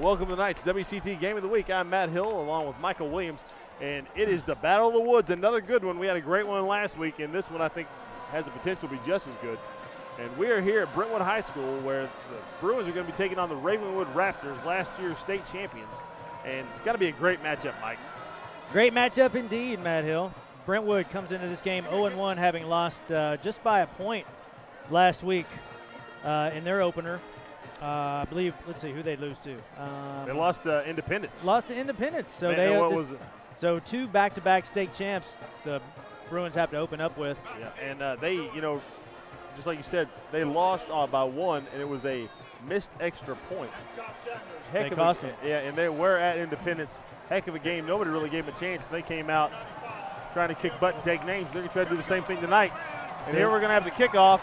welcome to tonight's WCT Game of the Week. I'm Matt Hill along with Michael Williams, and it is the Battle of the Woods, another good one. We had a great one last week, and this one I think has the potential to be just as good. And we are here at Brentwood High School where the Bruins are going to be taking on the Ravenwood Raptors, last year's state champions. And it's got to be a great matchup, Mike. Great matchup indeed, Matt Hill. Brentwood comes into this game 0-1, having lost just by a point last week in their opener. I believe, let's see who they lose to. They lost to Independence. Lost to Independence. So so two back-to-back state champs the Bruins have to open up with. Yeah, and they, just like you said, they lost by one, and it was a missed extra point. They cost them. Yeah, and they were at Independence. Heck of a game. Nobody really gave them a chance. They came out trying to kick butt and take names. They're going to try to do the same thing tonight. And here we're going to have the kickoff.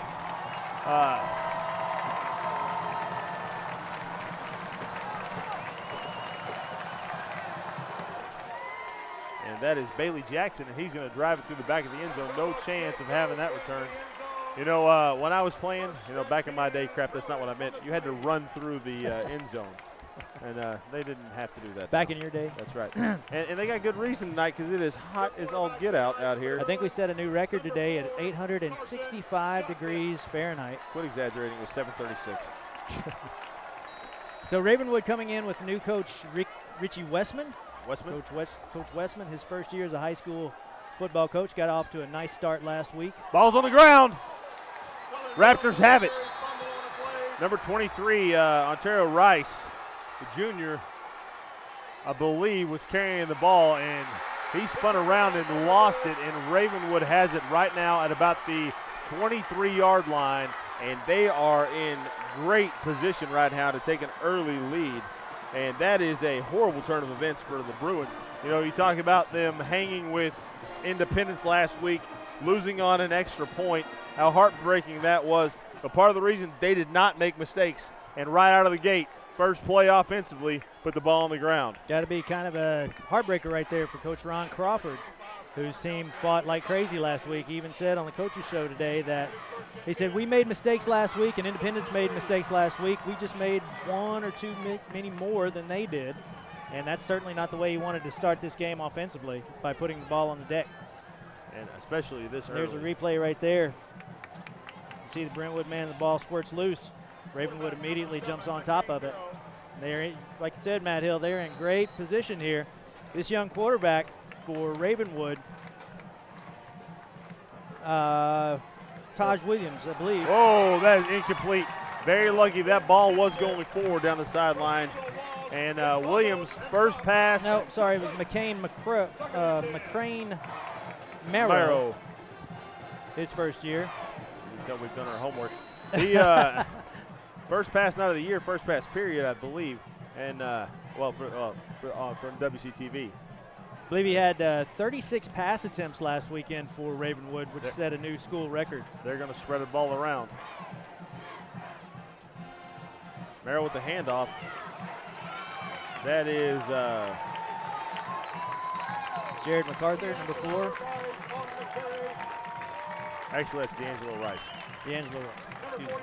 And that is Bailey Jackson, and he's going to drive it through the back of the end zone. No chance of having that return. When I was playing, back in my day, crap, that's not what I meant. You had to run through the end zone. And they didn't have to do that. Back in your day? That's right. and they got good reason tonight because it is hot as all get out here. I think we set a new record today at 865 degrees Fahrenheit. Quit exaggerating. It was 736. So Ravenwood coming in with new coach Richie Westman. Coach Westman, his first year as a high school football coach, got off to a nice start last week. Ball's on the ground. Raptors have it. Number 23, Ontario Rice, the junior, I believe, was carrying the ball, and he spun around and lost it, and Ravenwood has it right now at about the 23-yard line, and they are in great position right now to take an early lead. And that is a horrible turn of events for the Bruins. You talk about them hanging with Independence last week, losing on an extra point, how heartbreaking that was. But part of the reason they did not make mistakes, and right out of the gate, first play offensively, put the ball on the ground. Got to be kind of a heartbreaker right there for Coach Ron Crawford, whose team fought like crazy last week. He even said on the coaches show today that he said, we made mistakes last week and Independence made mistakes last week. We just made one or two many more than they did. And that's certainly not the way he wanted to start this game offensively, by putting the ball on the deck. And especially this early. There's a replay right there. You see the Brentwood man, the ball squirts loose. Ravenwood immediately jumps on top of it. They're, like you said, Matt Hill, they're in great position here. This young quarterback for Ravenwood, Taj Williams, I believe. Oh, that is incomplete. Very lucky. That ball was going forward down the sideline. And Williams, first pass. No, sorry, it was McCrane Marrow. His first year. You can tell we've done our homework. He first pass not of the year, first pass period, I believe. And from WC-TV. I believe he had 36 pass attempts last weekend for Ravenwood, which set a new school record. They're going to spread the ball around. Merrill with the handoff. That is Jared MacArthur, number 4. Actually, that's D'Angelo Rice. D'Angelo Rice. Excuse me.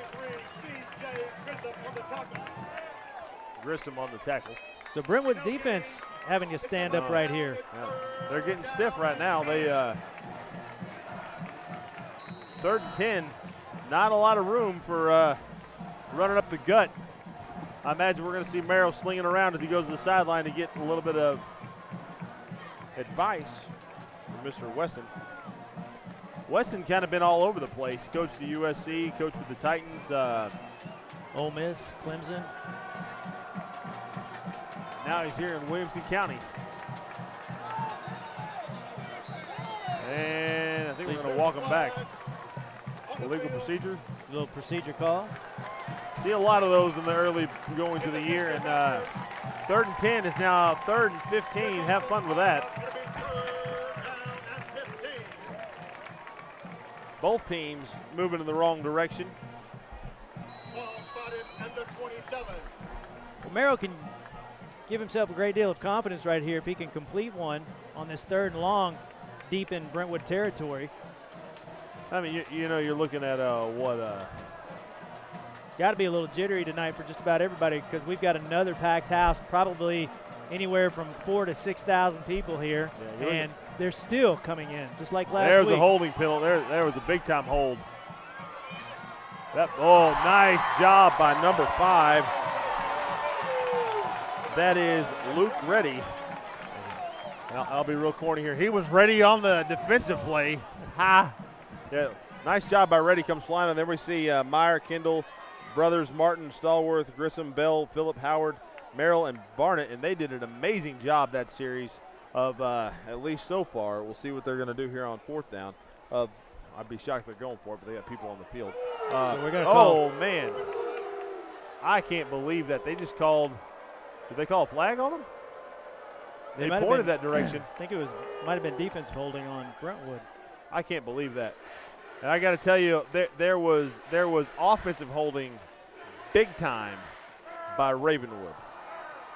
Grissom on the tackle. So Brentwood's defense having to stand up right here. Yeah. They're getting stiff right now. They 3rd and 10. Not a lot of room for running up the gut. I imagine we're going to see Merrill slinging around as he goes to the sideline to get a little bit of advice from Mr. Weston. Weston kind of been all over the place. Coached at USC, coached with the Titans. Ole Miss, Clemson. Now he's here in Williamson County. And I think we're going to walk him back. Illegal procedure. Little procedure call. See a lot of those in the early goings of the year. And 3rd and 10 is now 3rd and 15. Have fun with that. Both teams moving in the wrong direction. Well, Merrill can give himself a great deal of confidence right here if he can complete one on this 3rd and long deep in Brentwood territory. I mean, you're looking at got to be a little jittery tonight for just about everybody because we've got another packed house, probably anywhere from 4,000 to 6,000 people here, and they're still coming in, just like last week. There's a holding penalty. There was a big-time hold. Nice job by number 5. That is Luke Reddy. I'll be real corny here. He was ready on the defensive play. Ha! Yeah, nice job by Reddy. Comes flying, and then we see Meyer, Kendall, brothers Martin, Stallworth, Grissom, Bell, Phillip, Howard, Merrill, and Barnett, and they did an amazing job that series of at least so far. We'll see what they're going to do here on 4th down. I'd be shocked if they're going for it, but they got people on the field. So we're going to call. Oh, man. I can't believe that. They just called. Did they call a flag on them? They pointed that direction. I think it might have been defensive holding on Brentwood. I can't believe that. And I got to tell you, there was offensive holding big time by Ravenwood.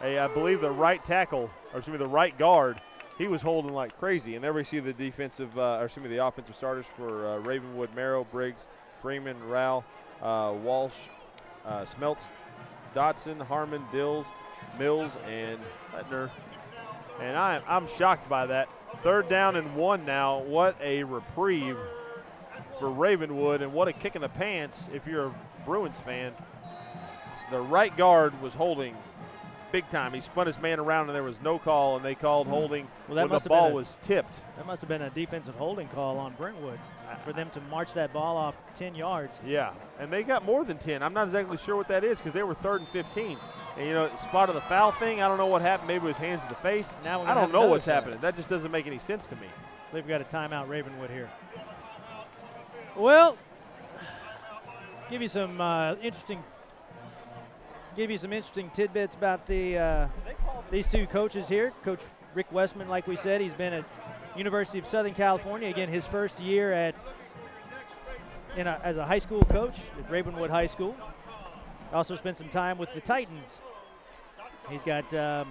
I believe the right tackle, or excuse me, the right guard, he was holding like crazy. And there we see the the offensive starters for Ravenwood: Merrill, Briggs, Freeman, Rowell, Walsh, Smeltz, Dotson, Harmon, Dills, Mills, and Lettner. And I'm shocked by that. 3rd down and 1 now. What a reprieve for Ravenwood, and what a kick in the pants if you're a Bruins fan. The right guard was holding big time. He spun his man around, and there was no call, and they called holding when the ball was tipped. That must have been a defensive holding call on Brentwood for them to march that ball off 10 yards. Yeah, and they got more than 10. I'm not exactly sure what that is because they were 3rd and 15. And, spot of the foul thing, I don't know what happened. Maybe it was hands to the face. I don't know what's happening. That just doesn't make any sense to me. I believe we got a timeout, Ravenwood here. Well, give you some interesting tidbits about these two coaches here. Coach Rick Westman, like we said, he's been at University of Southern California. Again, his first year as a high school coach at Ravenwood High School. Also spent some time with the Titans. He's got a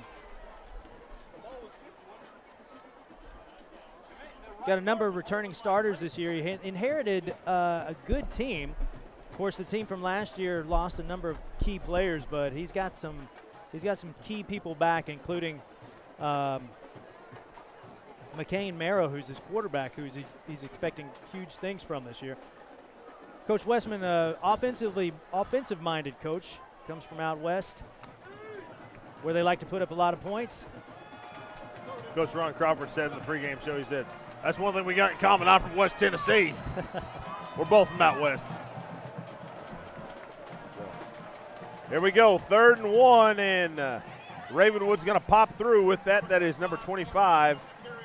number of returning starters this year. He inherited a good team. Of course, the team from last year lost a number of key players, but he's got some key people back, including McCain Marrow, who's his quarterback, he's expecting huge things from this year. Coach Westman, offensive-minded coach, comes from out west, where they like to put up a lot of points. Coach Ron Crawford said in the pregame show, he said, that's one thing we got in common. I'm from West Tennessee. We're both from out west. Here we go, 3rd and 1, and Ravenwood's going to pop through with that. That is number 25.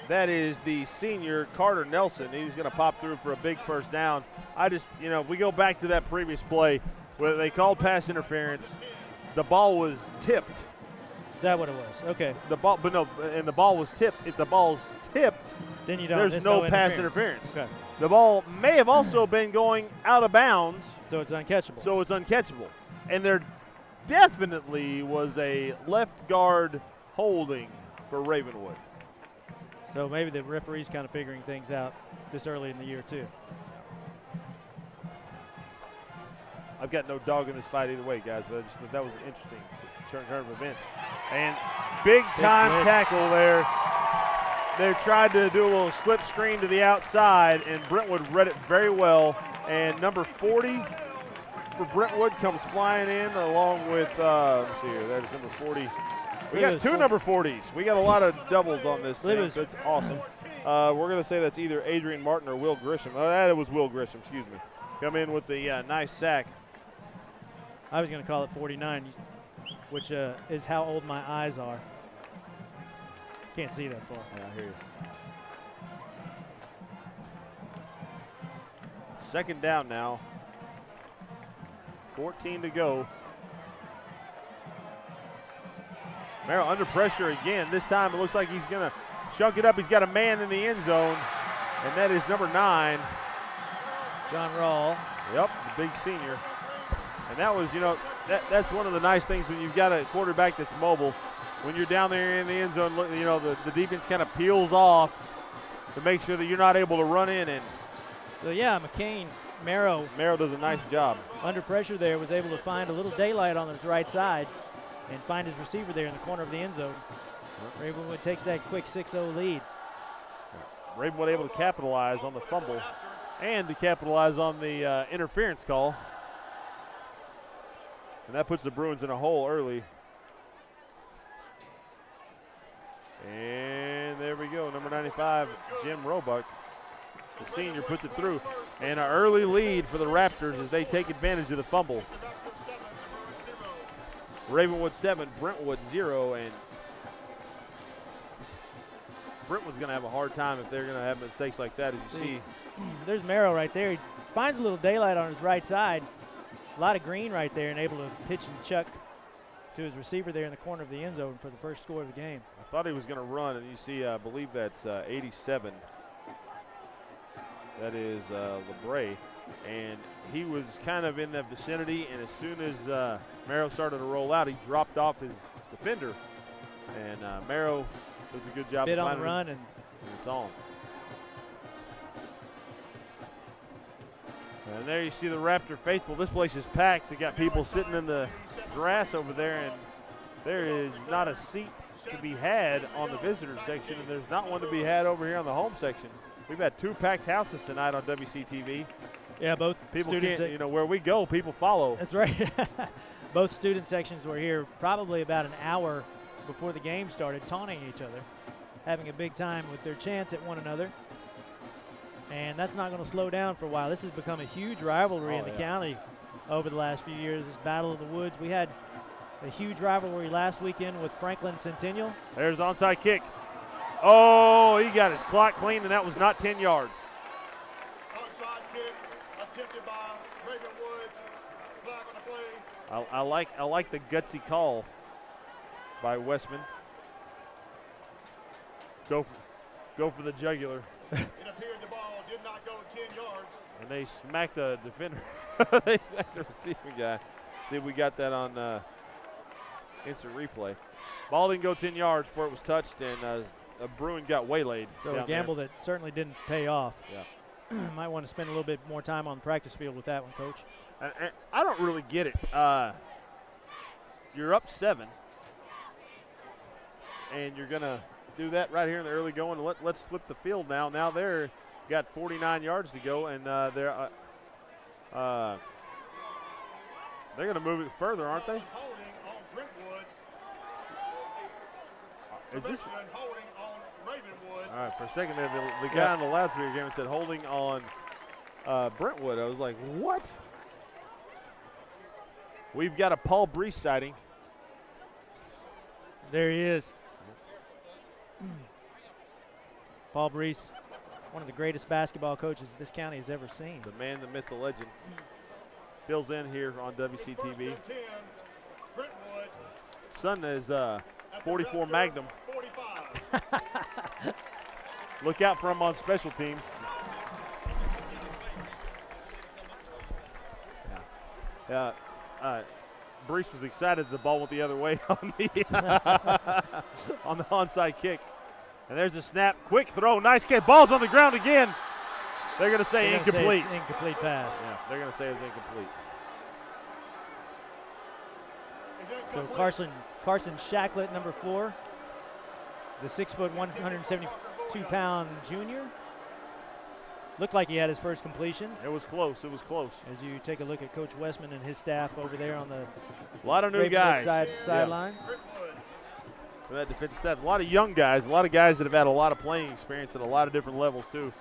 That is the senior, Carter Nelson. He's going to pop through for a big 1st down. We go back to that previous play where they called pass interference. The ball was tipped. Is that what it was? Okay. The ball was tipped. If the ball's tipped, then there's no pass interference. Okay. The ball may have also been going out of bounds. So it's uncatchable. And there definitely was a left guard holding for Ravenwood. So maybe the referee's kind of figuring things out this early in the year, too. I've got no dog in this fight either way, guys, but I just thought that was an interesting turn of events. And big-time tackle there. They tried to do a little slip screen to the outside, and Brentwood read it very well. And number 40 for Brentwood comes flying in along with, let's see here, there's number 40. We got 2 number 40s. We got a lot of doubles on this thing, so it's awesome. We're going to say that's either Adrian Martin or Will Grisham. That was Will Grisham, excuse me. Come in with the nice sack. I was going to call it 49, which is how old my eyes are. Can't see that far. Yeah, I hear you. 2nd down now. 14 to go. Merrill under pressure again. This time it looks like he's going to chunk it up. He's got a man in the end zone, and that is number 9. John Rawl. Yep, the big senior. And that was, that's one of the nice things when you've got a quarterback that's mobile. When you're down there in the end zone, the defense kind of peels off to make sure that you're not able to run in. And so, yeah, McCain Merrow does a nice job. Under pressure there was able to find a little daylight on his right side and find his receiver there in the corner of the end zone. Ravenwood takes that quick 6-0 lead. Ravenwood able to capitalize on the fumble and to capitalize on the interference call. And that puts the Bruins in a hole early. And there we go, number 95, Jim Roebuck, the senior, puts it through. And an early lead for the Raptors as they take advantage of the fumble. Ravenwood 7, Brentwood 0, and Brentwood's going to have a hard time if they're going to have mistakes like that, as you see. There's Merrow right there. He finds a little daylight on his right side. A lot of green right there, and able to pitch and chuck to his receiver there in the corner of the end zone for the first score of the game. I thought he was going to run, and you see, I believe that's 87. That is LeBray. And he was kind of in that vicinity, and as soon as Merrow started to roll out, he dropped off his defender. And Merrow does a good job bit of on the run, and it's on. And there you see the Raptor faithful. This place is packed. They got people sitting in the grass over there, and there is not a seat to be had on the visitor section, and there's not one to be had over here on the home section. We've had 2 packed houses tonight on WC-TV. Yeah, both people students. can't, you know, where we go, people follow. That's right. Both student sections were here probably about an hour before the game started, taunting each other, having a big time with their chants at one another. And that's not going to slow down for a while. This has become a huge rivalry in the county over the last few years, this Battle of the Woods. We had a huge rivalry last weekend with Franklin Centennial. There's the onside kick. Oh, he got his clock clean, and that was not 10 yards. Onside kick attempted by Ravenwood. Flag on the play. I like the gutsy call by Westman. Go for the jugular. It appeared the ball did not go 10 yards. And they smacked the defender. They smacked the receiving guy. See if we got that on instant replay. Ball didn't go 10 yards before it was touched, and a Bruin got waylaid. So a gamble that certainly didn't pay off. Yeah. Might want to spend a little bit more time on the practice field with that one, Coach. And I don't really get it. You're up 7, and you're going to do that right here in the early going. Let's flip the field now. Now they're got 49 yards to go, and they're going to move it further, aren't they? Holding on Brentwood. Is this? Holding on Ravenwood. All right, for a second there, the guy on the loudspeaker came and said holding on Brentwood. I was like, what? We've got a Paul Brees sighting. There he is. Paul Brees, one of the greatest basketball coaches this county has ever seen. The man, the myth, the legend. Fills in here on WC-TV. Son is 44 Magnum. 45. Look out for him on special teams. Brees was excited the ball went the other way on the on the onside kick. And there's a snap, quick throw, nice kick. Ball's on the ground again. They're going to say incomplete. Say it's incomplete pass. Yeah, they're going to say it's incomplete. So Carson Shacklet, number 4, the 6', 172-pound junior. Looked like he had his first completion. It was close. It was close. As you take a look at Coach Westman and his staff over there on the a lot of new guys sideline. For that defensive staff, a lot of young guys, a lot of guys that have had a lot of playing experience at a lot of different levels too.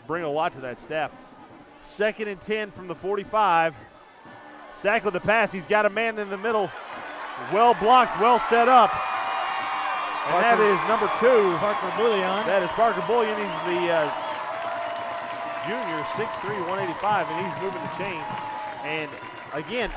Bring a lot to that staff. 2nd and 10 from the 45. Sack with the pass. He's got a man in the middle. Well blocked, well set up. And that is number 2. Parker Bullion. That is Parker Bullion. He's the junior, 6'3", 185, and he's moving the chains. And again,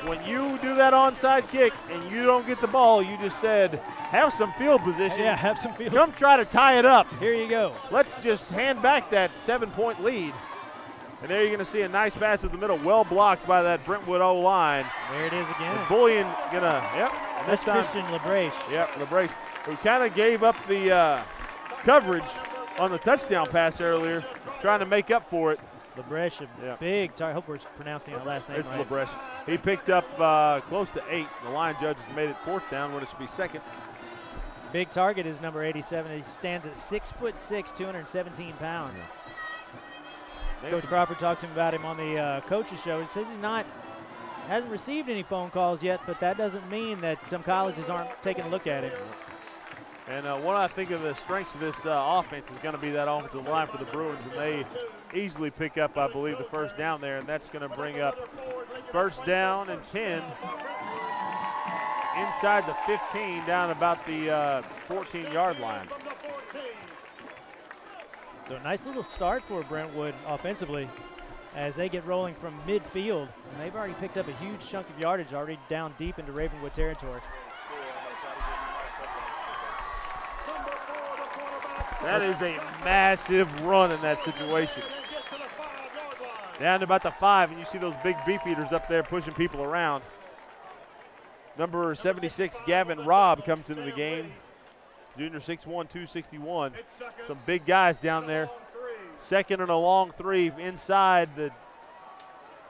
when you do that onside kick and you don't get the ball, you just said, have some field position. Yeah, have some field. Come try to tie it up. Here you go. Let's just hand back that 7-point lead. And there you're going to see a nice pass with the middle, well blocked by that Brentwood O-line. There it is again. And Bullion going to, and this time, Christian LeBrace. Yep, LeBrace, who kind of gave up the coverage on the touchdown pass earlier, trying to make up for it. LeBrecht, Yeah. big target. I hope we're pronouncing that last name It's right. LeBrecht. He picked up close to 8. The line judge has made it 4th down when it should be 2nd. Big target is number 87. He stands at 6'6", 217 pounds. Yeah. Coach Crawford talked to him about him on the coaches show. He says hasn't received any phone calls yet, but that doesn't mean that some colleges aren't taking a look at him. And what I think of the strengths of this offense is going to be that offensive line for the Bruins, and they easily pick up, I believe, the 1st down there, and that's going to bring up 1st down and 10 inside the 15 down about the 14-yard line. So a nice little start for Brentwood offensively as they get rolling from midfield. And they've already picked up a huge chunk of yardage already down deep into Ravenwood territory. That is a massive run in that situation. Down to about the 5, and you see those big beef eaters up there pushing people around. Number 76, Gavin Robb, comes into the game. Junior 6'1", 261. Some big guys down there. 2nd and a long 3 inside the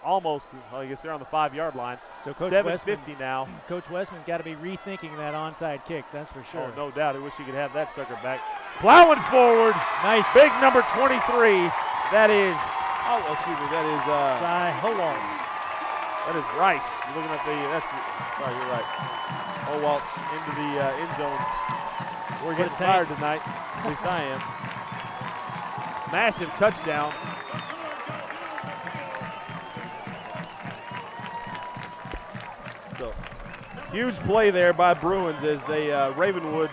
almost, I guess they're on the 5-yard line. So Coach 7:50 now. Coach Westman's got to be rethinking that onside kick, that's for sure. Oh, no doubt. I wish he could have that sucker back. Plowing forward. Nice. Big number 23. That is, excuse me, that is Howalt. that is Rice. You're looking at sorry, you're right. Howalt into the end zone. We're getting tired tonight. At least I am. Massive touchdown. So, huge play there by Bruins as they Ravenwood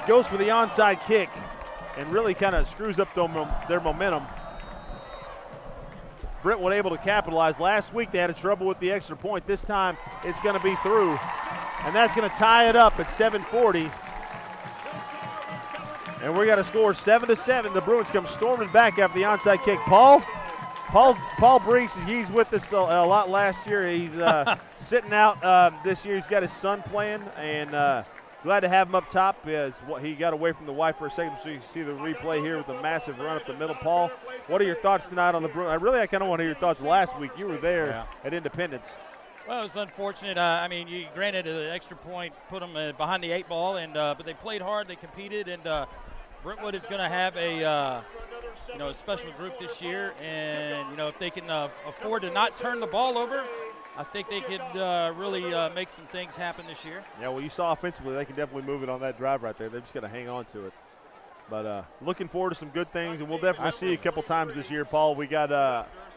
goes for the onside kick and really kind of screws up their momentum. Brentwood able to capitalize. Last week they had trouble with the extra point. This time it's going to be through, and that's going to tie it up at 7:40. And we're going to score 7-7. The Bruins come storming back after the onside kick. Paul Brees, he's with us a lot last year. He's sitting out this year. He's got his son playing, and glad to have him up top. He got away from the wife for a second, so you can see the replay here with a massive run up the middle. Paul, what are your thoughts tonight on the Bruins? I kind of want to hear your thoughts last week. You were there at Independence. Well, it was unfortunate. I mean, you granted an extra point, put them behind the 8 ball, and but they played hard. They competed, and Brentwood is going to have a special group this year, and if they can afford to not turn the ball over, I think they could really make some things happen this year. Yeah, well, you saw offensively they can definitely move it on that drive right there. They're just going to hang on to it. But looking forward to some good things, and we'll definitely see you a couple times this year, Paul. We got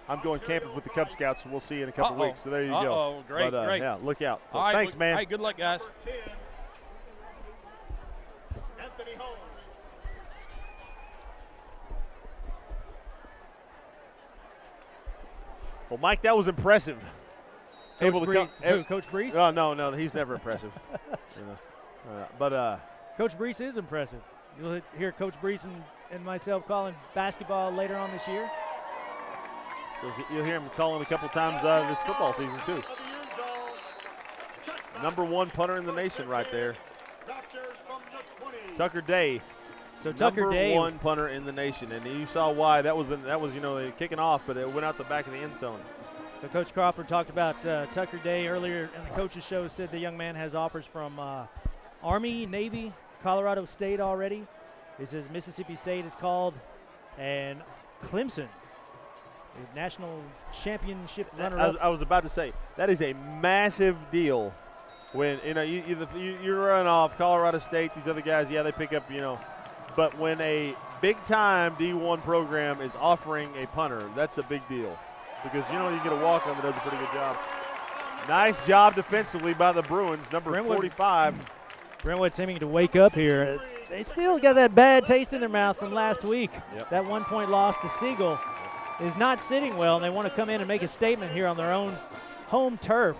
I'm going camping with the Cub Scouts, so we'll see you in a couple weeks. So there you go. Oh, great, great. Yeah, look out. So all right, thanks, man. All right, good luck, guys. Well, Mike, that was impressive. Coach Brees? Oh, no, he's never impressive. But Coach Brees is impressive. You'll hear Coach Brees and myself calling basketball later on this year. You'll hear him calling a couple times this football season, too. Number 1 punter in the nation right there. Tucker Day. So Tucker Day, number 1 punter in the nation, and you saw why that was kicking off, but it went out the back of the end zone. So Coach Crawford talked about Tucker Day earlier in the coaches show. Said the young man has offers from Army, Navy, Colorado State already. He says Mississippi State is called, and Clemson, the national championship runner-up. I was about to say that is a massive deal. When you run off Colorado State, these other guys, they pick up but when a big-time D1 program is offering a punter, that's a big deal. Because, you get a walk-on that does a pretty good job. Nice job defensively by the Bruins, number 45. Brentwood seeming to wake up here. They still got that bad taste in their mouth from last week. Yep. That 1-point loss to Siegel is not sitting well, and they want to come in and make a statement here on their own home turf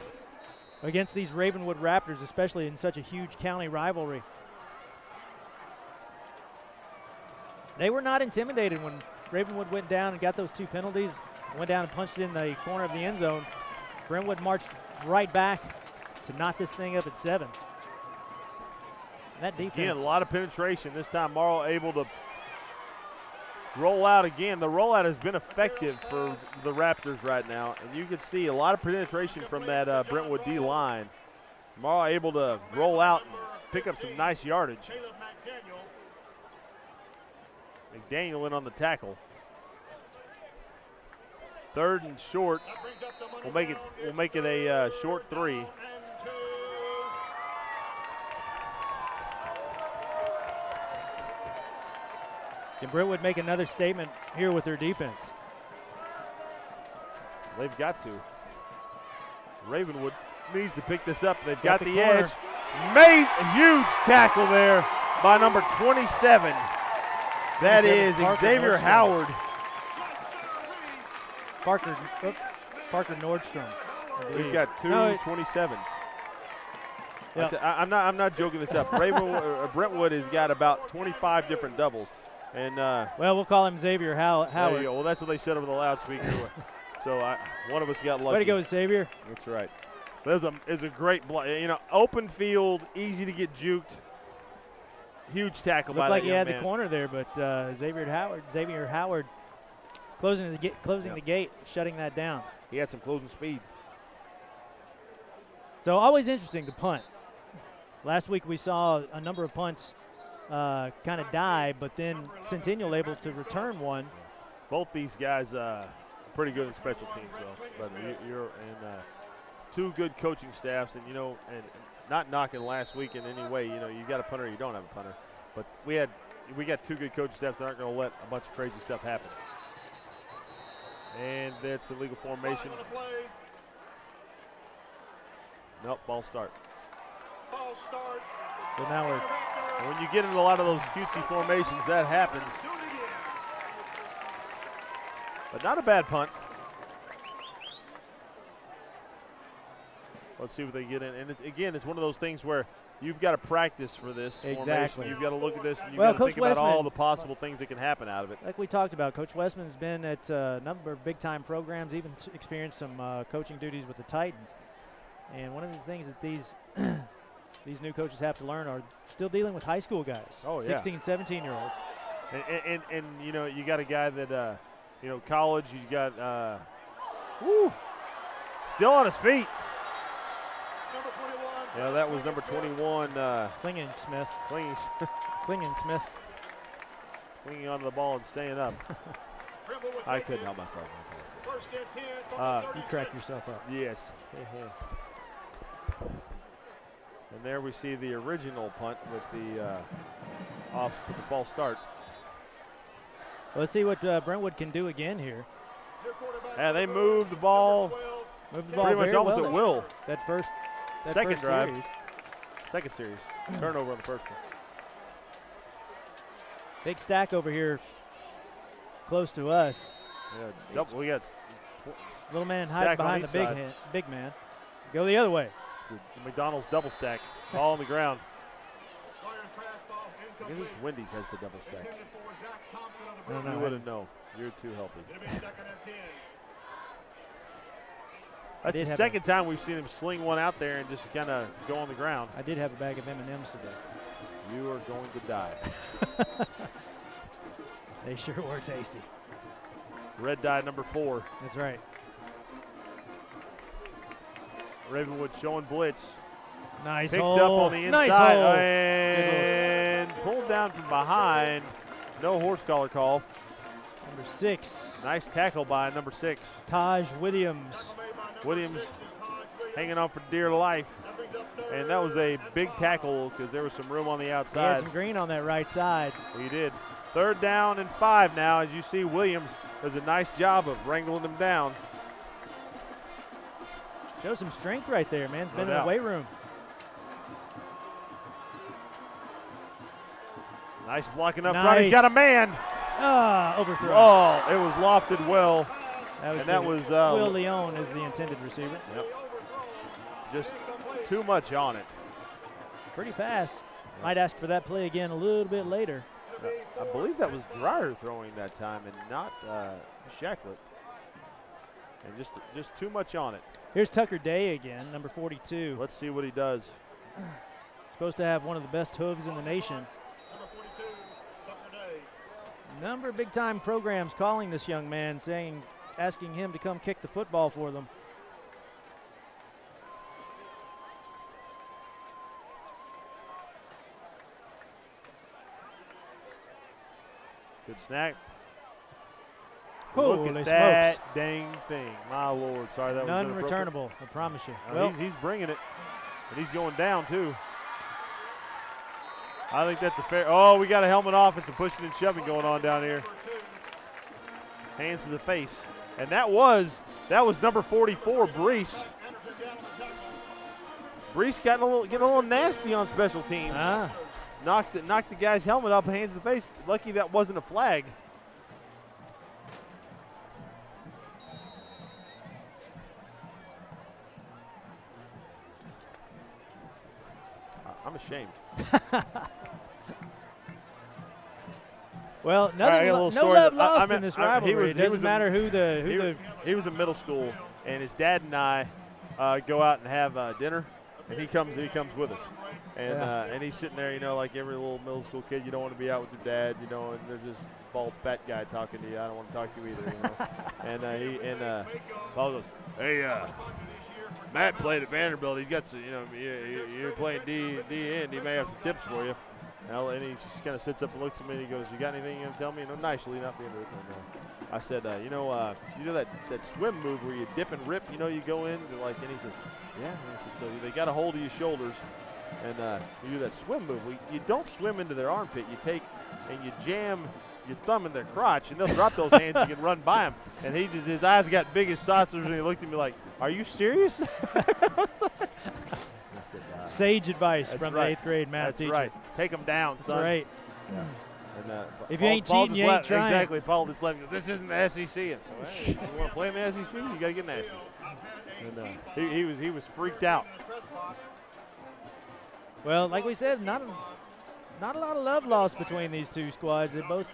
against these Ravenwood Raptors, especially in such a huge county rivalry. They were not intimidated when Ravenwood went down and got those 2 penalties, went down and punched it in the corner of the end zone. Brentwood marched right back to knot this thing up at 7. And that defense. Again, a lot of penetration. This time Morrow able to rollout again. The rollout has been effective for the Raptors right now, and you can see a lot of penetration from that Brentwood D line. Tomorrow able to roll out and pick up some nice yardage. McDaniel in on the tackle. 3rd and short. We'll make it a short 3. Can Brentwood make another statement here with their defense? They've got to. Ravenwood needs to pick this up. They've got the corner. edge. Made a huge tackle there by number 27. That is Xavier Howard. Parker Nordstrom. We've got two 27s. Yep. I'm not joking this up. Brentwood has got about 25 different doubles. And well, we'll call him Xavier Howard. There you go. Well, that's what they said over the loudspeaker. So one of us got lucky. Way to go, Xavier. That's right. There's a great block. You know, open field, easy to get juked. Huge tackle by that Looked like he had young man. the corner there, but Xavier Howard closing the gate, shutting that down. He had some closing speed. So always interesting to punt. Last week we saw a number of punts kind of die, but then Centennial able to return one. Both these guys pretty good in special teams, though. But you're in two good coaching staffs, and and not knocking last week in any way. You got a punter, or you don't have a punter. But we got two good coaching staffs that aren't going to let a bunch of crazy stuff happen. And that's a legal formation. Nope, ball start. So now when you get into a lot of those cutesy formations, that happens. But not a bad punt. Let's see what they get in. And it's one of those things where you've got to practice for this Exactly. formation. You've got to look at this, and you've Well, got to think Coach about all Westman- the possible things that can happen out of it. like we talked about, Coach Westman's been at a number of big-time programs, even experienced some coaching duties with the Titans. And one of the things that these these new coaches have to learn are still dealing with high school guys, Oh, yeah. 16, 17-year-olds. And you got a guy that, college, you got, still on his feet. Yeah, that was number 21. Clinging Smith. Clinging onto the ball and staying up. I couldn't help myself. You cracked yourself up. Yes. And there we see the original punt with the false start. Well, let's see what Brentwood can do again here. Yeah, they moved the ball. Pretty much very almost well. at will. That Second first drive. series. Second series. Turnover on the first one. Big stack over here close to us. Yeah, we got Little man hiding Stack on behind the each big, side. big man. Go the other way. the McDonald's double stack. Ball on the ground. I guess Wendy's has the double stack. I don't know. You wouldn't know. You're too healthy. That's the second time we've seen him sling one out there and just kind of go on the ground. I did have a bag of M&Ms today. You are going to die. They sure were tasty. Red dye number 4. That's right. Ravenwood showing blitz. Nice Picked hole. up on the inside Nice hole. and pulled down from behind. No horse collar call. Number 6. Nice tackle by number 6. Taj Williams. Williams hanging on for dear life. And that was a big tackle because there was some room on the He had outside. some green on that right side. He did. 3rd down and 5 now. As you see, Williams does a nice job of wrangling them down. Shows some strength right there, man. He's No been in doubt. the weight room. Nice blocking up front. He's got a man. Overthrown. Oh, it was lofted well. That was Will Leon is the intended receiver. Yep. Just too much on it. Pretty fast. Might ask for that play again a little bit later. I believe that was Dreyer throwing that time and not Shacklet. And just too much on it. Here's Tucker Day again, number 42. Let's see what he does. Supposed to have one of the best hooves in the nation. Number of big-time programs calling this young man, asking him to come kick the football for them. Good snack. Holy Look at smokes. that dang thing. My Lord. Sorry, that was None inappropriate. returnable, I promise you. Well, he's bringing it, and he's going down, too. I think that's a fair. Oh, we got a helmet off and some pushing and shoving going on down here. Hands to the face. And that was number 44, Brees. Brees getting a little nasty on special teams. Knocked the guy's helmet up, hands to the face. Lucky that wasn't a flag. I'm ashamed. Well, no love lost in this rivalry. It doesn't matter who he was in middle school, and his dad and I go out and have dinner, and he comes with us, and he's sitting there, like every little middle school kid. You don't want to be out with your dad, and there's this bald fat guy talking to you. I don't want to talk to you either, and Paul goes, "Hey, Matt played at Vanderbilt. He's got some, you're playing D-end. He may have some tips for you." And he just kind of sits up and looks at me and he goes, "You got anything you want to tell me?" Nicely, not being rude. I said, you know that swim move where you dip and rip, you go in, and he said, "Yeah." And I said, "So they got a hold of your shoulders, and you do that swim move. You don't swim into their armpit. You take and you jam your thumb in their crotch, and they'll drop those hands. You can run by them." And his eyes got big as saucers, and he looked at me like, "Are you serious?" Sage advice from the 8th grade math teacher. That's right. Take them down, son. That's right. Yeah. And, if you ain't cheating, you ain't trying. Exactly. Paul just left. This isn't the SEC. And so, hey, you want to play in the SEC? You got to get nasty. And he was freaked out. Well, like we said, not a lot of love lost between these two squads. They're both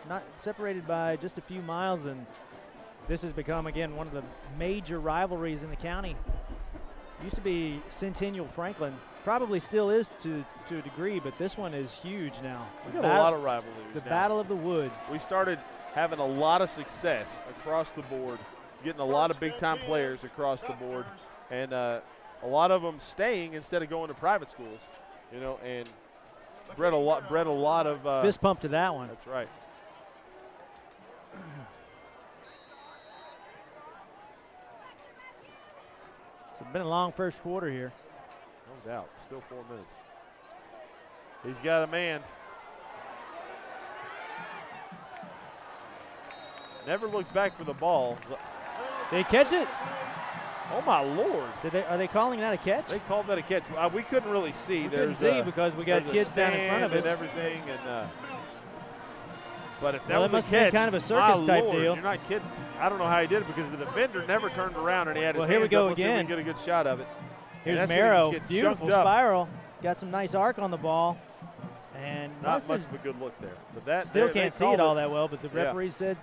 not separated by just a few miles, and this has become, again, one of the major rivalries in the county. Used to be Centennial Franklin, probably still is to a degree, but this one is huge now. We got a lot of rivalries. The Battle of the Woods. We started having a lot of success across the board, getting a lot of big-time players across the board, and a lot of them staying instead of going to private schools, and bred a lot of fist pump to that one. That's right. It's been a long first quarter here. No doubt. Still 4 minutes. He's got a man. Never looked back for the ball. They catch it? Oh, my Lord. Are they calling that a catch? They called that a catch. We couldn't really see. We couldn't see because we got kids down in front of us. And everything. But if that was was must a catch, be kind of a circus type Lord, deal. You're not kidding. I don't know how he did it because the defender never turned around and he had his hands here we go up. again. Let's see if we get a good shot of it. Here's Marrow. Beautiful spiral. Got some nice arc on the ball. And not much of a good look there. But that still can't see it all that well, but the referee said,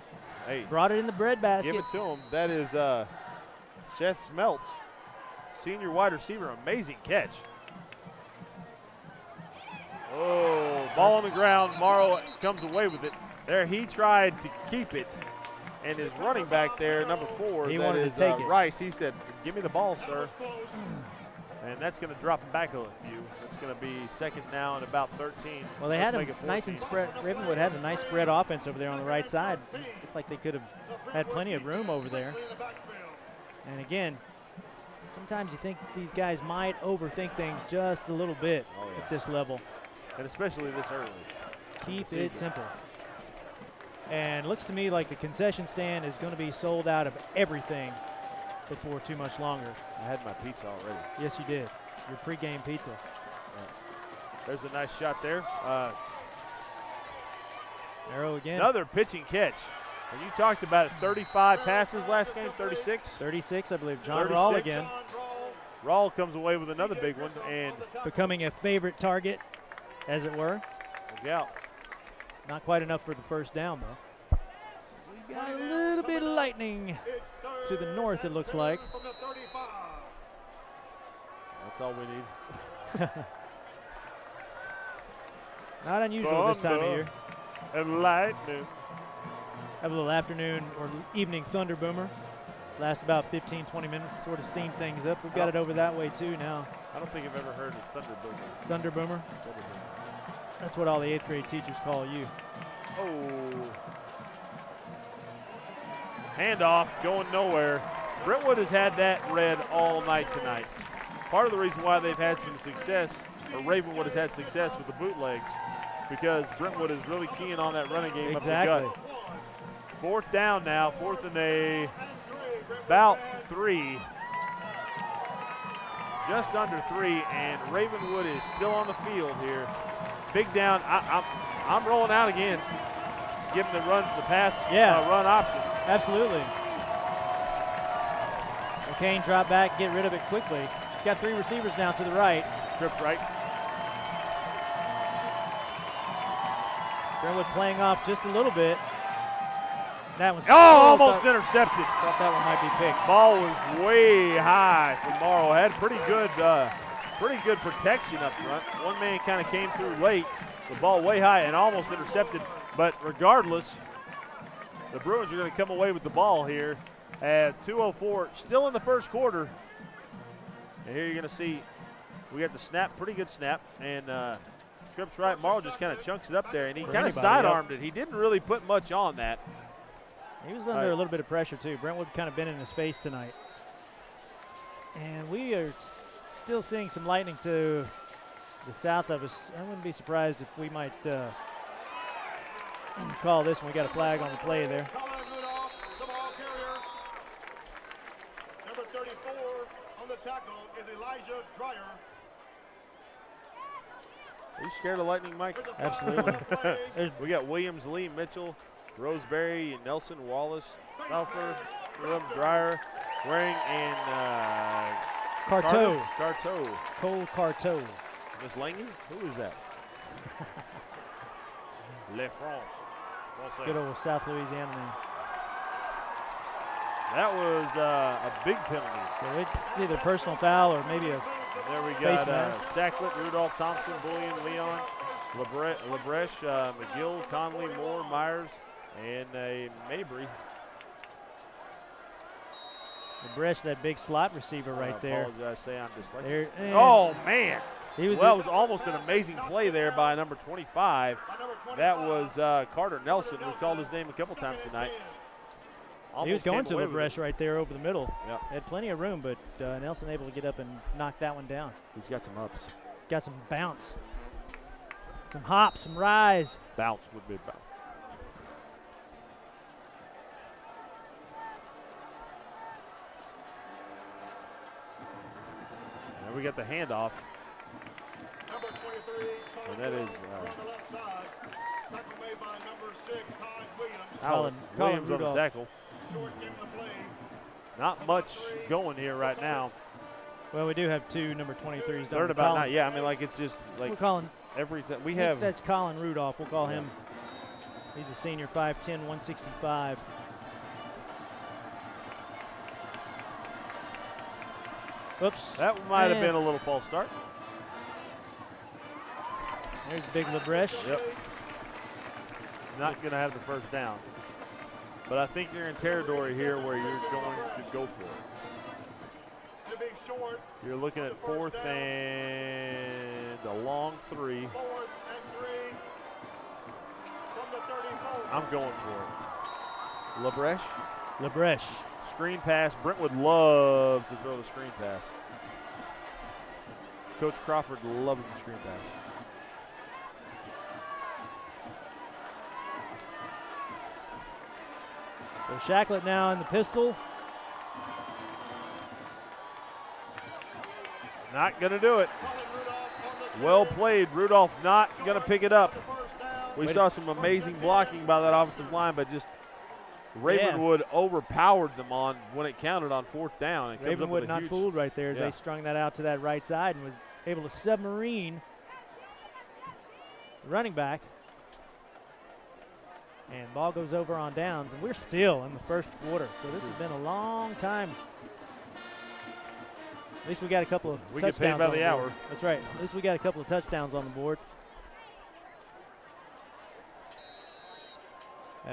hey, brought it in the breadbasket. Give it to him. That is Seth Smeltz, senior wide receiver. Amazing catch. Oh, ball on the ground. Morrow comes away with it. There he tried to keep it. And his running back there, number 4, he wanted to take it. Rice, he said, "Give me the ball, sir." And that's going to drop him back a few. It's going to be second now and about 13. Well, they had a nice and spread. Ravenwood had a nice spread offense over there on the right side. Looked like they could have had plenty of room over there. And again, sometimes you think these guys might overthink things just a little bit at this level. And especially this early. Keep it simple. And looks to me like the concession stand is going to be sold out of everything before too much longer. I had my pizza already. Yes, you did. Your pregame pizza. There's a nice shot there. Arrow again. Another pitching catch. And you talked about it, 35 passes last game, 36? 36, I believe. John Rawl again. Rawl comes away with another big one. And becoming a favorite target, as it were. Yeah. Not quite enough for the first down, though. We got a little bit of lightning to the north, it looks like. That's all we need. Not unusual this time of year. and lightning. Have a little afternoon or evening Thunder Boomer. Last about 15, 20 minutes, sort of steam things up. We've got it over that way too now. I don't think I've ever heard of Thunder Boomer. Thunder Boomer. That's what all the 8th grade teachers call you. Oh. Handoff going nowhere. Brentwood has had that red all night tonight. Part of the reason why they've had some success, or Ravenwood has had success with the bootlegs, because Brentwood is really keen on that running game Exactly. up the gut. 4th down now, 4th and about 3. Just under 3, and Ravenwood is still on the field here. Big down. I'm rolling out again. Give him the pass run option. Absolutely. McCain drop back, get rid of it quickly. He's got 3 receivers now to the right. Trips right. Brentwood playing off just a little bit. That was almost intercepted. Thought that one might be picked. Ball was way high from Morrow. Had pretty good protection up front. One man kind of came through late. The ball way high and almost intercepted. But regardless, the Bruins are going to come away with the ball here at 2:04, still in the first quarter. And here you're going to see we got the snap, pretty good snap, and trips right. Morrow just kind of chunks it up there, and he kind of sidearmed it. He didn't really put much on that. He was under a little bit of pressure too. Brentwood kind of been in his face tonight. And we are still seeing some lightning to the south of us. I wouldn't be surprised if we might call this one. We got a flag on the play there. Number 34 on the tackle is Elijah Dreyer. Are you scared of lightning, Mike? Absolutely. We got Williams, Lee, Mitchell, Roseberry, Nelson, Wallace, Alford, Dreyer, Waring, and Carteau. Cole Carteau. Miss Langley? Who is that? Le France. Good old South Louisiana man. That was a big penalty. So it's either personal foul or maybe a There we face got mask. Sacklet, Rudolph, Thompson, Bullion, Leon, Lebrecht, McGill, Conley, Moore, Myers, and Mabry. Lebrecht, that big slot receiver right there. I apologize, say I'm dyslexic. There, Oh, man. He was Well, it was almost an amazing play there by number 25. That was Carter Nelson. We've called his name a couple times tonight. He was going to Lebrecht right there over the middle. Yep. Had plenty of room, but Nelson able to get up and knock that one down. He's got some ups. Got some bounce. Some hop, some rise. Bounce would be bounce. Now we got the handoff. Number 23, And that is from the left side. Tackle made by number 6, Colin Williams. Colin Williams on the Rudolph. tackle. Short in the play. Not much going here right now. Well, we do have 2 number 23s. Third about night. Yeah, I mean, like it's just like we're calling. everything. We have. That's Colin Rudolph. We'll call him. He's a senior, 5'10", 165. Oops. That might have And been a little false start. There's big Lebrecht. Yep. Not going to have the first down. But I think you're in territory here where you're going to go for it. To be short. You're looking at 4th and a long 3. 4th and 3. From the 34. I'm going for it. Lebrecht. Lebrecht. Screen pass. Brentwood loves to throw the screen pass. Coach Crawford loves the screen pass. So Shacklet now in the pistol. Not going to do it. Well played. Rudolph not going to pick it up. We saw some amazing blocking by that offensive line, but just Ravenwood overpowered them on when it counted on 4th down. And Ravenwood not fooled right there as they strung that out to that right side and was able to submarine the running back. And ball goes over on downs, and we're still in the first quarter. So this has been a long time. At least we got a couple of touchdowns. We get paid by the hour. That's right. At least we got a couple of touchdowns on the board.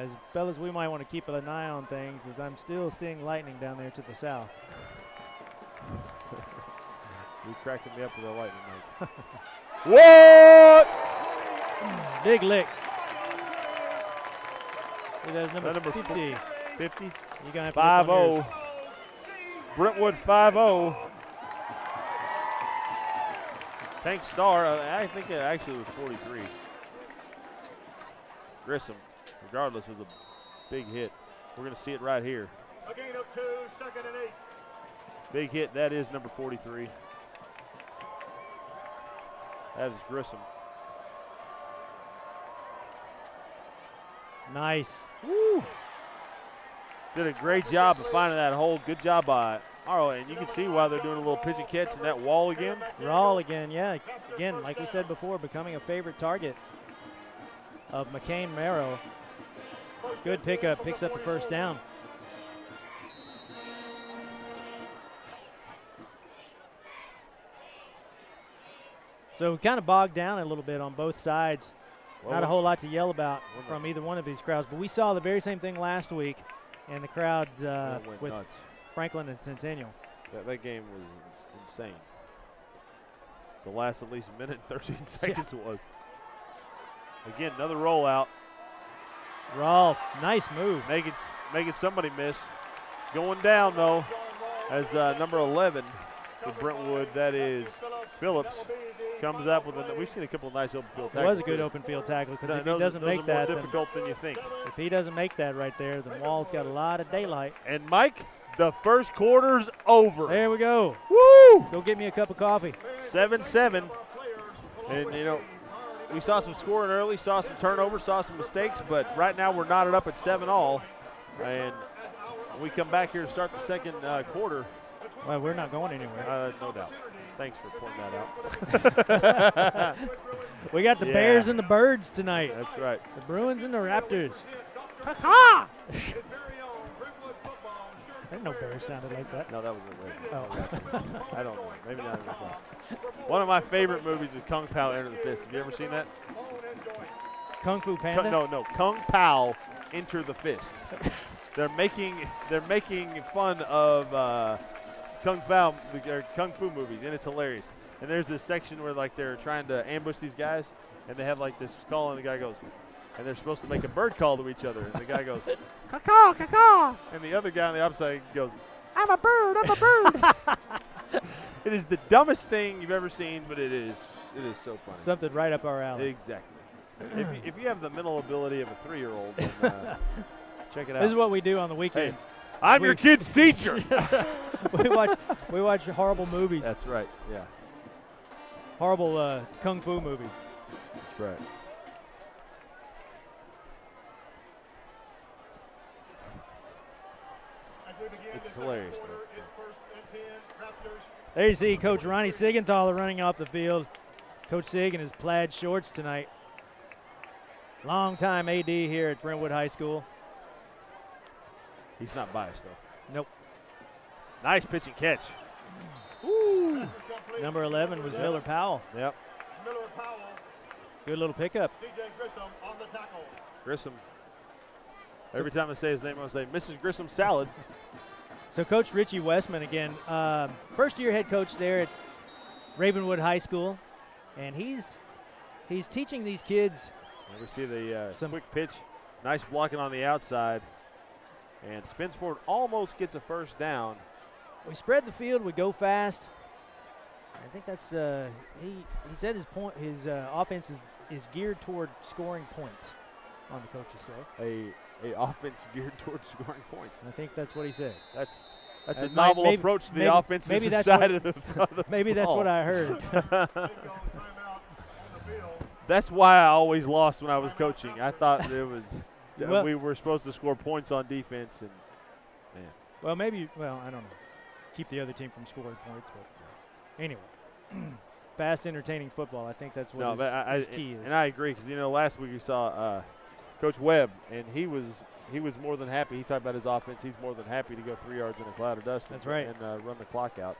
As fellas, we might want to keep an eye on things, as I'm still seeing lightning down there to the south. You cracking me up with a lightning, Mike. What? Big lick. See, that's number Number 50. 50. You're going to have to look on 5-0. yours. Brentwood 5-0. Tank Star, I think it actually was 43. Grissom, regardless, was a big hit. We're going to see it right here. A gain of 2, 2nd and 8. Big hit, that is number 43. That is Grissom. Nice. Woo! Did a great job of finding that hole. Good job by Arlo, and you can see why they're doing a little pitch and catch in that wall again. Rawl again, yeah. Again, like we said before, becoming a favorite target of McCain Merrill. Good pickup, picks up the first down. So we kind of bogged down a little bit on both sides. Well, Not a whole lot to yell about from either one of these crowds, but we saw the very same thing last week, and the crowds went with nuts. Franklin and Centennial. That game was insane. The last at least a minute and 13 seconds it was. Again, another rollout. Rawl, nice move. Making somebody miss. Going down, though, as number 11 for Brentwood, that is Phillips, comes up with a. We've seen a couple of nice open field It tackles. was a good open field tackle, because if he Those doesn't make are that, more then difficult than you think. if he doesn't make that right there, then Wall's got a lot of daylight. And Mike, the first quarter's over. There we go. Woo! Go get me a cup of coffee. 7-7. And, you know, we saw some scoring early, saw some turnovers, saw some mistakes, but right now we're knotted up at 7-all. And when we come back here to start the second quarter. Well, we're not going anywhere. No doubt. Thanks for pointing that out. We got the Yeah. Bears and the Birds tonight. That's right. The Bruins and the Raptors. Ha-ha! I didn't know Bears sounded like that. No, that was a Raven. Oh. I don't know. Maybe not. One of my favorite movies is Kung Pao Enter the Fist. Have you ever seen that? Kung Fu Panda? No. Kung Pao Enter the Fist. They're making fun of Kung Fu movies, and it's hilarious. And there's this section where like they're trying to ambush these guys, and they have like this call, and the guy goes, and they're supposed to make a bird call to each other, and the guy goes, caw, caw, and the other guy on the opposite side goes, I'm a bird. It is the dumbest thing you've ever seen, but it is so funny. Something right up our alley. Exactly. if you have the mental ability of a 3-year-old, then, check it out. This is what we do on the weekends. Hey, I'm your kid's teacher. we watch horrible movies. That's right. Yeah. Horrible kung fu movies. That's right. It's hilarious. There you see Coach Ronnie Sigenthaler running off the field. Coach Sig in his plaid shorts tonight. Long-time AD here at Brentwood High School. He's not biased, though. Nope. Nice pitch and catch. Woo. Number 11 was Miller Powell. Yep. Miller Powell, Good little pickup. DJ Grissom on the tackle. Grissom. Every time I say his name, I say Mrs. Grissom salad. So Coach Richie Westman again, first-year head coach there at Ravenwood High School, and he's teaching these kids. And we see the Some quick pitch, nice blocking on the outside, and spins forward, almost gets a first down. We spread the field, we go fast. I think that's he said his offense is geared toward scoring points, on the coaches say. A offense geared towards scoring points. I think that's what he said. That's a Maybe- novel maybe- approach to the maybe- offensive maybe that's side what- of the Maybe that's ball. what I heard. That's why I always lost when I was coaching. I thought it was Well- we were supposed to score points on defense, and man, Well, I don't know. Keep the other team from scoring points, but anyway. Fast, entertaining football. I think that's what his key is. And I agree, because last week we saw Coach Webb, and he was more than happy. He talked about his offense. He's more than happy to go 3 yards in a cloud of dust. That's right. And run the clock out,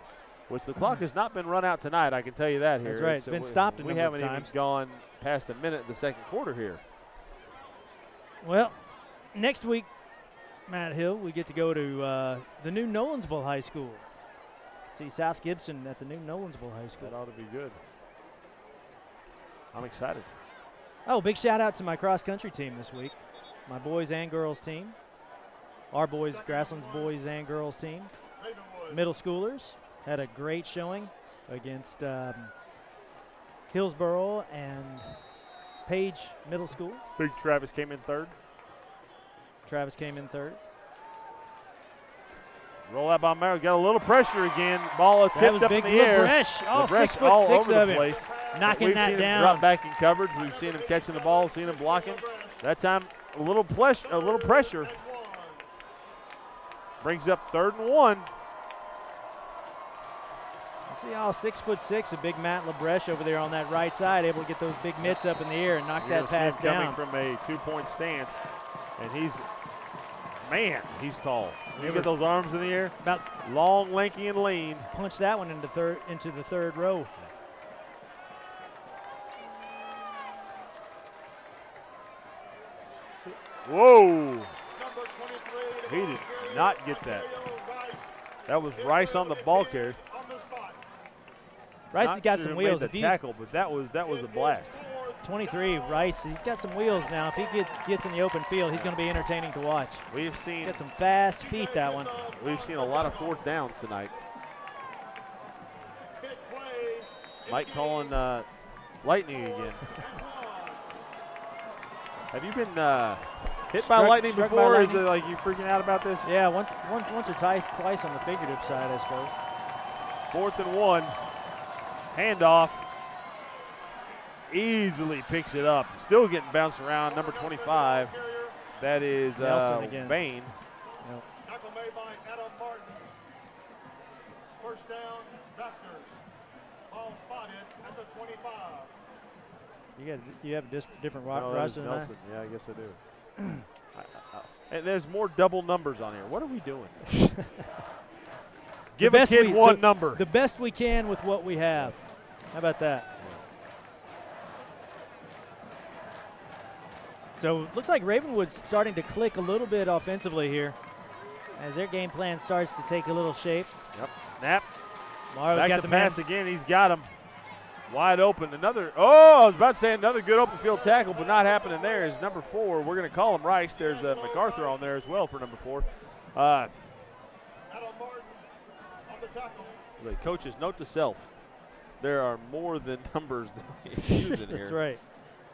which the clock has not been run out tonight. I can tell you that here. That's right. It's been stopped a We number of haven't times. even gone past a minute in the second quarter here. Well, next week, Matt Hill, we get to go to the new Nolensville High School. See South Gibson at the new Nolensville High School. That ought to be good. I'm excited. Oh, big shout out to my cross country team this week. My boys and girls team. Our boys, Grasslands boys and girls team. Middle schoolers had a great showing against Hillsboro and Page Middle School. Big Travis came in third. Travis came in third. Roll out by Merrill. Got a little pressure again. Ball That tipped was up big in the air. Lebrecht, all Lebrecht 6'6" all over of the him. place. Knocking We've that seen him down. drop back in coverage. We've seen him catching the ball, seen him blocking. That time, a little pressure. Brings up 3rd and 1. See all 6'6", a big Matt Lebrecht over there on that right side, able to get those big mitts up in the air and knock You're that gonna pass see him down. coming from a 2-point stance, and he's tall. You get those arms in the air, About long, lanky, and lean. punch that one into the third row. Whoa! He did not get that. That was Rice on the ball carrier. Rice Not has got sure some who made wheels. the If he tackle, but that was a blast. 23, Rice, he's got some wheels now. If he gets in the open field, he's going to be entertaining to watch. We've seen Got some fast feet, that one. a lot of 4th downs tonight. Mike calling lightning again. Have you been hit by lightning struck by before? lightning? Is it like you freaking out about this? Yeah, once or twice on the figurative side, I suppose. 4th and 1. Handoff. Easily picks it up. Still getting bounced around. Number 25. That is Nelson again. Bain. Yep. Tackle made by Adam Martin. First down, Vesters. Ball spotted at the 25. You have a different No, that was roster than I. Nelson. Yeah, I guess I do. And there's more double numbers on here. What are we doing? Give a best kid we- one the- number. The best we can with what we have. How about that? So looks like Ravenwood's starting to click a little bit offensively here as their game plan starts to take a little shape. Yep. Snap. Mario's Back got to the man. pass again. He's got him wide open. Another. Oh, I was about to say another good open field tackle, but not happening there. Is number 4. We're going to call him Rice. There's MacArthur on there as well for number 4. Adam Martin on the tackle. The coach's note to self: there are more than numbers than we use in here. That's right.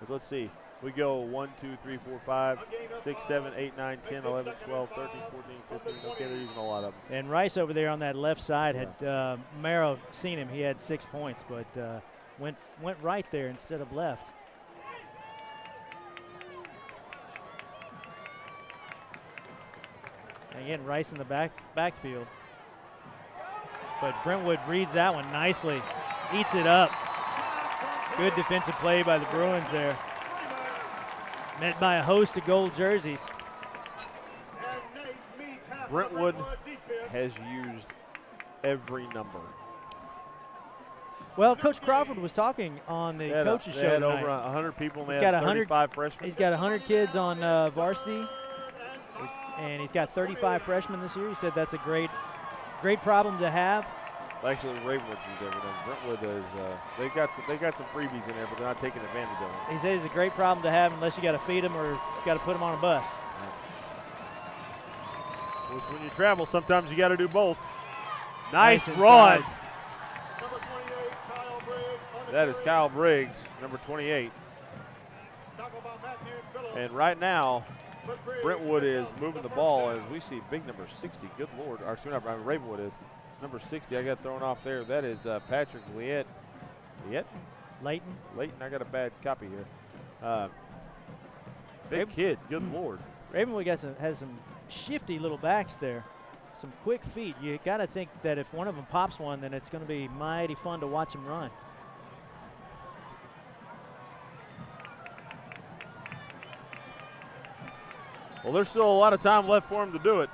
'Cause let's see. We go 1, 2, 3, 4, 5, 6, 7, 8, 9, 10, 11, 12, 13, 14, 15. Okay, they're using a lot of them. And Rice over there on that left side had Merrill seen him. He had 6 points, but went right there instead of left. And again, Rice in the backfield. But Brentwood reads that one nicely. Eats it up. Good defensive play by the Bruins there. Met by a host of gold jerseys. Brentwood has used every number. Well, Coach Crawford was talking on the coaches They show had tonight. over 100 people, and they He's had got 35 freshmen. He's got 100 kids on varsity, and he's got 35 freshmen this year. He said that's a great problem to have. Actually, Ravenwood's used everything. Brentwood is they got some freebies in there, but they're not taking advantage of them. He says it's a great problem to have unless you got to feed them or got to put them on a bus. Which when you travel, sometimes you got to do both. Nice Nice run. inside. Number 28, Kyle Briggs. On the That is carry. Kyle Briggs, number 28. Tackle by Matthew Phillip. And right now, But Briggs Brentwood picks is up moving the first ball down. as we see big number 60. Good Lord. Or, excuse me, Ravenwood is. Number 60, I got thrown off there. That is Patrick Liette. Leighton. Leighton, I got a bad copy here. Big Raven- kid. Good Lord. Ravenwood has some shifty little backs there. Some quick feet. You got to think that if one of them pops one, then it's going to be mighty fun to watch him run. Well, there's still a lot of time left for him to do it.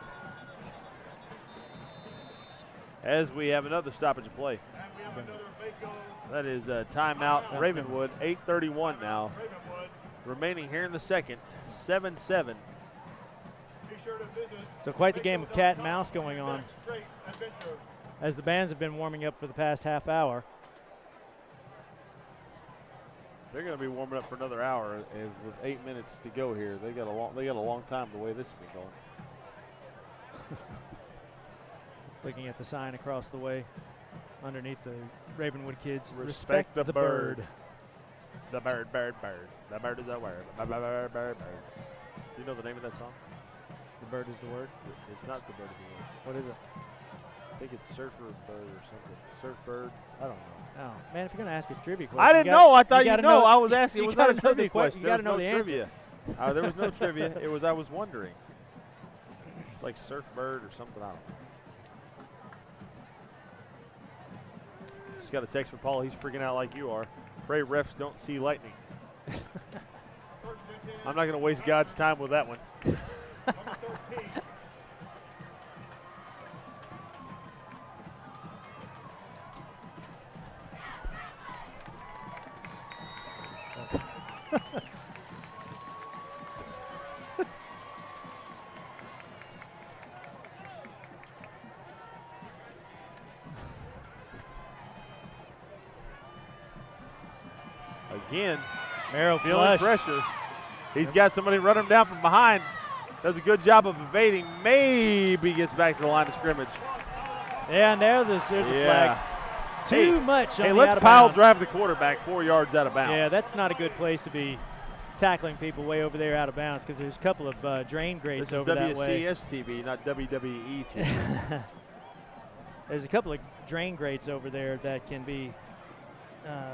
As we have another stoppage of play. And we have another Mako That is a timeout. Ravenwood, 8:31 now. Ravenwood. Remaining here in the second. 7-7. sure to visit. So quite the game of cat and mouse going on Straight adventure. as the bands have been warming up for the past half hour. They're going to be warming up for another hour, and with 8 minutes to go here, they got a long time the way this has been going. Looking at the sign across the way underneath the Ravenwood kids. Respect the bird. The bird, bird, bird. The bird is the word. Bird, bird, bird, bird. Do you know the name of that song? The bird is the word. It's not the bird is the word. What is it? I think it's surfer bird or something. Surf bird. I don't know. Oh, man, if you're going to ask a trivia question. I didn't know. I thought you gotta know. I was asking. It you was not a gotta know the trivia question. You got to know the There was no answer. trivia. There was no trivia. It was I was wondering. It's like surf bird or something. I don't know. Just got a text from Paul. He's freaking out like you are. Pray refs don't see lightning. I'm not going to waste God's time with that one. Number 13. Again, Merrill feeling flush. pressure. He's got somebody run him down from behind. Does a good job of evading. Maybe gets back to the line of scrimmage. Yeah, now there's a flag. Too much on Hey, the let's out of pile bounds. drive the quarterback 4 yards out of bounds. Yeah, that's not a good place to be tackling people way over there out of bounds because there's a couple of drain grates this is over that way. WCS-TV, not WWE TV. There's a couple of drain grates over there that can be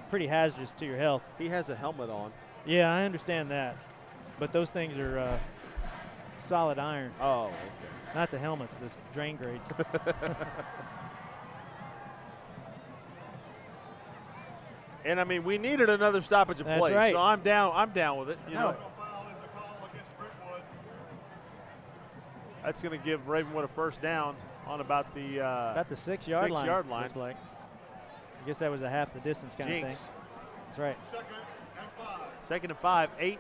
pretty hazardous to your health. He has a helmet on. Yeah, I understand that. But those things are solid iron. Oh, okay. Not the helmets, the drain grates. And I mean, we needed another stoppage of That's play, right. so I'm down with it. You know, Foul is the call against Brentwood. that's going to give Ravenwood a first down on about the About the 6-yard line. 6-yard line. Looks like. I guess that was a half the distance kind of Jinx. thing. That's right. Second and 5. 2nd and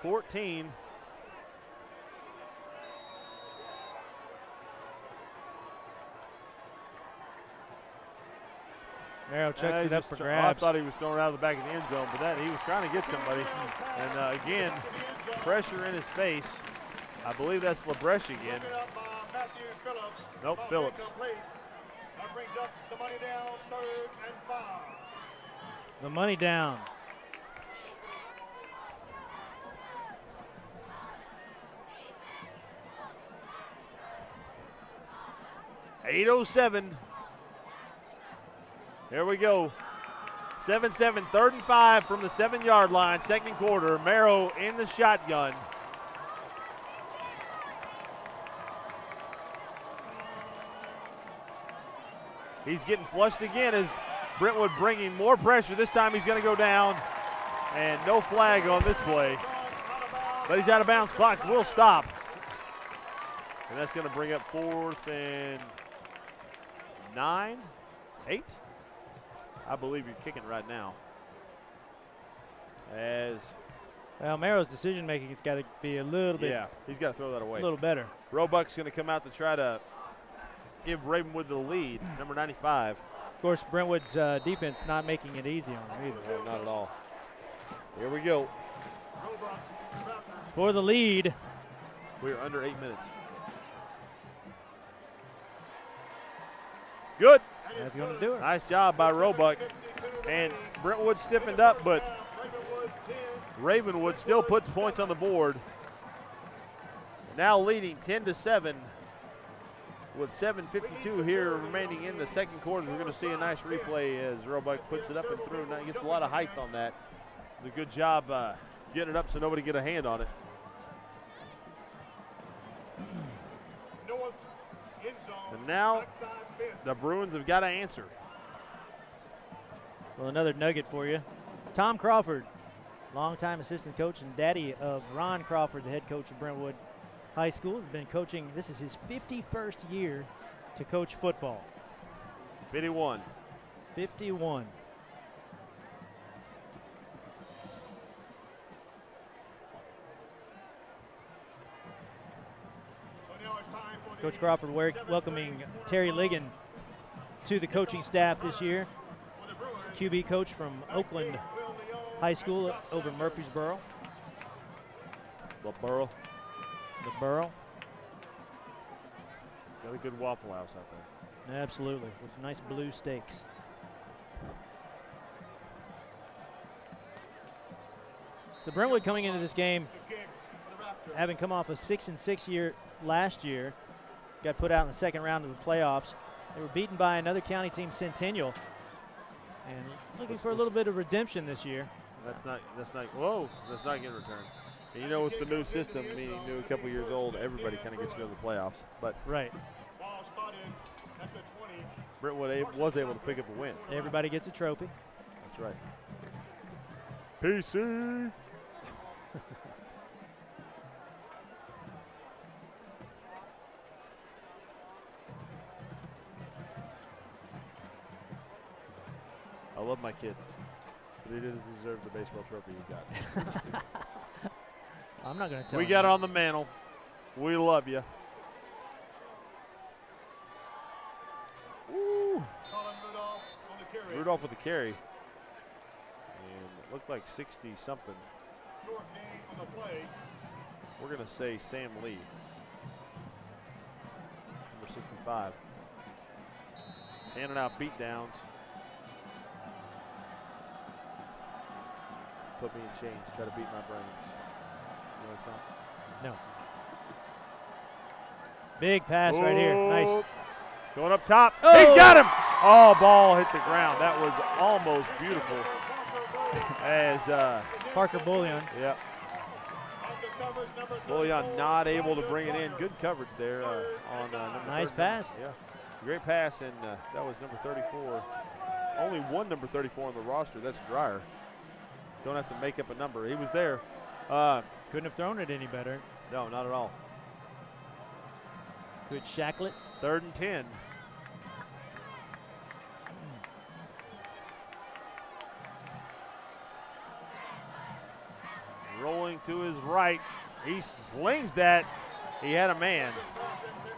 5, 8-14. Merrill chucks he it up just for I grabs. thought he was throwing it out of the back of the end zone, but that he was trying to get somebody. And again, pressure in his face. I believe that's LaBreche again. Broken up by Matthew Phillips. Nope, Ball Phillips. incomplete. That brings up the money down, 3rd and 5. The money down. .807. Here we go. 7-7, 3rd and 5 from the 7-yard line, 2nd quarter. Merrow in the shotgun. He's getting flushed again as Brentwood bringing more pressure. This time he's going to go down, and no flag on this play. But he's out of bounds. Clock will stop. And that's going to bring up 4th and 9, 8. I believe you're kicking right now. As Well, Merrill's decision making has got to be a little bit, he's got to throw that away. a little better. Roebuck's going to come out to try to give Ravenwood the lead, number 95. Of course, Brentwood's defense not making it easy on them either. No, not at all. Here we go. For the lead, We're under 8 minutes. Good. that's going to do it. Nice job by Roebuck. And Brentwood stiffened up, but Ravenwood still puts points on the board. Now leading 10-7 with 7:52 here remaining in the 2nd quarter. We're going to see a nice replay as Roebuck puts it up and through. Now he gets a lot of height on that. It's a good job getting it up so nobody get a hand on it. And now the Bruins have got to answer. Well, another nugget for you. Tom Crawford, longtime assistant coach and daddy of Ron Crawford, the head coach of Brentwood High School, has been coaching. This is his 51st year to coach football. 51. 51. Coach Crawford welcoming Terry Ligon to the coaching staff this year. QB coach from Oakland High School over in Murfreesboro. The Borough. The Borough. Got a good Waffle House out there. Absolutely, with nice blue steaks. So Brentwood coming into this game, having come off a 6-6 year last year, got put out in the second round of the playoffs. They were beaten by another county team, Centennial, and looking for a little bit of redemption this year. That's not getting returned. And you know, with the new system, meaning new, a couple years old, everybody kind of gets to go to the playoffs. But right. Brentwood was able to pick up a win. Everybody gets a trophy. That's right. PC. I love my kid, but he doesn't deserve the baseball trophy he got. I'm not going to tell We him got that. it on the mantle. We love you. Woo. Rudolph with the carry. And it looked like 60-something. We're going to say Sam Lee. Number 65. Handing out beatdowns. Put me in chains. Try to beat my brains. You know that song? No. Big pass right here. Nice. Going up top. Oh! He's got him. Oh, ball hit the ground. That was almost beautiful. As Parker Bullion. Yep. Bullion not able to bring it in. Good coverage there on number Nice 13. pass. Yeah. Great pass, and that was number 34. Only one number 34 on the roster. That's Dreyer. Don't have to make up a number. He was there. Couldn't have thrown it any better. No, not at all. Good Shacklet. 3rd and 10. Rolling to his right. He slings that. He had a man.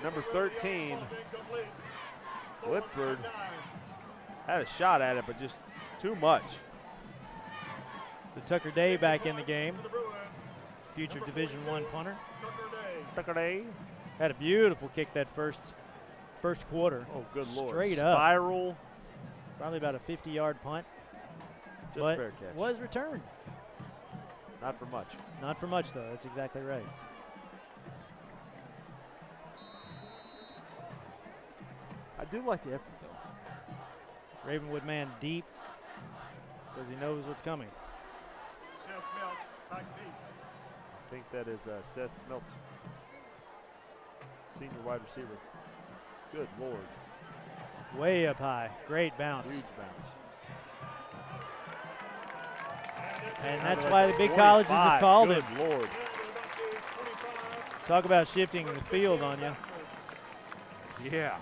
Number 13. Whitford had a shot at it, but just too much. So Tucker Day back in the game. Future Division I punter. Tucker Day. Had a beautiful kick that first quarter. Oh, good Lord. Straight up. Spiral. Probably about a 50-yard punt. Just but fair catch. was returned. Not for much. Not for much, though. That's exactly right. I do like the effort, though. Ravenwood man deep because he knows what's coming. I think that is Seth Smeltz, senior wide receiver. Good Lord. Way up high. Great bounce. Huge bounce. And that's why the big colleges have called him. Good Lord. Talk about shifting the field on you. Yeah.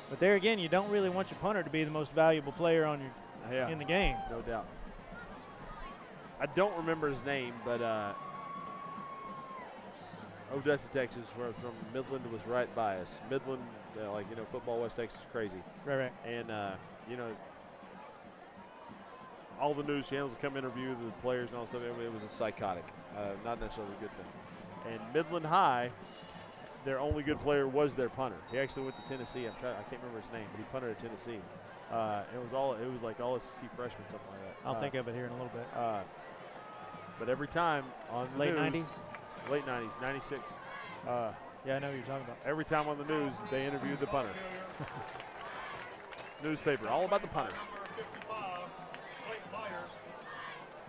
But there again, you don't really want your punter to be the most valuable player on your in the game. No doubt. I don't remember his name, but Odessa, Texas, where from Midland was right by us. Midland, football, West Texas is crazy. Right. And, all the news channels would come interview the players and all stuff. It was a psychotic, not necessarily a good thing. And Midland High, their only good player was their punter. He actually went to Tennessee. I can't remember his name, but he punted at Tennessee. It was like all SEC freshmen, something like that. I'll think of it here in a little bit. But every time on the late news, 90s? Late 90s, 96. Yeah, I know what you're talking about. Every time on the news, they interviewed the punter. Newspaper, all about the punter.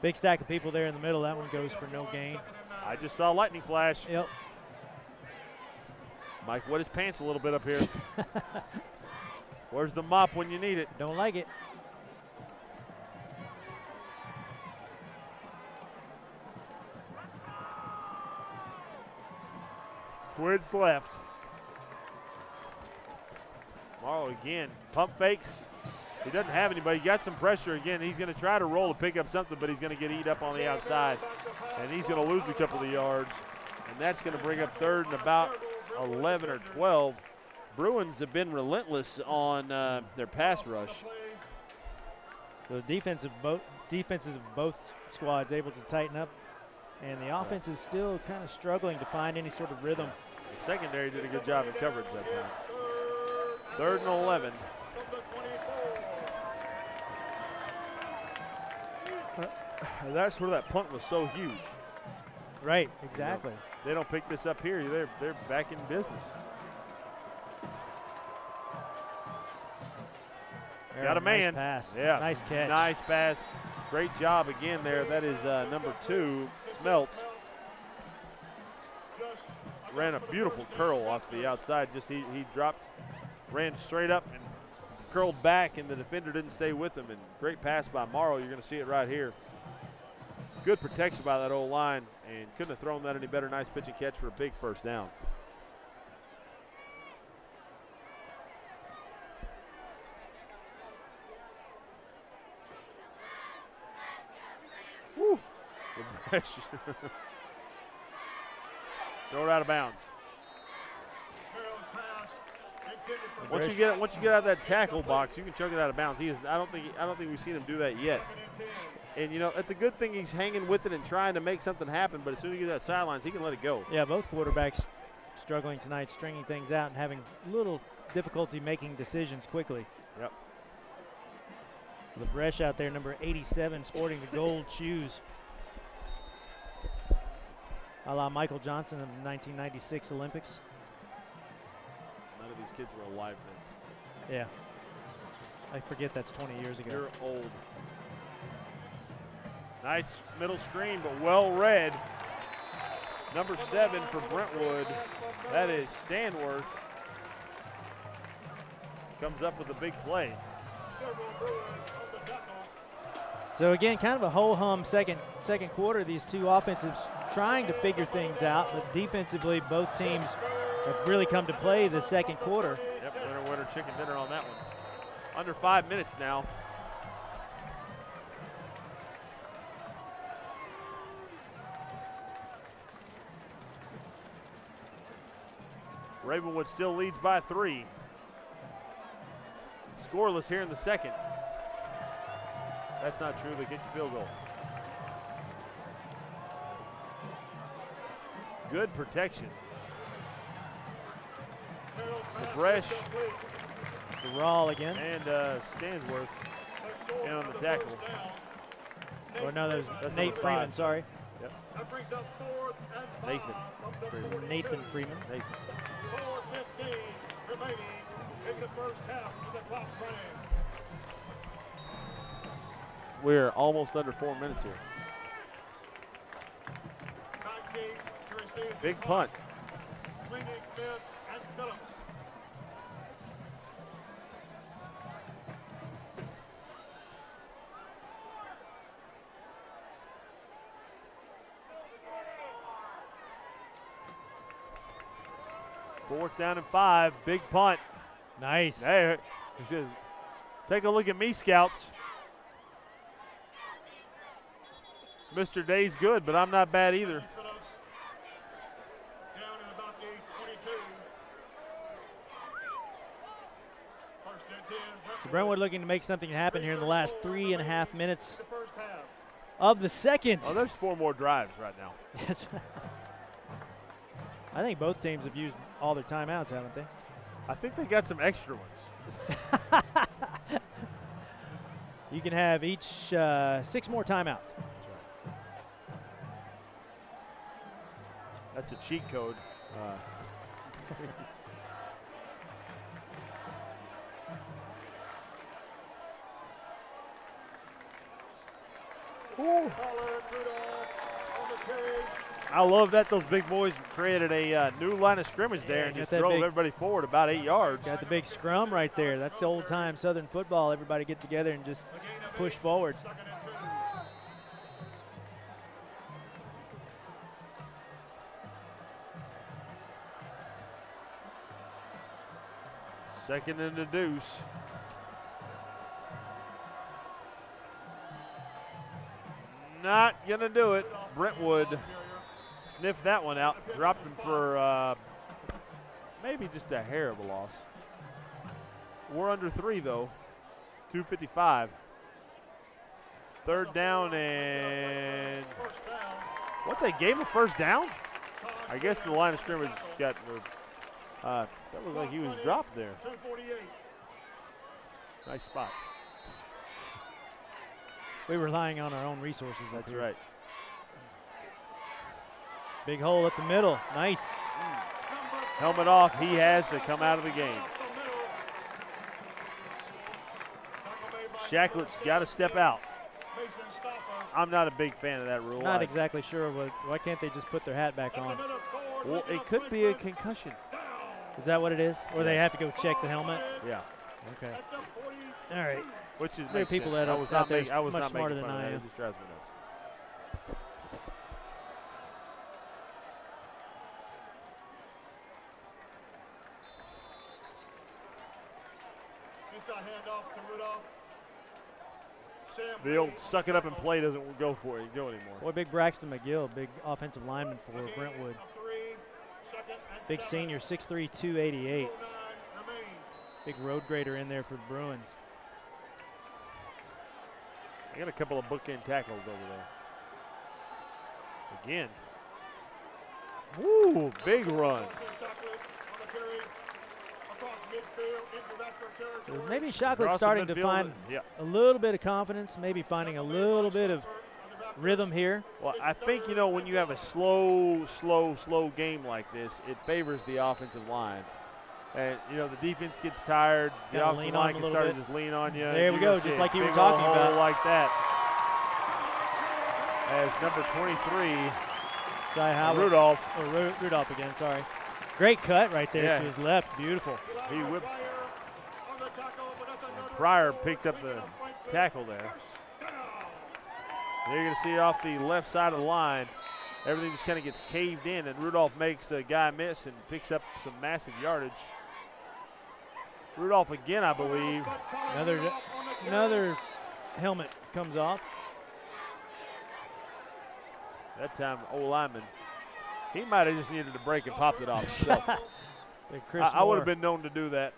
Big stack of people there in the middle. That one goes for no gain. I just saw a lightning flash. Yep. Mike wet his pants a little bit up here. Where's the mop when you need it? Don't like it. Twins left. Morrow again. Pump fakes. He doesn't have anybody. He got some pressure again. He's going to try to roll to pick up something, but he's going to get eat up on the outside. And he's going to lose a couple of yards. And that's going to bring up 3rd and about 11 or 12. Bruins have been relentless on their pass rush. The defenses of both squads able to tighten up, and the offense is still kind of struggling to find any sort of rhythm. The secondary did a good job in coverage that time. 3rd and 11. That's where that punt was so huge. Right, exactly. You know, they don't pick this up here, they're back in business. Got a man. Nice pass. Yeah. Nice catch. Nice pass. Great job again there. That is number 2, Smeltz. Ran a beautiful curl off the outside. Just he dropped, ran straight up and curled back, and the defender didn't stay with him. And great pass by Morrow. You're going to see it right here. Good protection by that old line, and couldn't have thrown that any better. Nice pitch and catch for a big first down. Woo. Good pressure. Throw it out of bounds. Once you get out of that tackle box, you can chuck it out of bounds. I don't think we've seen him do that yet. And you know, it's a good thing he's hanging with it and trying to make something happen. But as soon as you get that sidelines, he can let it go. Yeah, both quarterbacks struggling tonight, stringing things out and having little difficulty making decisions quickly. Yep. LeBrecht out there, number 87, sporting the gold shoes, a la Michael Johnson in the 1996 Olympics. None of these kids were alive then. Yeah. I forget that's 20 years ago. You're old. Nice middle screen, but well read. Number 7 for Brentwood. That is Stanworth. Comes up with a big play. So again, kind of a ho-hum second quarter. These two offensives trying to figure things out, but defensively both teams have really come to play the second quarter. Yep, winner, chicken dinner on that one. Under 5 minutes now. Ravenwood still leads by 3. Scoreless here in the second. That's not true. They get the field goal. Good protection. LeBrecht. Rawl again. And Stansworth in on the tackle. Or no, that was Nate Freeman, 5. sorry. Yep. Nathan. Nathan Freeman. Nathan. 4:15 remaining in the first half of the clock running. We're almost under 4 minutes here. Big punt. Swinging Smith and Phillip. Fourth down and 5. Big punt. Nice. Hey, he says, take a look at me, scouts. Mr. Day's good, but I'm not bad either. Down in about the 22. First and 10. So Brentwood looking to make something happen here in the last 3.5 minutes The first half. of the second. Oh, there's 4 more drives right now. I think both teams have used all their timeouts, haven't they? I think they got some extra ones. You can have each 6 more timeouts. That's a cheat code. Ooh. I love that those big boys created a new line of scrimmage there and just drove everybody forward about 8 yards. Got the big scrum right there. That's the old time Southern football. Everybody get together and just push forward. Second and the deuce. Not gonna do it. Brentwood sniffed that one out. Dropped him for maybe just a hair of a loss. We're under 3 though. 2:55. Third down and what, they gave him a first down? I guess the line of scrimmage got moved. That looked like he was dropped there. Nice spot. We were relying on our own resources. That's right. Big hole at the middle. Nice. Helmet off. He has to come out of the game. Shacklett's got to step out. I'm not a big fan of that rule. Not exactly sure. Why can't they just put their hat back on? Well, it could be a concussion. Is that what it is? Or they have to go check the helmet? Yeah. Okay. All right. Which is there are people that are out there much smarter than I am. It just drives me nuts. The old suck it up and play doesn't go anymore. Boy, big Braxton McGill, big offensive lineman for Brentwood. Big senior, 6'3", 288. Big road grader in there for the Bruins. I got a couple of bookend tackles over there. Again. Woo, big run. Maybe Shocklate's starting to find a little bit of confidence, maybe finding a little bit of rhythm here. Well, I think, you know, when you have a slow game like this, it favors the offensive line. And, you know, the defense gets tired. The offensive line can start to just lean on you. There we go, just like you were talking about. Like that. As number 23, Rudolph. Oh, Rudolph again, sorry. Great cut right there to his left. Beautiful. He whipped. Pryor picked up the tackle there. You're going to see off the left side of the line. Everything just kind of gets caved in, and Rudolph makes a guy miss and picks up some massive yardage. Rudolph again, I believe. Another helmet comes off. That time, O-lineman, he might have just needed a break and popped it off himself. I would have been known to do that.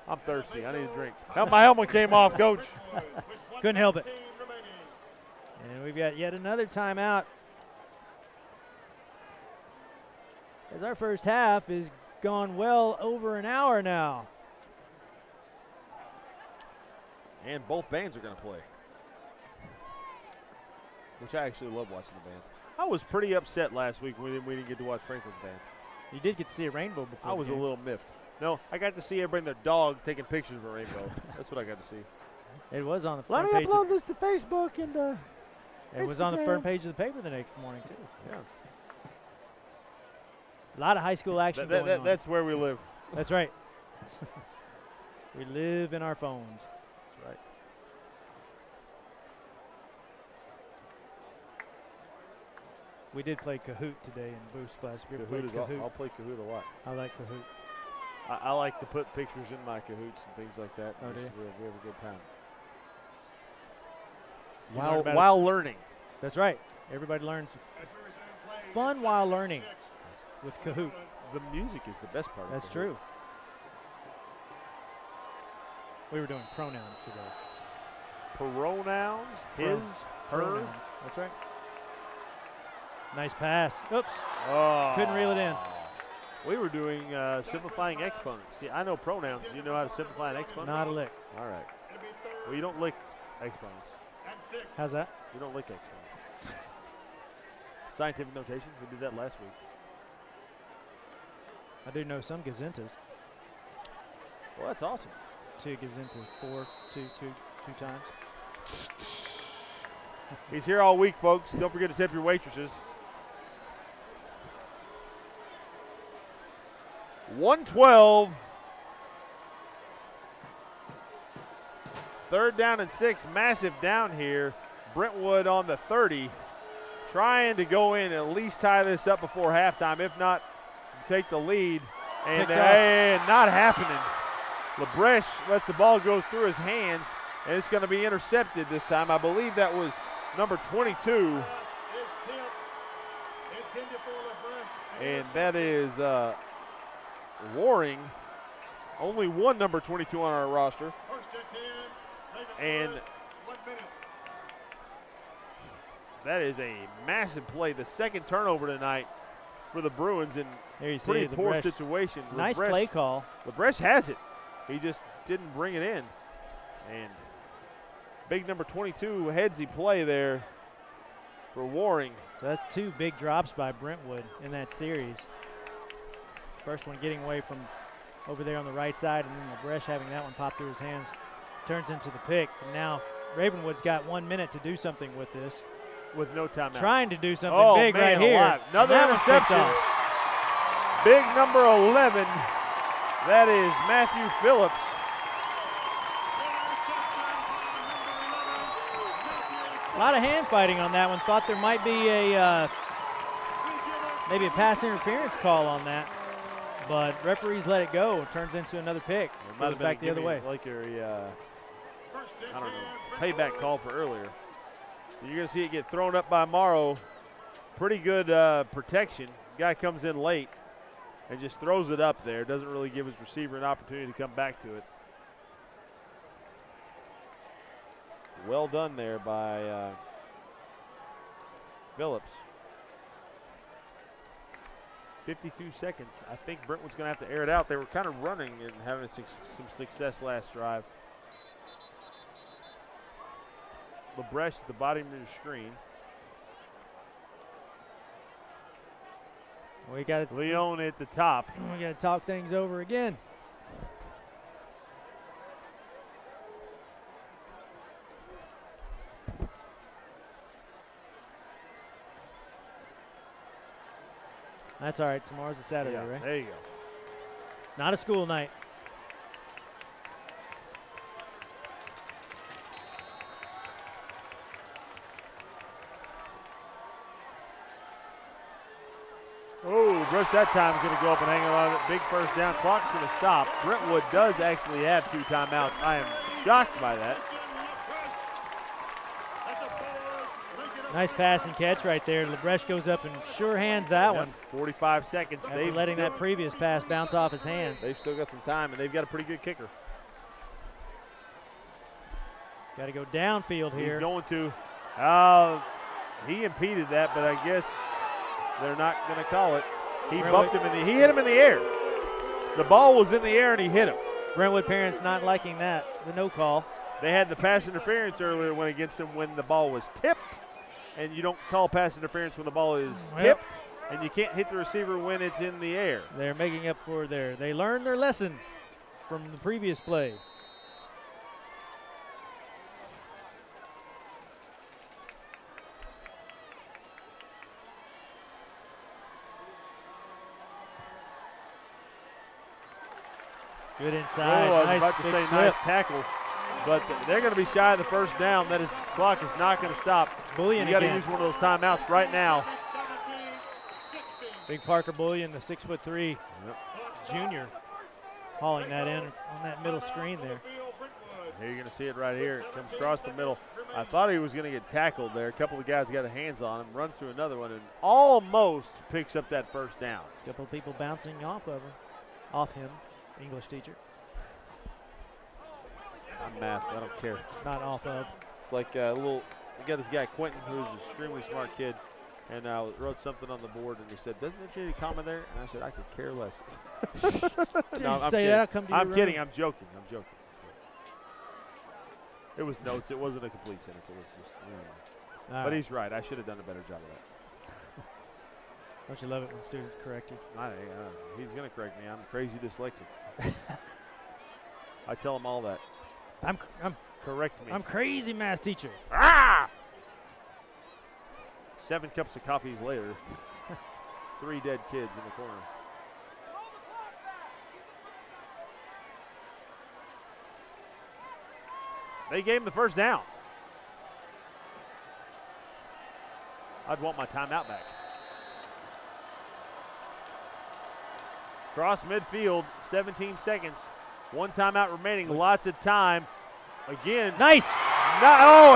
I'm thirsty. I need a drink. My helmet came off, Coach. Couldn't help it. And we've got yet another timeout. As our first half is gone well over an hour now. And both bands are going to play, which I actually love watching the bands. I was pretty upset last week when we didn't get to watch Franklin's band. You did get to see a rainbow before. I was a little miffed. No, I got to see everybody and their dog taking pictures of a rainbow. That's what I got to see. It was on the front page. Let me upload this to Facebook and it was on the front page of the paper the next morning too. Yeah. A lot of high school action going on. That's where we live. That's right. We live in our phones. That's right. We did play Kahoot today in Boost class. Kahoot. I'll play Kahoot a lot. I like Kahoot. I like to put pictures in my Kahoots and things like that. Oh, do you? We have a good time. While learning. That's right. Everybody learns fun while learning with Kahoot. The music is the best part. That's true. We were doing pronouns today. Pronouns? His, her. That's right. Nice pass. Oops. Oh. Couldn't reel it in. We were doing simplifying exponents. See, I know pronouns. Do you know how to simplify an exponent? Not a lick. All right. Well, you don't lick exponents. How's that? You don't lick exponents. Scientific notation. We did that last week. I do know some gazentas. Well, that's awesome. 2 gazenta, 4, 2 times. He's here all week, folks. Don't forget to tip your waitresses. 112. Third down and 6. Massive down here. Brentwood on the 30. Trying to go in and at least tie this up before halftime. If not, take the lead. And not happening. LeBrecht lets the ball go through his hands, and it's going to be intercepted this time. I believe that was number 22. And that is Waring, only one number 22 on our roster. And that is a massive play. The second turnover tonight for the Bruins in there you pretty see poor Lebrecht. situation. Nice play call. Lebrecht has it. He just didn't bring it in. And big number 22 headsy play there for Waring. So that's 2 big drops by Brentwood in that series. First one getting away from over there on the right side, and then Lebrecht having that one pop through his hands. Turns into the pick. And now Ravenwood's got 1 minute to do something with this. With no timeout. Trying to do something big man right here. Alive. Another interception. Big number 11. That is Matthew Phillips. A lot of hand fighting on that one. Thought there might be a maybe a pass interference call on that, but referees let it go. It turns into another pick. It might have been back the other way. Like a I don't know, payback call for earlier. You're going to see it get thrown up by Morrow. Pretty good protection. Guy comes in late and just throws it up there. Doesn't really give his receiver an opportunity to come back to it. Well done there by Phillips. 52 seconds. I think Brentwood's going to have to air it out. They were kind of running and having some success last drive. Lebrecht at the bottom of your screen. We got Leon at the top. We got to talk things over again. That's all right. Tomorrow's a Saturday, Yeah, right? there you go. It's not a school night. Oh, Brush that time is going to go up and hang on it. Big first down. Clock's going to stop. Brentwood does actually have 2 timeouts. I am shocked by that. Nice pass and catch right there. Lebrecht goes up and sure hands that one. 45 seconds. After letting that previous pass bounce off his hands. They've still got some time, and they've got a pretty good kicker. Got to go downfield here. He's going to. He impeded that, but I guess they're not going to call it. He bumped him he hit him in the air. The ball was in the air and he hit him. Brentwood parents not liking that, the no call. They had the pass interference earlier went against him when the ball was tipped, and you don't call pass interference when the ball is tipped, and you can't hit the receiver when it's in the air. They're making up for they learned their lesson from the previous play. Good inside. I was nice about to say slip. nice tackle, but they're going to be shy of the first down. That clock is not going to stop. Bullion You got to again. use one of those timeouts right now. Big Parker Bullion, the 6'3" junior, hauling that in on that middle screen there. Here you're going to see it right here. It comes across the middle. I thought he was going to get tackled there. A couple of guys got their hands on him, runs through another one, and almost picks up that first down. A couple of people bouncing off him. English teacher. I'm math. I don't care. Not off of. It's like we got this guy Quentin, who's an extremely smart kid, and wrote something on the board, and he said, "Doesn't it say a comma there?" And I said, "I could care less." No, I'm kidding. that. Come to I'm your kidding. room. I'm joking. It was notes. It wasn't a complete sentence. It was just. All But right. he's right. I should have done a better job of that. Don't you love it when students correct you? He's going to correct me. I'm crazy dyslexic. I tell him all that. I'm Correct me. I'm crazy math teacher. 7 cups of coffees later. 3 dead kids in the corner. They gave him the first down. I'd want my timeout back. Cross midfield, 17 seconds. 1 timeout remaining, lots of time. Again. Nice.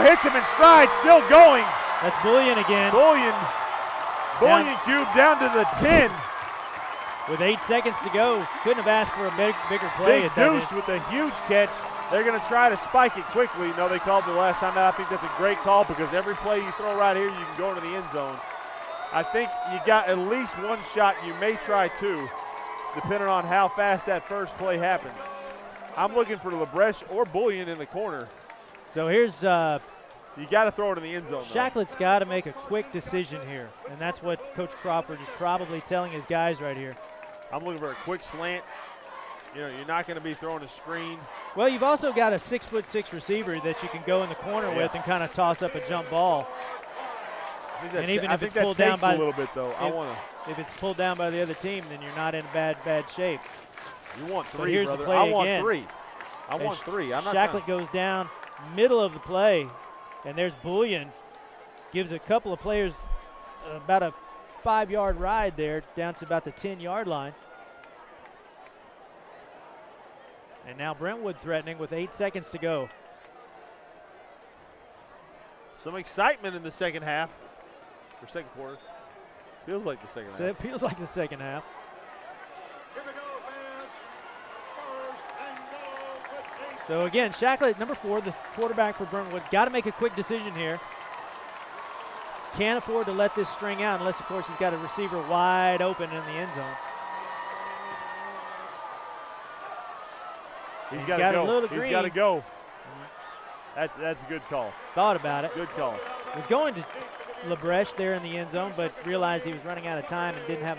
Hits him in stride, still going. That's Bullion again. Bullion cube down to the 10. with 8 seconds to go, couldn't have asked for a bigger play. Big at that Deuce with a huge catch. They're going to try to spike it quickly. No, they called the last time out. I think that's a great call because every play you throw right here, you can go into the end zone. I think you got at least one shot. You may try two, depending on how fast that first play happens. I'm looking for LaBreche or Bullion in the corner. So here's you got to throw it in the end zone. Shacklett's got to make a quick decision here, and that's what Coach Crawford is probably telling his guys right here. I'm looking for a quick slant. You know, you're not going to be throwing a screen. Well, you've also got a 6'6" receiver that you can go in the corner with and kind of toss up a jump ball. And even if it's pulled down by a little bit, though, if it's pulled down by the other team, then you're not in bad shape. You want three, here's brother. the play I want again. three. I want three. I'm not. Shacklett goes down, middle of the play, and there's Bullion. Gives a couple of players about a 5-yard ride there, down to about the 10-yard line. And now Brentwood threatening with 8 seconds to go. Some excitement in the second half, or second quarter. Feels like the second half. It feels like the second half. So again, Shacklet, number 4, the quarterback for Brentwood, got to make a quick decision here. Can't afford to let this string out unless, of course, he's got a receiver wide open in the end zone. He's got to go. A little green. He's got to go. That's a good call. Thought about it. Good call. Was going to LaBreche there in the end zone, but realized he was running out of time and didn't have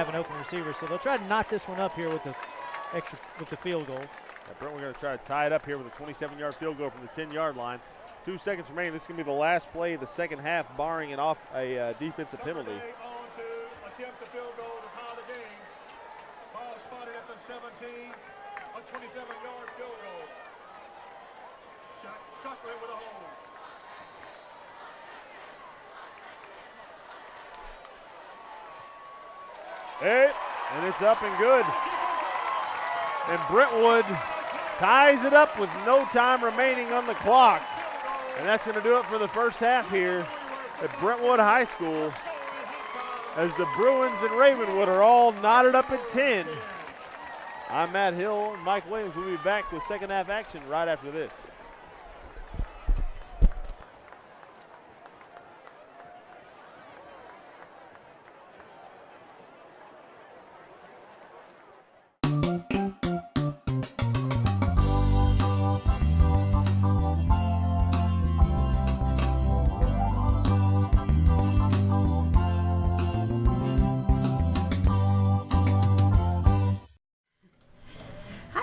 an open receiver. So they'll try to knock this one up here with the field goal. Yeah, Brentwood going to try to tie it up here with a 27-yard field goal from the 10-yard line. 2 seconds remaining. This is going to be the last play of the second half, barring a defensive penalty. Attempt the field goal to tie the game. Ball spotted at the 17. A 27-yard field goal. Chocolate with a hole. Hey, and it's up and good. And Brentwood ties it up with no time remaining on the clock. And that's going to do it for the first half here at Brentwood High School, as the Bruins and Ravenwood are all knotted up at 10. I'm Matt Hill, and Mike Williams will be back with second half action right after this.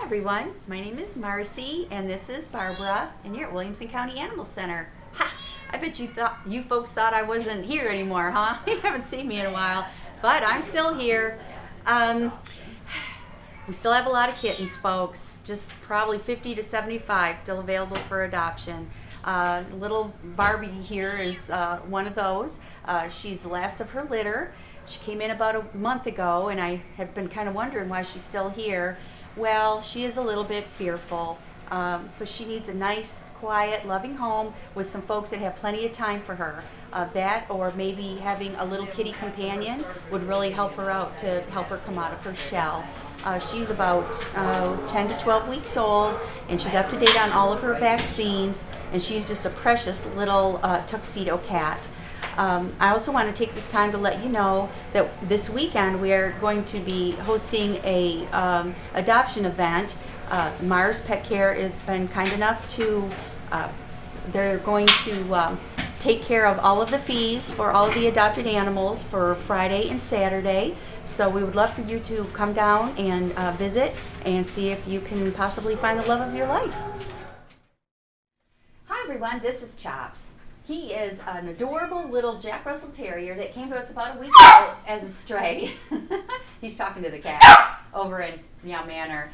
Everyone, my name is Marcy and this is Barbara, and you're at Williamson County Animal Center. Ha! I bet you folks thought I wasn't here anymore, huh? You haven't seen me in a while, but I'm still here. We still have a lot of kittens, folks. Just probably 50 to 75 still available for adoption. Little Barbie here is one of those. She's the last of her litter. She came in about a month ago, and I have been kind of wondering why she's still here. Well, she is a little bit fearful, so she needs a nice, quiet, loving home with some folks that have plenty of time for her. That, or maybe having a little kitty companion, would really help her out to help her come out of her shell. She's about 10 to 12 weeks old, and she's up to date on all of her vaccines, and she's just a precious little tuxedo cat. I also want to take this time to let you know that this weekend we are going to be hosting a adoption event. Mars Pet Care has been kind enough to, they're going to take care of all of the fees for all of the adopted animals for Friday and Saturday. So we would love for you to come down and visit and see if you can possibly find the love of your life. Hi everyone, this is Chops. He is an adorable little Jack Russell Terrier that came to us about a week ago as a stray. He's talking to the cat over in Meow Manor.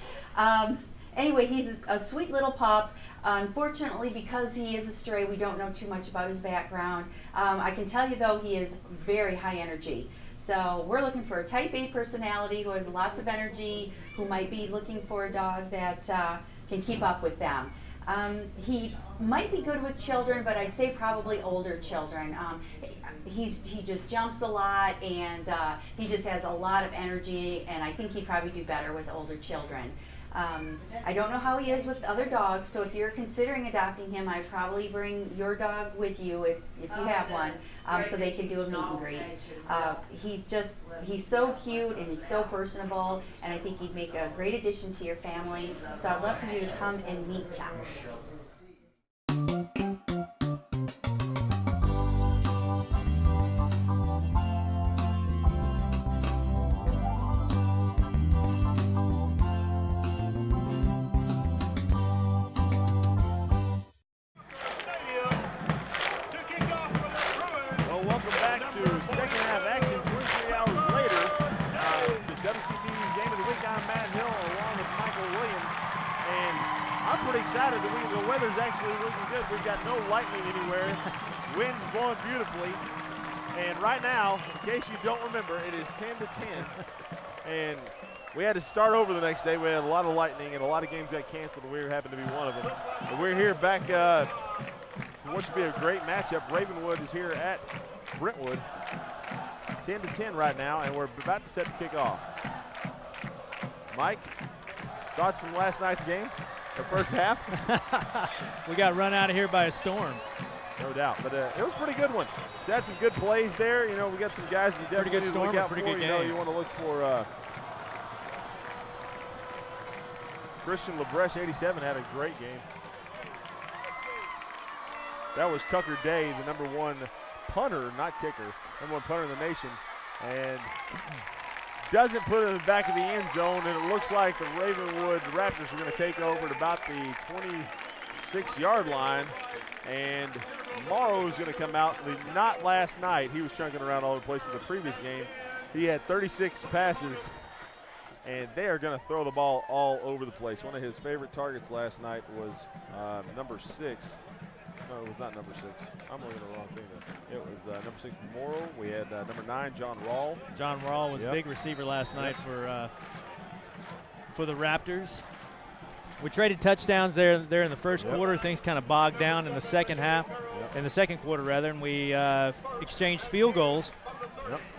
Anyway, he's a sweet little pup. Unfortunately, because he is a stray, we don't know too much about his background. I can tell you, though, he is very high energy. So we're looking for a type A personality who has lots of energy, who might be looking for a dog that can keep up with them. He might be good with children, but I'd say probably older children. He just jumps a lot, and he just has a lot of energy, and I think he'd probably do better with older children. I don't know how he is with other dogs, so if you're considering adopting him, I'd probably bring your dog with you if you have one, so they can do a meet and greet. He's so cute and he's so personable, and I think he'd make a great addition to your family. So I'd love for you to come and meet Chuck. Excited that the weather's actually looking good. We've got no lightning anywhere. Wind's blowing beautifully. And right now, in case you don't remember, it is 10 to 10. And we had to start over the next day. We had a lot of lightning and a lot of games got canceled, and we happened to be one of them. But we're here back for what should be a great matchup. Ravenwood is here at Brentwood. 10 to 10 right now, and we're about to set the kickoff. Mike, thoughts from last night's game? The first half? We got run out of here by a storm. No doubt, but it was a pretty good one. We had some good plays there. You know, we got some guys you definitely need to look out for. You know, you want to look for Christian LeBrecht, 87, had a great game. That was Tucker Day, the #1 punter, not kicker, #1 punter in the nation, and doesn't put it in the back of the end zone, and it looks like the Ravenwood Raptors are going to take over at about the 26-yard line, and Morrow's going to come out. Not last night. He was chunking around all over the place for the previous game. He had 36 passes, and they are going to throw the ball all over the place. One of his favorite targets last night was #6. No, it was not #6. I'm looking at the wrong thing there. It was #6 Morrow. We had #9 John Rawl. John Rawl was a big receiver last night for the Raptors. We traded touchdowns there in the first quarter. Things kind of bogged down in the second half, in the second quarter rather, and we exchanged field goals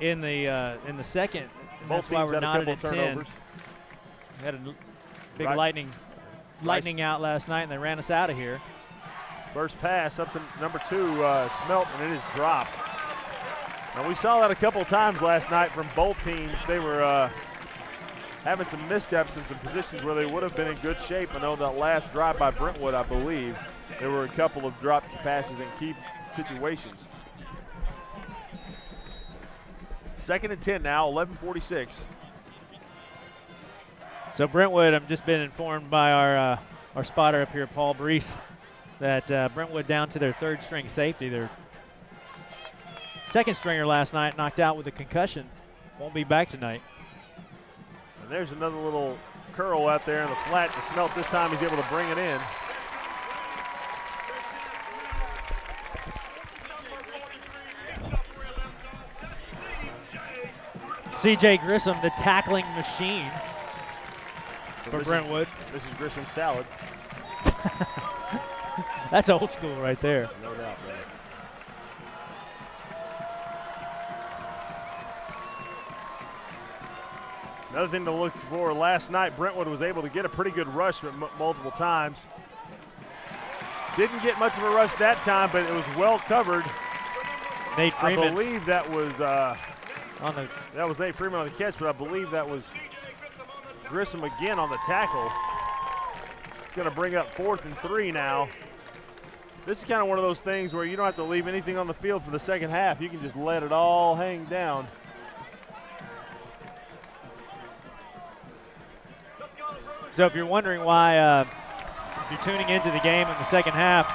in the second. And that's why we're knotted at 10. We had a big lightning out last night, and they ran us out of here. First pass up to #2, Smelt, and it is dropped. Now we saw that a couple times last night from both teams. They were having some missteps in some positions where they would have been in good shape. I know that last drive by Brentwood, I believe, there were a couple of dropped passes in key situations. 2nd and 10 now, 11:46. So Brentwood, I've just been informed by our spotter up here, Paul Brees, that Brentwood down to their 3rd string safety. Their 2nd stringer last night knocked out with a concussion. Won't be back tonight. And there's another little curl out there in the flat to Smelt. This time he's able to bring it in. C.J. Grissom, the tackling machine for Brentwood. This is Grissom's salad. That's old school right there. No doubt, man. Another thing to look for, last night Brentwood was able to get a pretty good rush multiple times. Didn't get much of a rush that time, but it was well covered. Nate Freeman. I believe that was that was Nate Freeman on the catch, but I believe that was Grissom again on the tackle. It's going to bring up 4th and 3 now. This is kind of one of those things where you don't have to leave anything on the field for the second half. You can just let it all hang down. So if you're wondering why, if you're tuning into the game in the second half,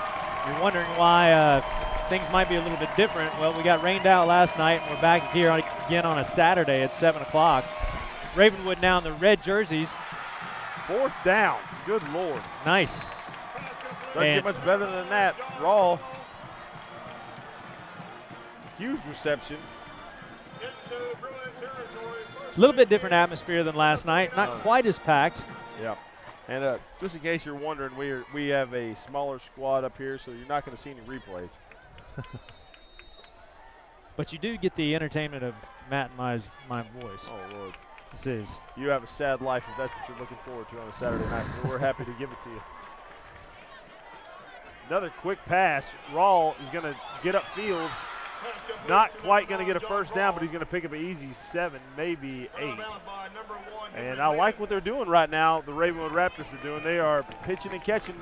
you're wondering why things might be a little bit different. Well, we got rained out last night, and we're back here again on a Saturday at 7 o'clock. Ravenwood now in the red jerseys. 4th down. Good Lord. Nice. Doesn't get much better than that. Raw. Huge reception. A little bit different atmosphere than last night. Not quite as packed. Yep. And just in case you're wondering, we have a smaller squad up here, so you're not going to see any replays. But you do get the entertainment of Matt and my voice. Oh, Lord. This is. You have a sad life if that's what you're looking forward to on a Saturday night. We're happy to give it to you. Another quick pass. Rawl is going to get upfield. Not quite going to get a first down, but he's going to pick up an easy 7, maybe 8. And I like what they're doing right now, the Ravenwood Raptors are doing. They are pitching and catching.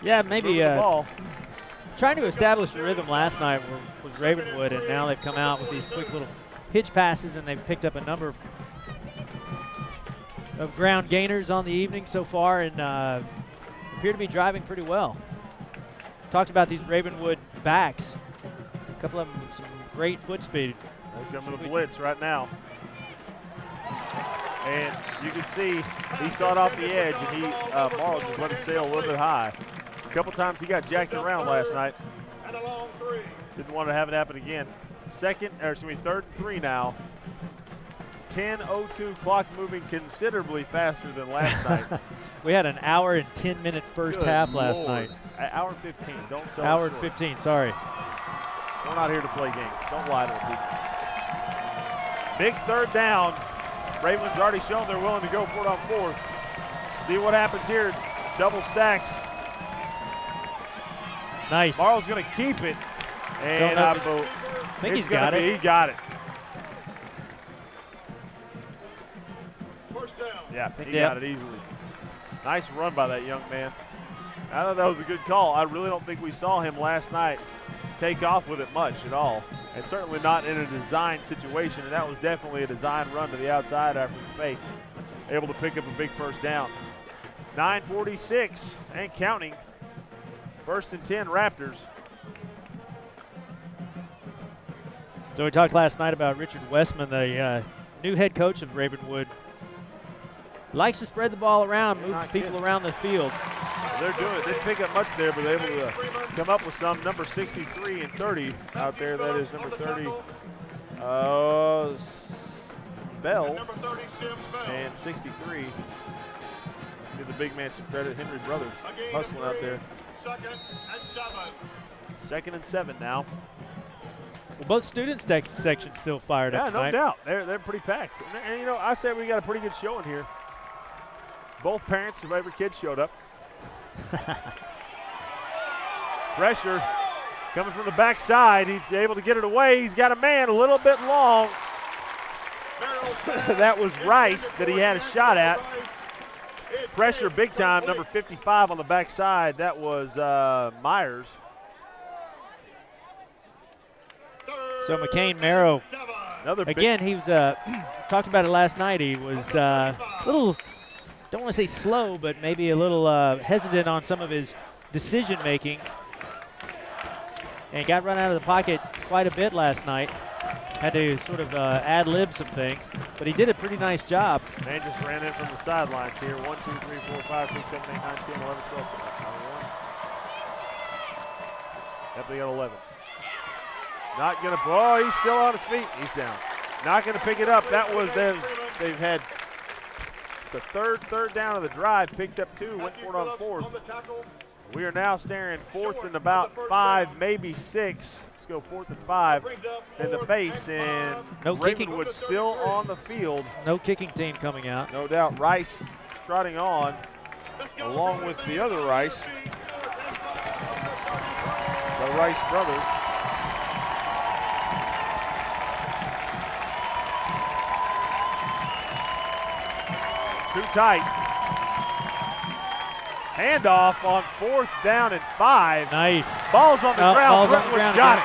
Yeah, maybe the ball. Trying to establish a rhythm last night was Ravenwood, and now they've come out with these quick little hitch passes, and they've picked up a number of ground gainers on the evening so far, and appear to be driving pretty well. Talked about these Ravenwood backs. A couple of them with some great foot speed. They're coming to blitz right now. And you can see he saw it off the edge, and Morrow just let it sail a little bit high. A couple times he got jacked around last night. Didn't want to have it happen again. Third and 3 now. 10:02 clock moving considerably faster than last night. We had an hour and 10-minute first half last night. An hour and 15. Don't sell Hour it and short. 15, sorry. We're not here to play games. Don't lie to the people. Big third down. Ravenwood's already shown they're willing to go for it on 4th. See what happens here. Double stacks. Nice. Morrow's going to keep it. And I think he's got it. He got it. Yeah, he got it easily. Nice run by that young man. I thought that was a good call. I really don't think we saw him last night take off with it much at all. And certainly not in a design situation. And that was definitely a design run to the outside after the fake. Able to pick up a big first down. 9:46 and counting. 1st and 10 Raptors. So we talked last night about Richard Westman, the new head coach of Ravenwood. Likes to spread the ball around, move people around the field. They're doing it. Didn't pick up much there, but they're able to come up with some. Number 63 and 30 out there. That is number 30. Bell and 63. Give the big man some credit. Henry Brothers hustling out there. 2nd and 7 now. Well, both student sections still fired up tonight. Yeah, no doubt. They're pretty packed. And, you know, I said we got a pretty good showing here. Both parents of every kid showed up. Pressure coming from the backside. He's able to get it away. He's got a man a little bit long. That was Rice that he had a shot at. Pressure big time, number 55 on the backside. That was Myers. So McCain Merrow, Again, he was, talked about it last night, he was a little, don't want to say slow, but maybe a little hesitant on some of his decision making. And got run out of the pocket quite a bit last night. Had to sort of ad-lib some things, but he did a pretty nice job. Man just ran in from the sidelines here. 1, 2, 3, 4, 5, 6, 7, 8, 9, 10, 11, 12. Yep, they got 11. Not going to, oh, he's still on his feet. He's down. Not going to pick it up. That was them. They've had the third down of the drive, picked up 2, went for it on 4th. We are now staring 4th and about 5, maybe 6. Let's go 4th and 5 in the face, and no Ravenwood still on the field. No kicking team coming out. No doubt. Rice trotting on, along with the other Rice, the Rice brothers. Too tight. Handoff on 4th down and 5. Nice. Ball's on the ground. Brentwood got it.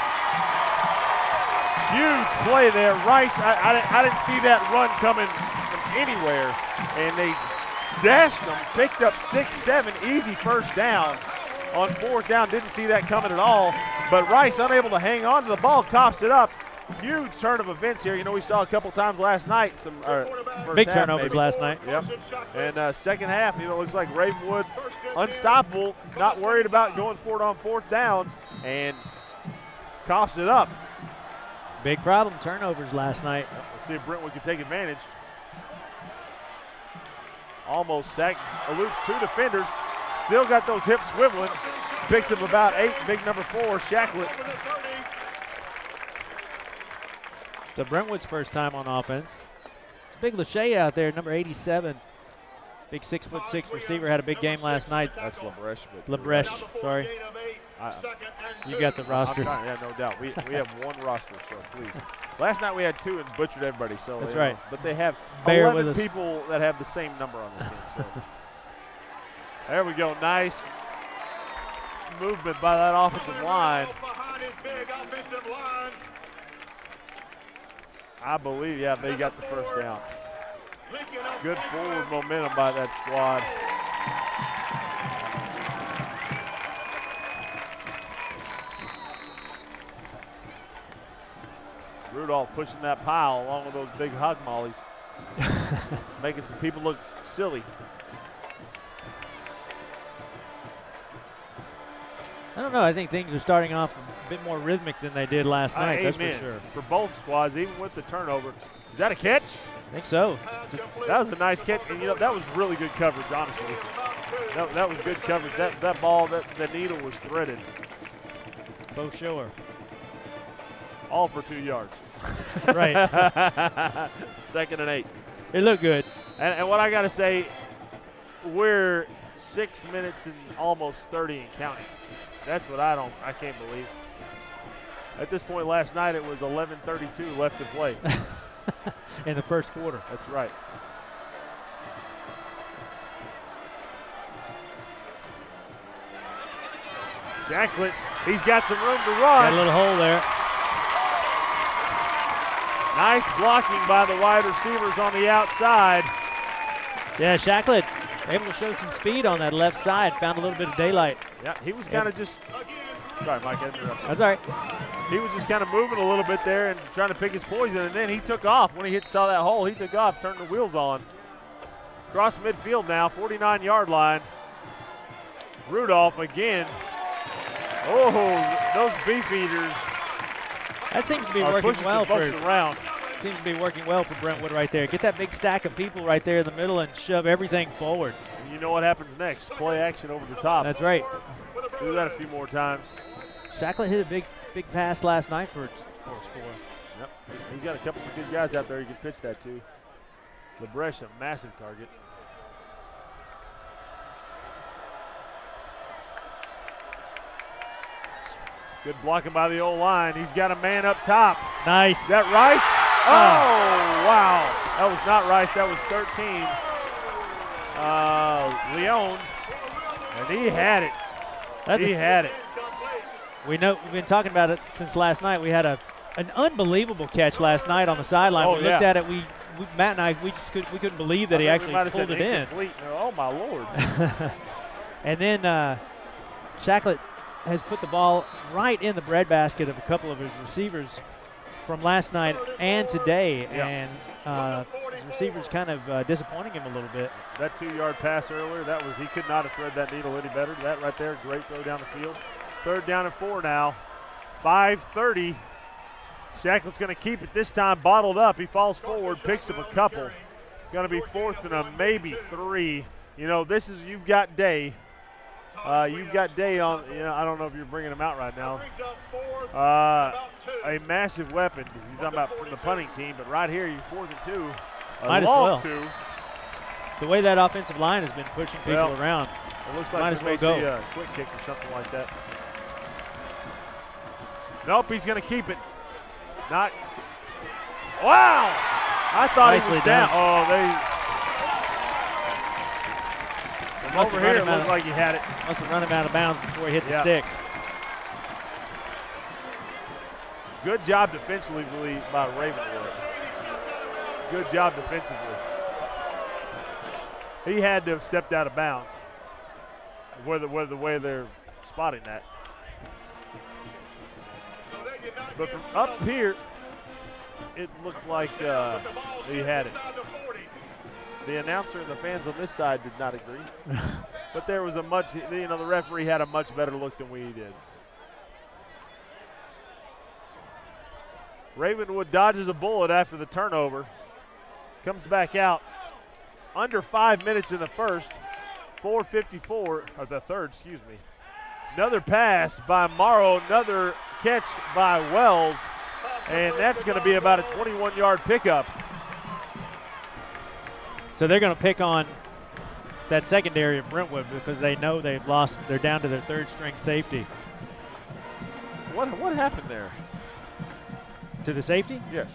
Huge play there. Rice, I didn't see that run coming from anywhere. And they dashed them, picked up 6, 7, easy first down. On 4th down, didn't see that coming at all. But Rice unable to hang on to the ball, coughs it up. Huge turn of events here. You know, we saw a couple times last night. Some big turnovers last night. Yep. And second half, you know, looks like Ravenwood unstoppable, not worried about going for it on 4th down, and coughs it up. Big problem, turnovers last night. Let's see if Brentwood can take advantage. almost sacked, eludes 2 defenders. Still got those hips swiveling. Picks up about 8, big number 4, Shacklett. So Brentwood's first time on offense. Big Lachey out there, number 87. Big 6'6" receiver, had a big game last night. That's LaBreche. LaBreche, sorry. You got the roster. Yeah, no doubt. We have one roster, so please. Last night we had 2 and butchered everybody. So that's right. But they have Bear 11 with us. people that have the same number on the team. So. There we go. Nice movement by that offensive line. I believe, yeah, they got the first down. Good forward momentum by that squad. Rudolph pushing that pile along with those big hog mollies. Making some people look silly. I don't know. I think things are starting off a bit more rhythmic than they did last night. That's for sure. For both squads, even with the turnover. Is that a catch? I think so. That was a nice catch, and you know that was really good coverage. Honestly, that was good coverage. That ball, that needle was threaded. Bo Shower. All for 2 yards. Right. 2nd and 8. It looked good. And what I got to say, we're 6 minutes and almost 30 and counting. That's what I can't believe. At this point last night, it was 11:32 left to play. In the first quarter. That's right. Shacklett, he's got some room to run. Got a little hole there. Nice blocking by the wide receivers on the outside. Yeah, Shacklett able to show some speed on that left side. Found a little bit of daylight. Yeah, he was kind of just. Sorry, Mike, I interrupted. That's all right. He was just kind of moving a little bit there and trying to pick his poison, and then he took off. When he saw that hole, he took off, turned the wheels on. Across midfield now, 49-yard line. Rudolph again. Oh, those beef eaters. That seems to be working well seems to be working well for Brentwood right there. Get that big stack of people right there in the middle and shove everything forward. And you know what happens next. Play action over the top. That's right. Do that a few more times. Shacklett hit a big pass last night for a score. Yep. He's got a couple of good guys out there he can pitch that to. LaBreche, a massive target. Good blocking by the old line. He's got a man up top. Nice. Is that Rice? Oh, wow. That was not Rice. That was 13. Leon. And he had it. He had it. We know we've been talking about it since last night. We had an unbelievable catch last night on the sideline. Oh, we looked at it. Matt and I, we couldn't believe that he actually pulled it in. Oh my Lord! And then Shacklett has put the ball right in the breadbasket of a couple of his receivers from last night and today, and his receivers kind of disappointing him a little bit. That 2-yard pass earlier, he could not have threaded that needle any better. That right there, great throw down the field. 3rd down and 4 now. 5:30. Shacklett's going to keep it this time bottled up. He falls forward, picks up a couple. Going to be 4th and a maybe 3. You know, you've got Day. You've got Day on, I don't know if you're bringing him out right now. A massive weapon. You're talking about from the punting team, but right here, you're 4th and 2. Might as well. 2. The way that offensive line has been pushing people around. It looks like might as well go. See a quick kick or something like that. Nope, he's going to keep it. Not. Wow! I thought he was down. From over here, it looked like he had it. Must have run him out of bounds before he hit the stick. Good job defensively by Ravenwood. Good job defensively. He had to have stepped out of bounds. The way they're spotting that. But from up here, it looked like he had it. The announcer and the fans on this side did not agree. But there was the referee had a much better look than we did. Ravenwood dodges a bullet after the turnover. Comes back out. under 5 minutes in the first. 4:54, or the third, excuse me. Another pass by Morrow, another catch by Wells, and that's going to be about a 21-yard pickup. So they're going to pick on that secondary of Brentwood because they know they've lost. They're down to their third-string safety. What happened there? To the safety? Yes.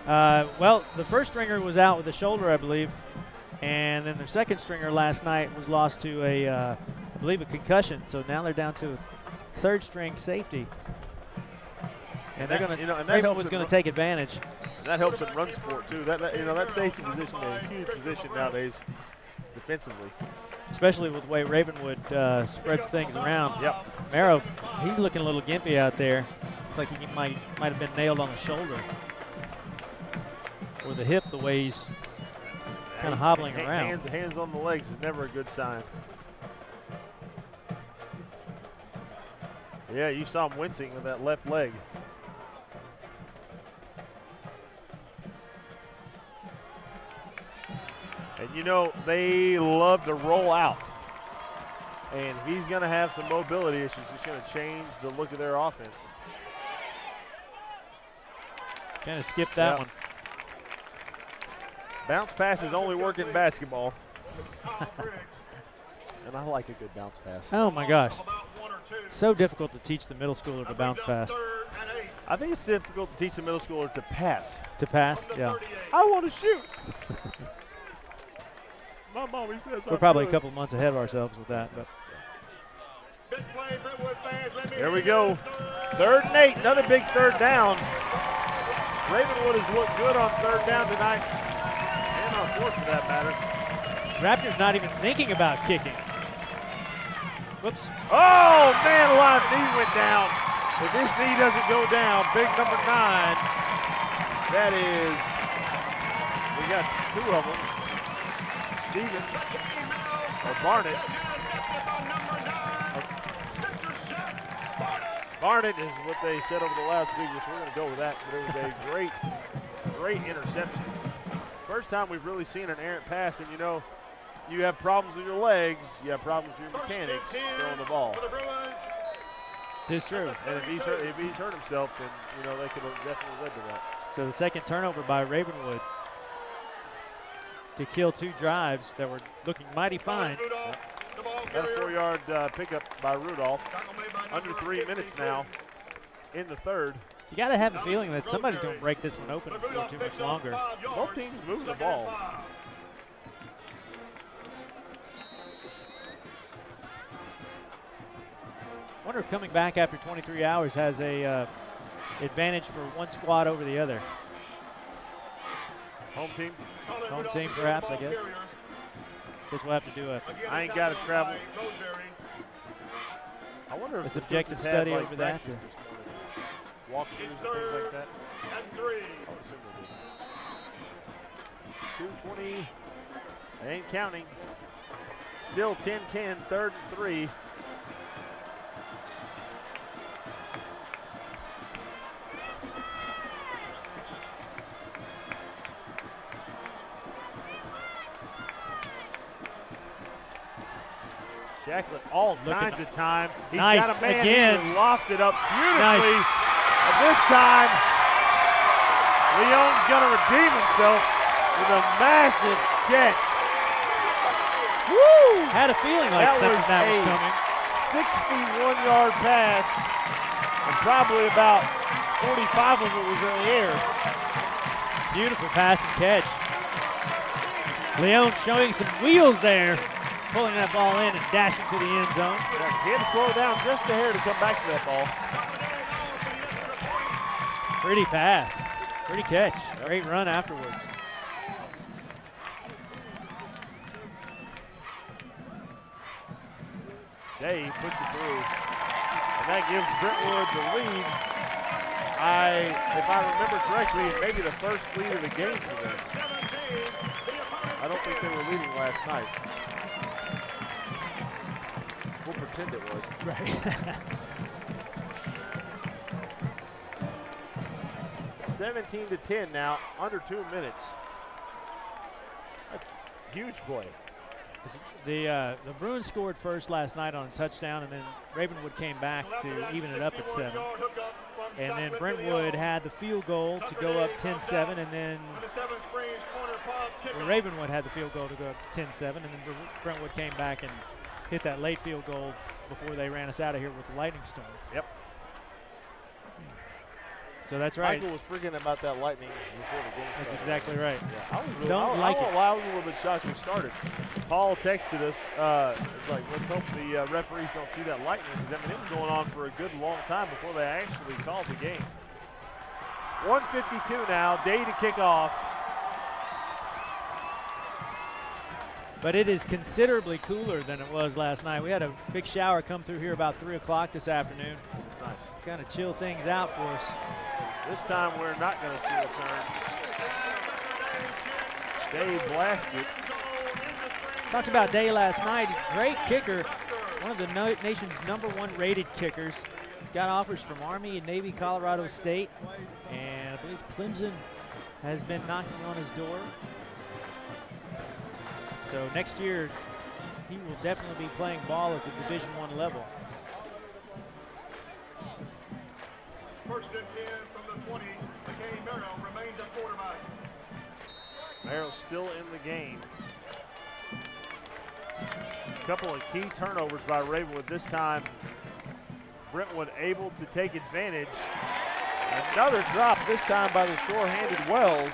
Well, the first stringer was out with a shoulder, I believe, and then the second stringer last night was lost to I believe, a concussion. So now they're down to a third-string safety, and they're going to. Ravenwood's going to take advantage. That helps in run support too. That safety position is a huge position nowadays, defensively. Especially with the way Ravenwood spreads things around. Yep. Morrow, he's looking a little gimpy out there. Looks like he might have been nailed on the shoulder or the hip. The way he's kind of hobbling around. Hands on the legs is never a good sign. Yeah, you saw him wincing with that left leg. And you know, they love to roll out. And he's going to have some mobility issues. He's going to change the look of their offense. Kind of skipped that one. Bounce passes only work in basketball. And I like a good bounce pass. Oh my gosh. So difficult to teach the middle schooler to bounce pass. I think it's difficult to teach the middle schooler to pass. To pass? Yeah. I want to shoot. My mommy says we're probably a couple months ahead of ourselves with that, but. There we go. 3rd and 8, another big third down. Ravenwood has looked good on 3rd down tonight, and on 4th for that matter. Raptors not even thinking about kicking. Whoops. Oh, man, a live knee went down. If this knee doesn't go down, big number 9, that is, we got 2 of them. Stevens, or Barnett. Barnett is what they said over the loudspeakers, so we're going to go with that. But it was a great interception. First time we've really seen an errant pass, and you know, you have problems with your legs, you have problems with your mechanics throwing the ball. It's true. And if he's hurt himself, then you know they could have definitely led to that. So the second turnover by Ravenwood to kill 2 drives that were looking mighty fine. Got a 4-yard pickup by Rudolph. Under 3 minutes now in the 3rd. You got to have a feeling that somebody's going to break this one open before too much longer. Both teams moving the ball. Wonder if coming back after 23 hours has a advantage for one squad over the other. Home team? Home team, perhaps, I guess. Guess we'll have to do I ain't got to travel. I wonder if a subjective study over that. Walkthroughs and things like that. 2:20. They ain't counting. Still 10-10, 3rd and 3. Jacklin all kinds of time. He's nice got a man again. who lofted up beautifully. Nice. But this time, Leon's going to redeem himself with a massive catch. Woo! Had a feeling like that was coming. 61-yard pass, and probably about 45 of it was in the air. Beautiful pass and catch. Leon showing some wheels there, pulling that ball in and dashing to the end zone. Yeah, he had to slow down just a hair to come back to that ball. Pretty pass, pretty catch, great run afterwards. Day puts it through, and that gives Brentwood the lead. If I remember correctly, maybe the first lead of the game for them. I don't think they were leading last night. We'll pretend it was. Right. 17-10 now, under 2 minutes. That's huge play. The Bruins scored first last night on a touchdown, and then Ravenwood came back to even it up at 7. And then Brentwood had the field goal to go up 10-7, and then Ravenwood had the field goal to go up 10-7, and then Brentwood came back and hit that late field goal before they ran us out of here with the lightning storm. Yep. So that's right. Michael was freaking about that lightning before the game started. That's exactly right. Yeah, I was really, Don't like it. I was a little bit shocked we started. Paul texted us, it's like, let's hope the referees don't see that lightning, because I mean, it was going on for a good long time before they actually called the game. 1:52 now, day to kick off. But it is considerably cooler than it was last night. We had a big shower come through here about 3 o'clock this afternoon. Nice. Kind of chill things out for us. This time we're not going to see a turn. Dave blasted. Talked about Day last night. Great kicker. One of the nation's #1 rated kickers. He's got offers from Army and Navy, Colorado State. And I believe Clemson has been knocking on his door. So next year, he will definitely be playing ball at the Division I level. First and 10 from the 20. McKay Merrill remains at quarterback. Merrill's still in the game. A couple of key turnovers by Ravenwood. This time, Brentwood able to take advantage. Another drop, this time by the shore-handed Rawls.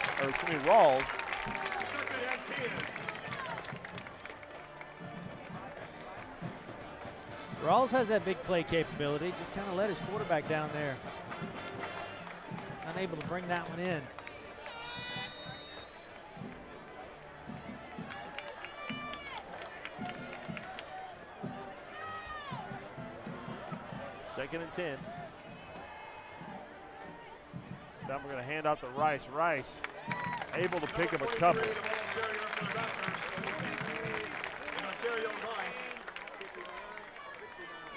Rawls has that big play capability. Just kind of let his quarterback down there. Unable to bring that one in. Second and 10. Now we're going to hand out to Rice. Rice able to pick up a couple.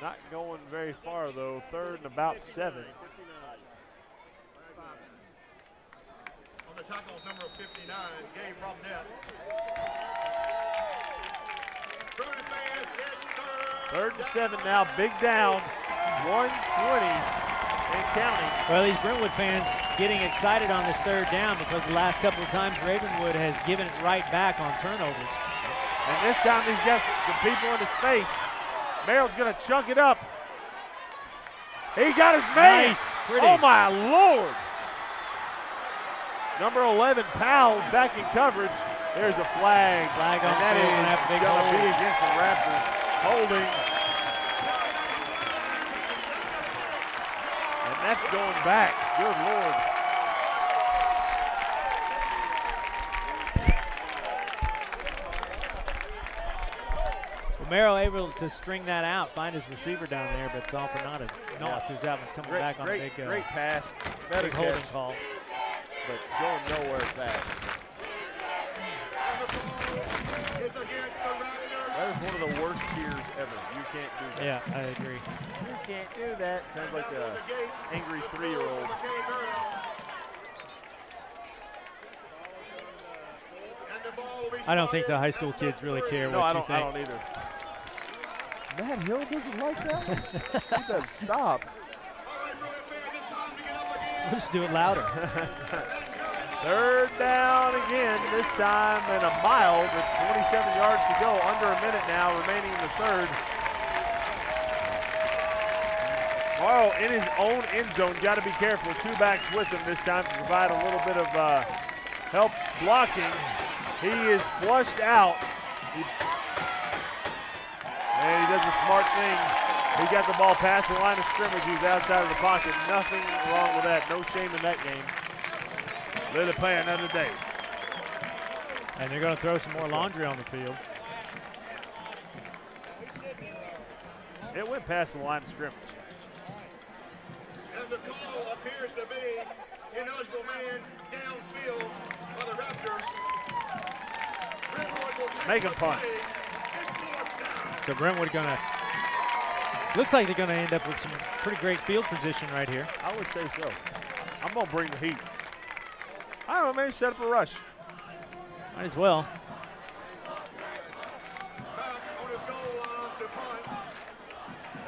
Not going very far though. Third and about 7. On the tackle, number 59, Gabe Robnett. Third and 7 now. Big down. 120 and counting. Well, these Brentwood fans getting excited on this third down because the last couple of times Ravenwood has given it right back on turnovers. And this time he's got some people in his face. Merrill's going to chunk it up. He got his man. Nice. Pretty. Oh, my Lord. Number 11, Powell, back in coverage. There's a flag. Flag on and that field is and that big going to hold. be against the Raptors. Holding. And that's going back. Good Lord. Merrill able to string that out, find his receiver down there, but it's all for naught as that one's coming back on a big Great pass. Better big holding catch, call. But going nowhere fast. That is one of the worst cheers ever. You can't do that. Yeah, I agree. You can't do that. Sounds like an angry 3-year-old. I don't think the high school kids really care what you think. I don't either. Matt Hill doesn't like that? He does stop. Let's do it louder. Third down again, this time and a mile with 27 yards to go. Under a minute now remaining in the third. Morrow in his own end zone. Got to be careful. 2 backs with him this time to provide a little bit of help blocking. He is flushed out. And he does a smart thing. He got the ball past the line of scrimmage. He's outside of the pocket. Nothing wrong with that. No shame in that game. Let it play another day. And they're going to throw some more laundry on the field. It went past the line of scrimmage. And the call appears to be ineligible man downfield by the Raptors. Make him punt. So Brentwood looks like they're going to end up with some pretty great field position right here. I would say so. I'm going to bring the heat. I don't know, maybe set up a rush. Might as well.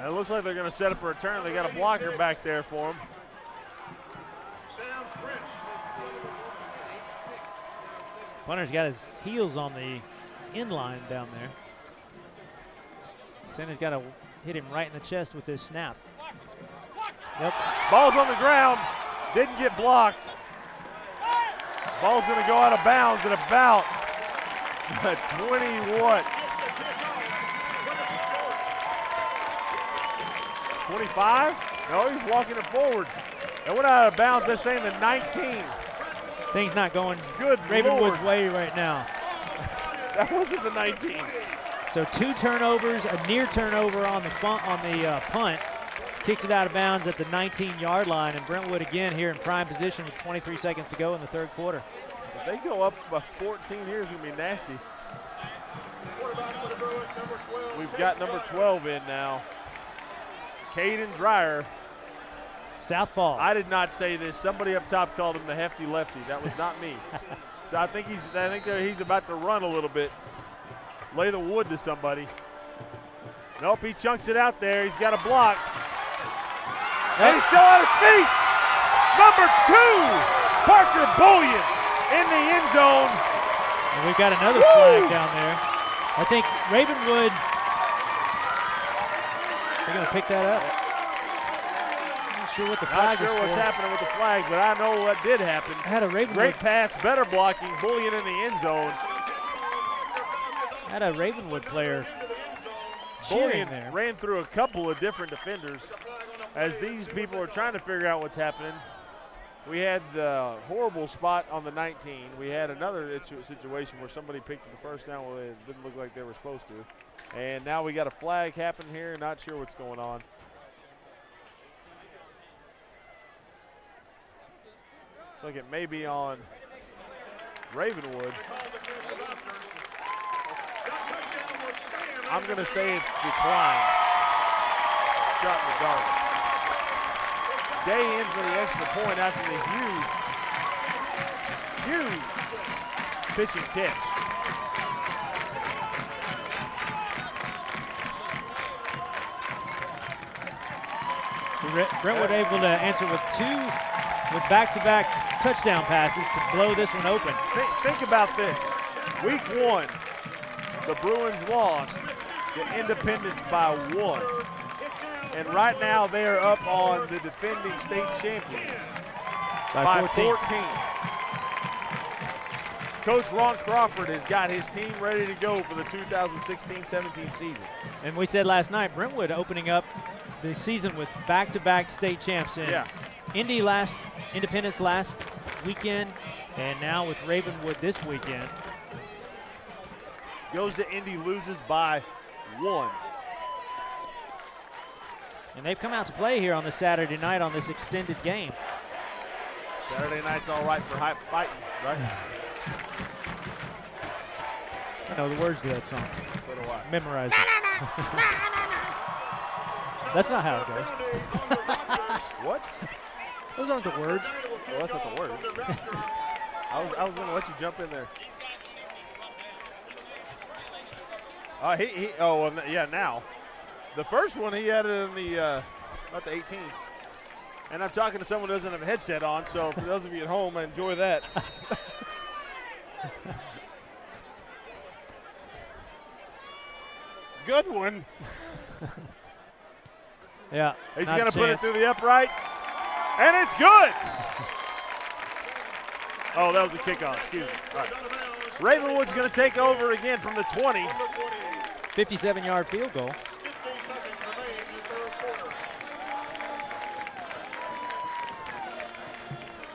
It looks like they're going to set up a return. They got a blocker back there for him. Punter's got his heels on the end line down there. Center's got to hit him right in the chest with his snap. Yep. Ball's on the ground. Didn't get blocked. Ball's going to go out of bounds at about 20 what? 25? No, he's walking it forward. It went out of bounds. They're saying the 19. Things not going Good Ravenwood's Lord. way right now. That wasn't the 19. So 2 turnovers, a near turnover on the punt. Kicks it out of bounds at the 19-yard line, and Brentwood again here in prime position with 23 seconds to go in the third quarter. If they go up by 14 here, it's going to be nasty. We've got number 12 in now. Caden Dreyer. Southpaw. I did not say this. Somebody up top called him the hefty lefty. That was not me. So I think he's about to run a little bit. Lay the wood to somebody. Nope, he chunks it out there. He's got a block. And he's still on his feet. Number 2, Parker Bullion in the end zone. And we've got another flag down there. I think Ravenwood, they're going to pick that up. Not sure what the flag Not sure is what's for. happening with the flag, but I know what did happen. Had a Ravenwood, Great pass, better blocking, Bullion in the end zone. had a Ravenwood player cheering Bullion there. ran through a couple of different defenders as these people are trying to figure out what's happening. We had the horrible spot on the 19. We had another situation where somebody picked the first down where it didn't look like they were supposed to. And now we got a flag happening here. Not sure what's going on. Looks like it may be on Ravenwood. I'm going to say it's declined. Shot in the dark. Day in for the extra point after the huge pitch and catch. Brentwood able to answer with back-to-back touchdown passes to blow this one open. Think about this. Week 1, the Bruins lost to Independence by 1. And right now they are up on the defending state champions by 14. Coach Ron Crawford has got his team ready to go for the 2016-17 season. And we said last night, Brentwood opening up the season with back-to-back state champs in Independence last weekend, and now with Ravenwood this weekend. Goes to Indy, loses by 1. And they've come out to play here on this Saturday night on this extended game. Saturday night's all right for fighting, right? I know the words to that song. So do I. Memorize it. That's not how it goes. What? Those aren't the words. Well, that's not the word. I was going to let you jump in there. Now. The first one he had it in the about the 18. And I'm talking to someone who doesn't have a headset on, so for those of you at home, enjoy that. Good one. Yeah. He's not a going to put it chance. through the uprights, and it's good. Oh, that was a kickoff. Excuse me. All right. Ravenwood's going to take over again from the 20. 57-yard field goal.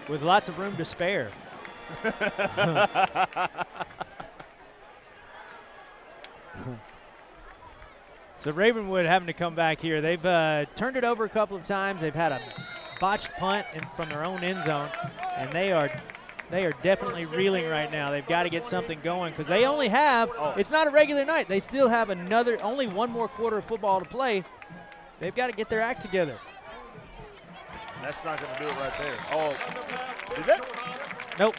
With lots of room to spare. So Ravenwood having to come back here. They've turned it over a couple of times. They've had a botched punt from their own end zone, and they are definitely reeling right now. They've got to get something going because they only have, it's not a regular night. They still have only one more quarter of football to play. They've got to get their act together. That's not going to do it right there. Oh, did that? Nope.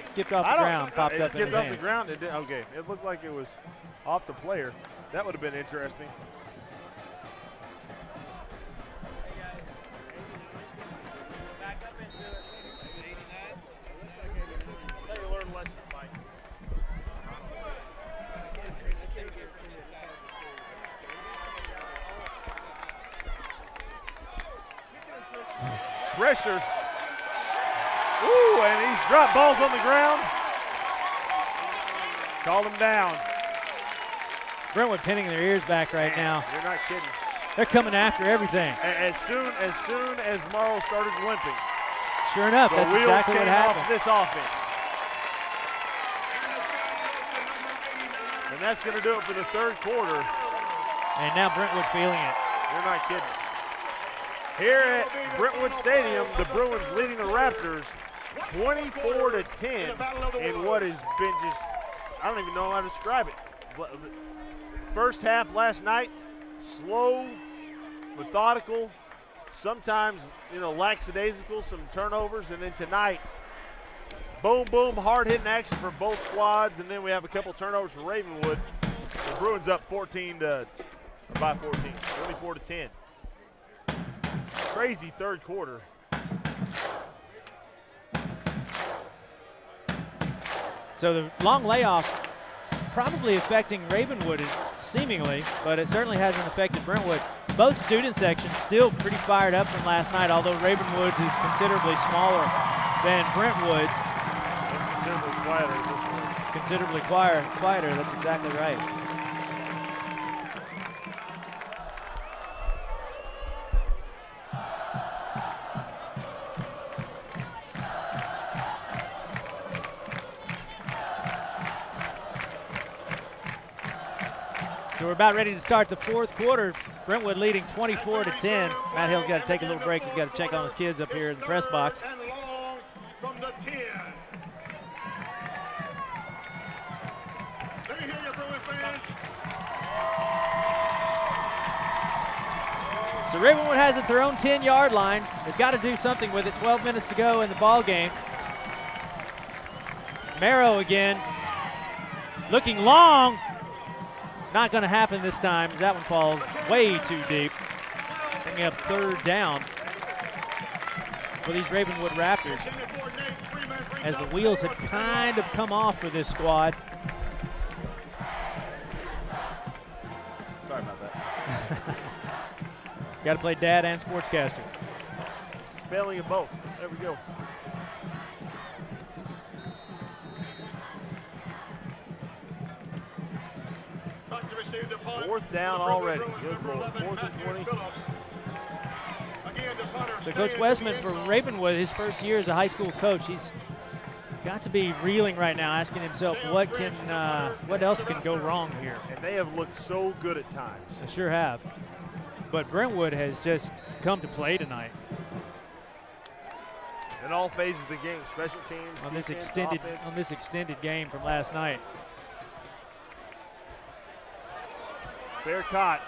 Skipped off the ground, popped up in his skipped off hands. the ground. It did, okay, it looked like it was off the player. That would have been interesting. pressure. Ooh, and he's dropped balls on the ground. Called him down. Brentwood pinning their ears back right now. You're not kidding. They're coming after everything. As soon as Morrow started limping, Sure enough, the that's wheels exactly what came happened. off this offense. And that's going to do it for the third quarter. And now Brentwood feeling it. You're not kidding. Here at Brentwood Stadium, the Bruins leading the Raptors 24-10 in what has been just, I don't even know how to describe it. First half last night, slow, methodical, sometimes, lackadaisical, some turnovers, and then tonight, boom, boom, hard-hitting action for both squads, and then we have a couple turnovers for Ravenwood. The Bruins up 24-10. Crazy third quarter. So the long layoff probably affecting Ravenwood seemingly, but it certainly hasn't affected Brentwood. Both student sections still pretty fired up from last night, although Ravenwood's is considerably smaller than Brentwood's. Considerably quieter at this point. Considerably quieter, that's exactly right. So we're about ready to start the fourth quarter. Brentwood leading 24-10. Matt Hill's got to take a little break. He's got to check on his kids up here in the press box. And long from the 10. Let me hear you, Bruins fans. So Ravenwood has it at their own 10-yard line. They've got to do something with it. 12 minutes to go in the ball game. Marrow again, looking long. Not going to happen this time as that one falls way too deep. Bringing up third down for these Ravenwood Raptors as the wheels had kind of come off for this squad. Sorry about that. Got to play dad and sportscaster. Failing in both. There we go. Fourth down already. Good roll. 4th and 20. So Coach Westman for Ravenwood, his first year as a high school coach, he's got to be reeling right now, asking himself what else can go wrong here. And they have looked so good at times. They sure have. But Brentwood has just come to play tonight. In all phases of the game, special teams, on defense, this extended game from last night. Fair caught.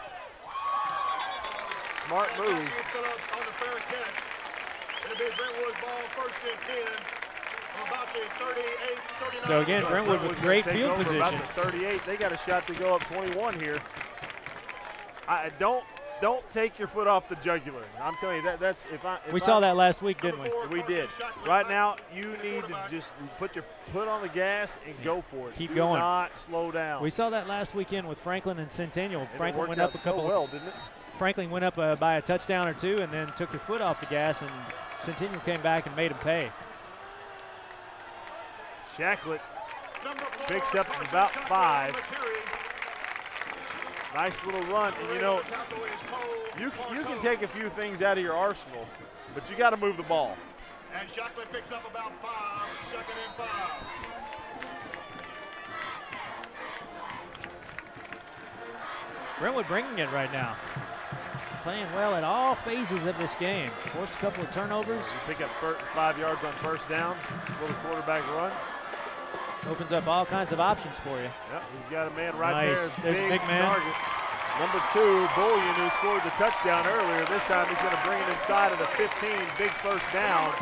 Smart move. On the fair catch. It'll be Brentwood's ball, 1st and 10. About the 38, 39. So again, Brentwood with great field position. About the 38. They got a shot to go up 21 here. Don't take your foot off the jugular. I'm telling you that's we saw that last week, didn't we? We did. Right now, you need to just put your foot on the gas and go for it. Keep Do going. not slow down. We saw that last weekend with Franklin and Centennial. And Franklin went up a couple. So well, didn't it? Franklin went up by a touchdown or two, and then took their foot off the gas, and Centennial came back and made them pay. Shacklet picks up about 5. Nice little run, and you can take a few things out of your arsenal, but you got to move the ball. And Shacklet picks up about 5, 2nd and 5. Brentwood bringing it right now. Playing well at all phases of this game. Forced a couple of turnovers. You pick up 5 yards on 1st down, little quarterback run. Opens up all kinds of options for you. Yep, he's got a man right Nice. there. There's a big man. Target. Number 2, Bullion, who scored the touchdown earlier. This time he's going to bring it inside of the 15. Big 1st down.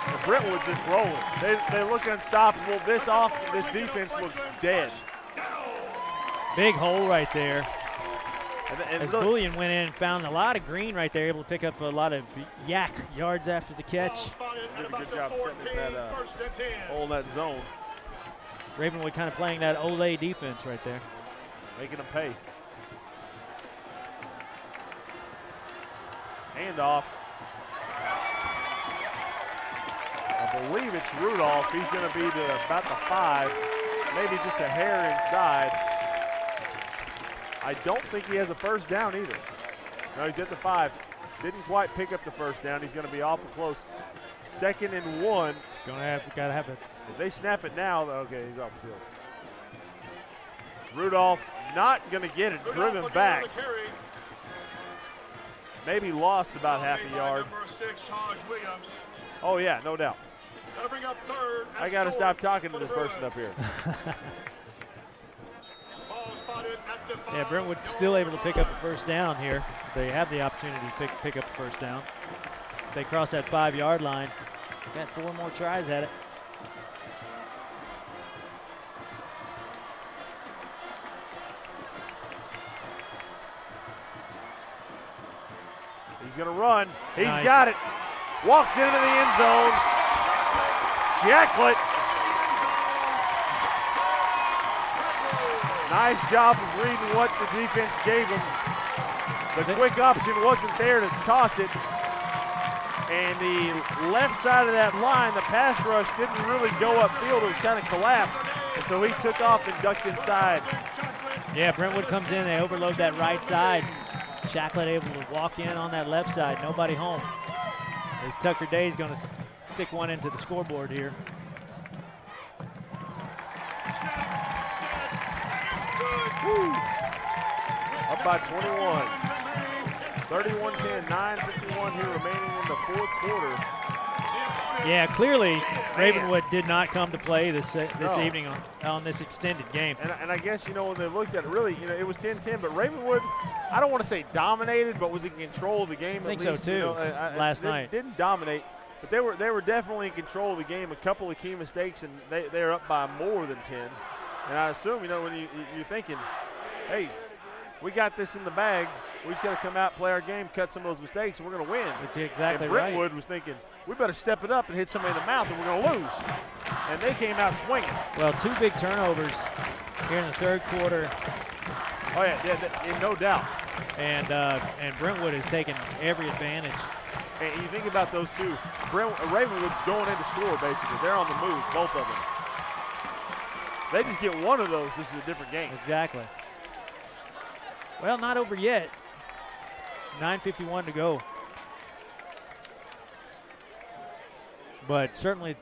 And Brentwood just rolling. They look unstoppable. This defense looks dead. Big hole right there. And As look, Bullion went in and found a lot of green right there, able to pick up a lot of yak yards after the catch. did a good job setting that hole in that zone. Ravenwood kind of playing that Olay defense right there. Making them pay. Handoff. I believe it's Rudolph. He's going to be to about the 5, maybe just a hair inside. I don't think he has a first down either. No, he's at the 5. Didn't quite pick up the first down. He's going to be awful close. 2nd and 1. Gotta have it. If they snap it now, okay, he's off the field. Rudolph not going to get it, driven back. Maybe lost about half a yard. Oh yeah, no doubt. I got to stop talking to this person up here. Yeah, Brentwood still able to pick up a first down here. They have the opportunity to pick up a first down. If they cross that 5-yard line, got 4 more tries at it. He's going to run. He's Nice. got it. Walks into the end zone. Jacklett. Nice job of reading what the defense gave him. The quick option wasn't there to toss it. And the left side of that line, the pass rush didn't really go upfield. It was kind of collapsed. And so he took off and ducked inside. Yeah, Brentwood comes in. They overload that right side. Jacklett able to walk in on that left side. Nobody home. As Tucker Day's going to stick one into the scoreboard here. Woo. Up by 21. 31-10, 9:51 here remaining in the 4th quarter. Yeah, clearly Ravenwood did not come to play this No. evening on this extended game. And I guess, when they looked at it, really, it was 10-10, but Ravenwood, I don't want to say dominated, but was in control of the game. I think at so least, too, last night. Didn't dominate, but they were definitely in control of the game. A couple of key mistakes, and they're up by more than 10. And I assume, when you're thinking, hey, we got this in the bag. We just got to come out, play our game, cut some of those mistakes, and we're going to win. That's exactly and right. Brentwood was thinking, we better step it up and hit somebody in the mouth, and we're going to lose. And they came out swinging. Well, 2 big turnovers here in the 3rd quarter. Oh yeah, no doubt. And Brentwood has taken every advantage. And you think about those two. Ravenwood's going in to score, basically. They're on the move, both of them. They just get one of those, this is a different game. Exactly. Well, not over yet. 9:51 to go. But certainly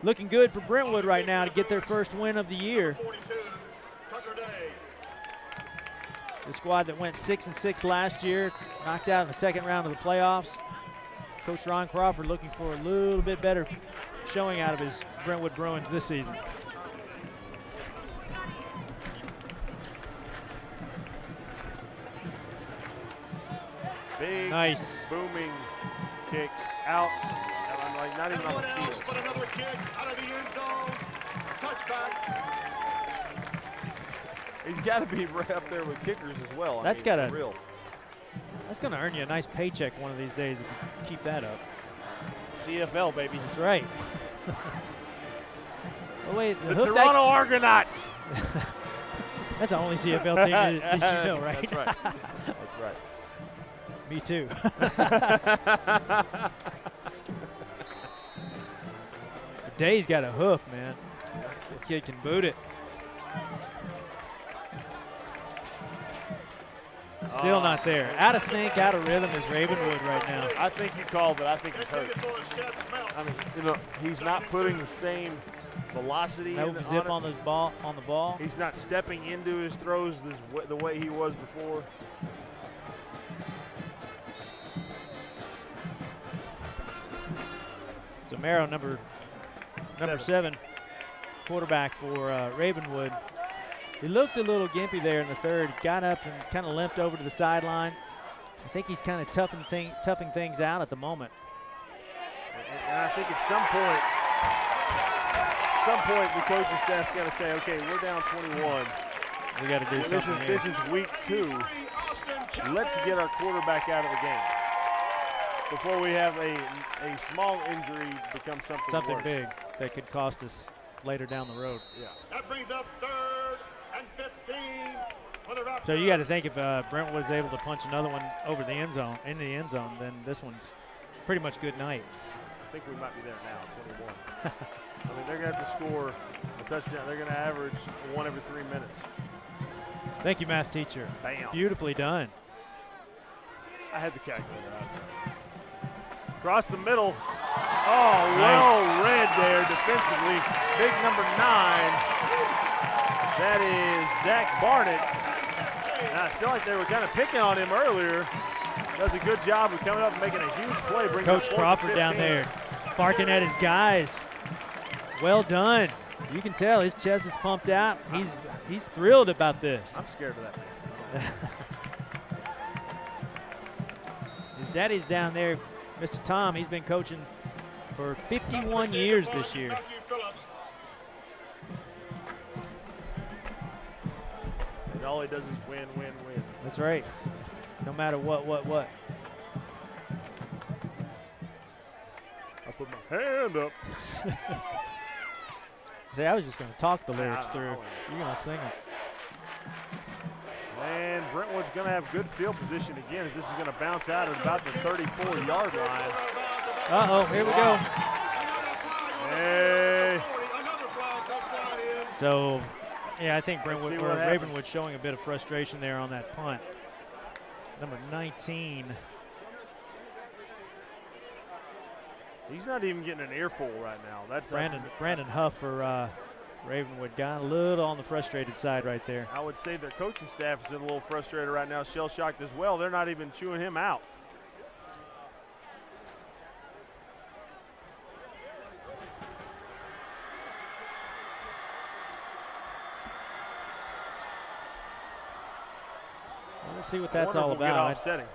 looking good for Brentwood right now to get their first win of the year. The squad that went 6-6 last year, knocked out in the 2nd round of the playoffs. Coach Ron Crawford looking for a little bit better showing out of his Brentwood Bruins this season. Big, nice, booming kick out. Like not even on the field. But another kick out of the end zone. Touchback. He's got to be right up there with kickers as well. That's got to real. That's going to earn you a nice paycheck one of these days if you keep that up. CFL, baby. That's right. Oh, wait, the Toronto Argonauts. That's the only CFL team that you know, right? That's right. That's right. Me too. Day's got a hoof, man. The kid can boot it. Still not there. Out of sync, out of rhythm is Ravenwood right now. I think you called it. I think it's hurt. I mean, he's not putting the same velocity No zip on the ball. He's not stepping into his throws the way he was before. Zamero, number 7, quarterback for Ravenwood. He looked a little gimpy there in the 3rd. Got up and kind of limped over to the sideline. I think he's kind of toughing things out at the moment. And I think at some point the coaching staff's got to say, okay, we're down 21. We got to do something This is week 2. Let's get our quarterback out of the game before we have a small injury become something worse. Big that could cost us later down the road. Yeah. That brings up 3rd and 15 for the Raptors. So you got to think if Brentwood's able to punch another one over the end zone, then this one's pretty much good night. think we might be there now, 21. I mean, they're going to have to score a touchdown. They're going to average 1 every 3 minutes. Thank you, math teacher. Bam. Beautifully done. I had the calculator out. Across the middle. Oh, well read there defensively. Big number 9. That is Zach Barnett. And I feel like they were kind of picking on him earlier. Does a good job of coming up and making a huge play. Coach Crawford down there barking at his guys. Well done. You can tell his chest is pumped out. He's thrilled about this. I'm scared of that man. His daddy's down there, Mr. Tom. He's been coaching for 51 years this year. And all he does is win, win, win. That's right. No matter what. I put my hand up. See, I was just going to talk the lyrics through. You're going to sing them. And Brentwood's going to have good field position again as this is going to bounce out at about the 34-yard line. Uh-oh, here we go. Hey. So, yeah, I think Brentwood or happens. Ravenwood showing a bit of frustration there on that punt. Number 19. He's not even getting an earful right now. That's Brandon Huff for Ravenwood got a little on the frustrated side right there. I would say their coaching staff is a little frustrated right now, shell-shocked as well. They're not even chewing him out. Let's see what that's all about. Get offsetting.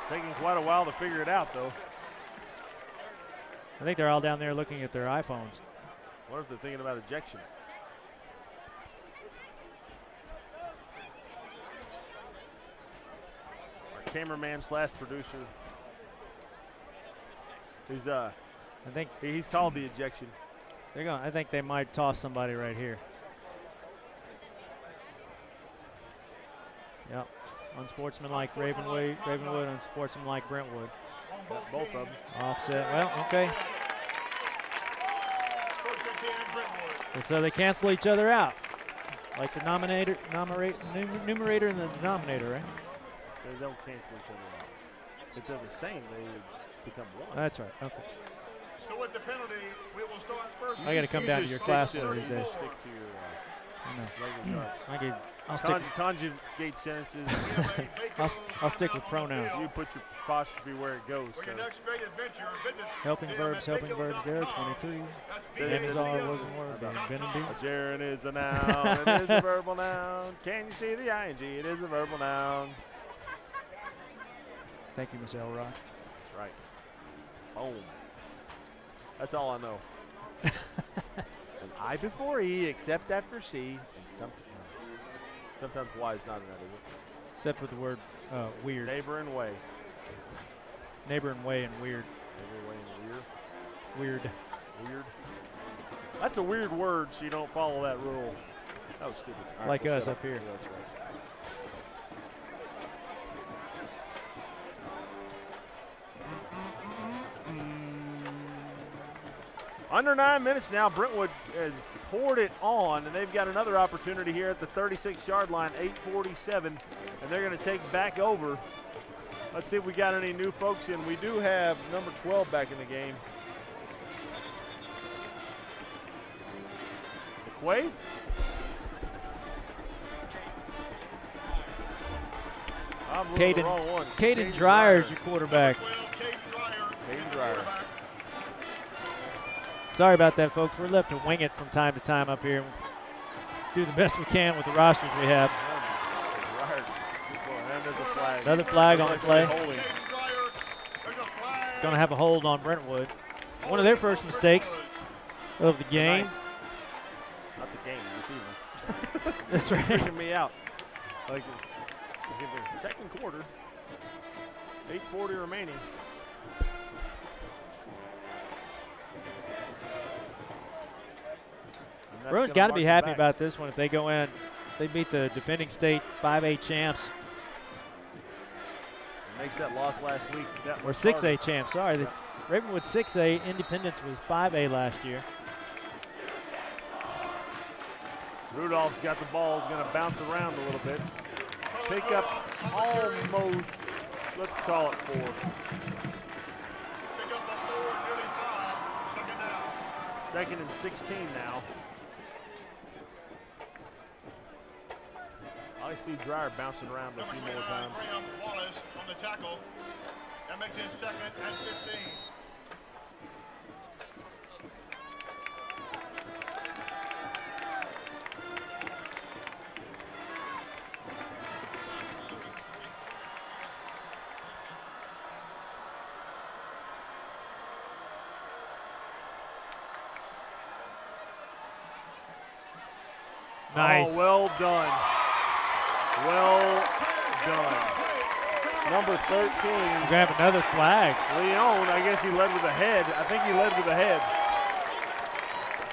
Taking quite a while to figure it out, though. I think they're all down there looking at their iPhones. What if they're thinking about ejection? Our cameraman slash producer. He's called the ejection. I think they might toss somebody right here. Yep. Unsportsmanlike Ravenwood, unsportsmanlike Brentwood. Both of them. Offset. Well, okay. And so they cancel each other out, like the numerator and the denominator, right? They don't cancel each other out. If they're the same, they become one. That's right. Okay. So with the penalty, we will start first. I got to come down to your class one of these days. Stick to your regular charts. I'll stick. Conjugate sentences. I'll stick with pronouns. You put your apostrophe where it goes. For your next great adventure, Helping verbs there. 23. Name is all wasn't word. Been and do. A gerund is a noun. It is a verbal noun. Can you see the ing? It is a verbal noun. Thank you, Miss Elrod. That's right. Boom. That's all I know. An I before E, except after C, and sometimes Y is not in that, is it? Except for the word weird. Neighbor and way. Neighbor and way and weird. Neighbor, way, and weird. Weird. Weird. That's a weird word, so you don't follow that rule. That was stupid. It's like we'll us shut up here. Yeah, that's right. Under 9 minutes now, Brentwood has poured it on, and they've got another opportunity here at the 36-yard line, 8:47, and they're going to take back over. Let's see if we got any new folks in. We do have number 12 back in the game. McQuaid? I'm looking at the wrong one. Caden Dreyer is your quarterback. Caden Dreyer. Sorry about that, folks. We're left to wing it from time to time up here. Do the best we can with the rosters we have. Another flag on the play. Going to have a hold on Brentwood. One of their first mistakes of the game. Not the game, this evening. That's right. Freaking me out. Like in the second quarter, 8:40 remaining. Bruins got to be happy about this one if they go in They beat the defending state 5A champs, Makes that loss last week. That or much 6A harder. champs. Sorry, the Ravenwood 6A. Independence was 5A last year. Rudolph's got the ball. He's going to bounce around a little bit. Pick up almost, let's call it 4. Pick up the 4, nearly 5. Second down. 2nd and 16 now. I see Dreyer bouncing around a few more times. Graham Wallace on the tackle. That makes it 2nd and 15. Nice. Oh, well done. Well done. Number 13. We're going to have another flag. Leon, I guess he led with a head. I think he led with a head.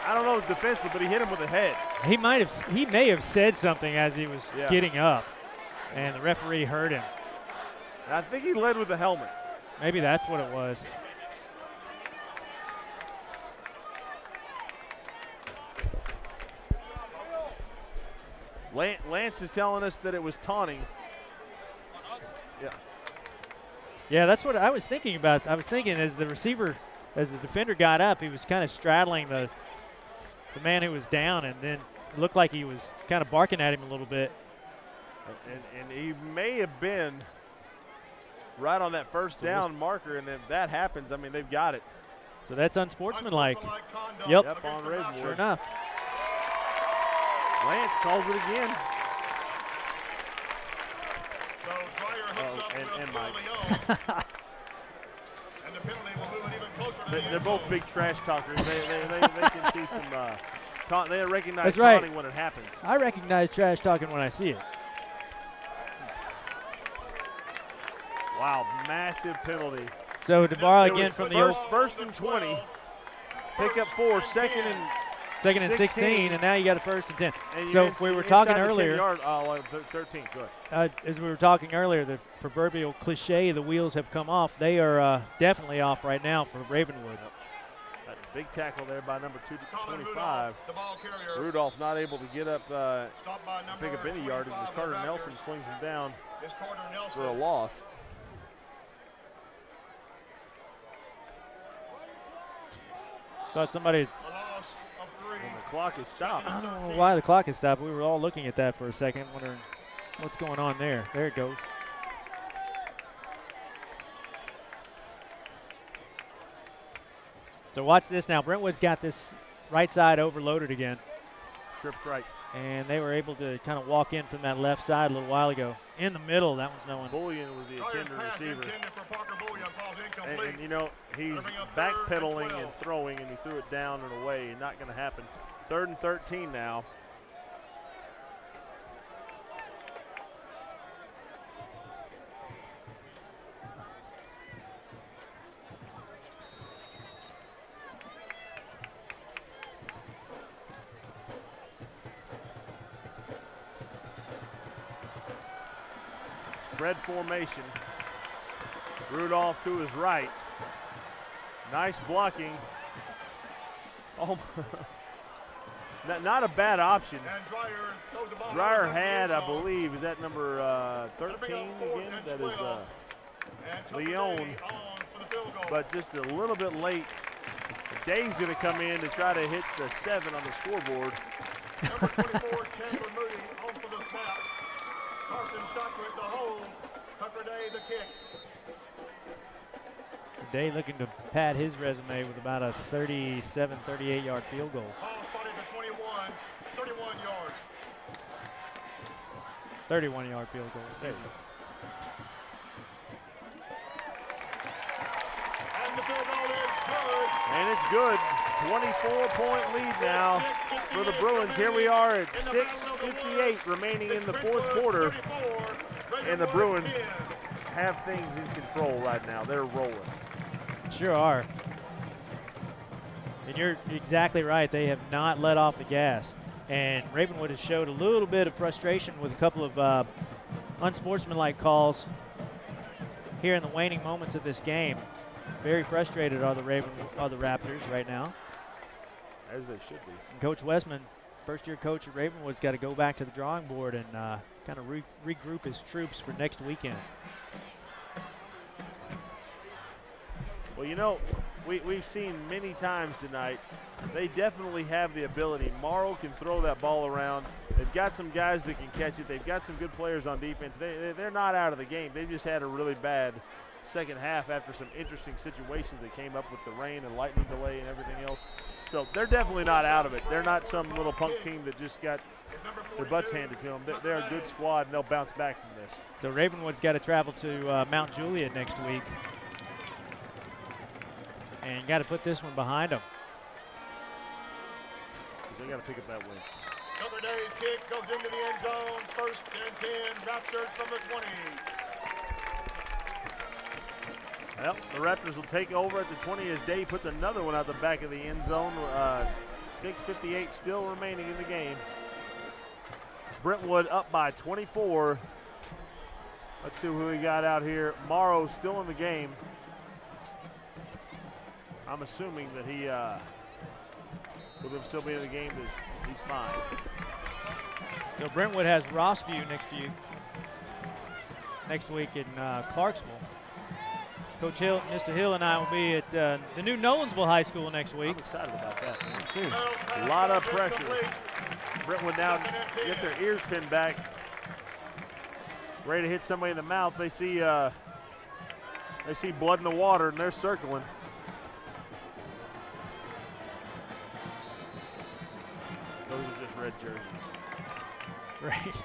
I don't know if it's defensive, but he hit him with a head. He may have said something as he was Yeah. getting up, and the referee heard him. I think he led with the helmet. Maybe that's what it was. Lance is telling us that it was taunting. Yeah. Yeah, that's what I was thinking about. I was thinking as the defender got up, he was kind of straddling the man who was down, and then it looked like he was kind of barking at him a little bit. And he may have been right on that first down marker, and if that happens, I mean, they've got it. So that's unsportsmanlike. Conduct Yep. Yep, on against the Ravenwood. Sure enough. Lance calls it again. So Dreyer hooks up and with Mike. Leon. And the penalty will move it even closer to the They're end both zone. big trash talkers. They can see some they recognize That's right. taunting when it happens. I recognize trash talking when I see it. Wow, massive penalty. So to borrow It again was from the old first and 20. Pick up 4, 2nd and 16, and now you got a 1st and 10. And So you're if we were inside talking the 10 earlier, yard, 13, good. as we were talking earlier, the proverbial cliche, the wheels have come off. They are definitely off right now for Ravenwood. That big tackle there by number Colin 25. Rudolph, the ball carrier. Rudolph not able to get up, Stopped by number pick up any yardage as 25 Carter Raptors. Nelson slings him down It's Carter Nelson. for a loss. Thought somebody, A loss of 3. And the clock is stopped. I don't know why the clock has stopped. We were all looking at that for a second, wondering what's going on there. There it goes. So watch this now. Brentwood's got this right side overloaded again, Trips right. and they were able to kind of walk in from that left side a little while ago. In the middle, that one's no one. Bullion was the Dreyer intended pass receiver. intended for Parker Bullion, falls incomplete. And you know, he's Bring up 3rd and backpedaling 12. and throwing, and he threw it down and away. Not going to happen. 3rd and 13 now. Spread formation. Rudolph to his right. Nice blocking. Oh, not a bad option. And Dreyer throws the ball Dreyer over the had, I end zone. believe, is that number 13 again? That is And took the Leon. day on for the field goal. but just a little bit late. Day's going to come in to try to hit the 7 on the scoreboard. Number 24, Chandler Moody, home for the snap. Carson Shockwood, the hold. Tucker Day, the kick. Day looking to pad his resume with about a 37, 38-yard field goal. Ball spotted at 21, 31 yards. 31-yard field goal. Excuse me. And the field goal is good. And it's good. 24-point lead now for the Bruins. Here we are at 6:58 remaining in the 4th quarter. And the Bruins have things in control right now. They're rolling. Sure are. And you're exactly right. They have not let off the gas. And Ravenwood has showed a little bit of frustration with a couple of unsportsmanlike calls here in the waning moments of this game. Very frustrated are the Raptors right now. As they should be. And Coach Westman, first-year coach at Ravenwood's got to go back to the drawing board and kind of regroup his troops for next weekend. Well, you know, we've seen many times tonight, they definitely have the ability. Morrow can throw that ball around. They've got some guys that can catch it. They've got some good players on defense. They're not out of the game. They've just had a really bad second half after some interesting situations that came up with the rain and lightning delay and everything else. So they're definitely not out of it. They're not some little punk team that just got their butts handed to them. They're a good squad, and they'll bounce back from this. So Ravenwood's got to travel to Mount Juliet next week. And got to put this one behind them. They got to pick up that win. Another day's kick goes into the end zone. First and 10, Raptors from the 20. Well, the Raptors will take over at the 20 as Day puts another one out the back of the end zone. 6:58 still remaining in the game. Brentwood up by 24. Let's see who we got out here. Morrow still in the game. I'm assuming that he, with him still being in the game, he's fine. So Brentwood has Rossview next week in Clarksville. Coach Hill, Mr. Hill and I will be at the new Nolensville High School next week. I'm excited about that too. A lot of pressure. Brentwood now get their ears pinned back, ready to hit somebody in the mouth. They see blood in the water and they're circling. Those are just red jerseys. Right.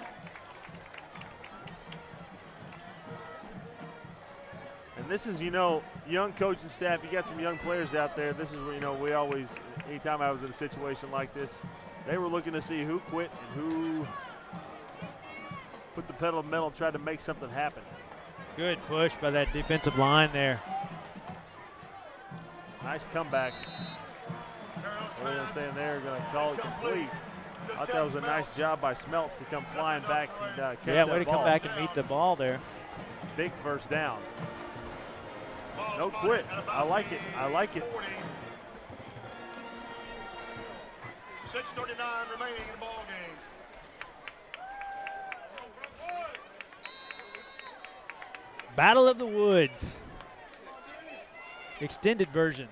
And this is, you know, young coaching staff. You got some young players out there. This is, you know, we always, anytime I was in a situation like this, they were looking to see who quit and who put the pedal to the metal and tried to make something happen. Good push by that defensive line there. Nice comeback. What are they saying there? Going to call it complete. I thought that was a nice job by Smelts to come flying back and catch that ball. Way to come back and meet the ball there. Big first down. No quit. I like it. I like it. 6:39 remaining in the ball game. Battle of the Woods. Extended version.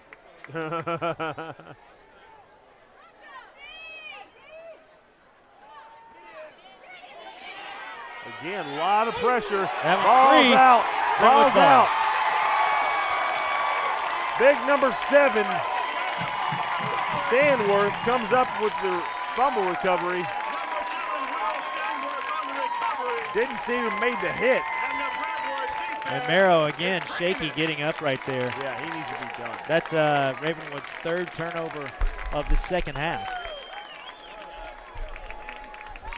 Again, a lot of pressure. That was Ball's three. out. Ball's ball. out. Big number 7, Stanworth, comes up with the fumble recovery. Didn't see who made the hit. And Merrow again shaky getting up right there. Yeah, he needs to be done. That's Ravenwood's third turnover of the second half.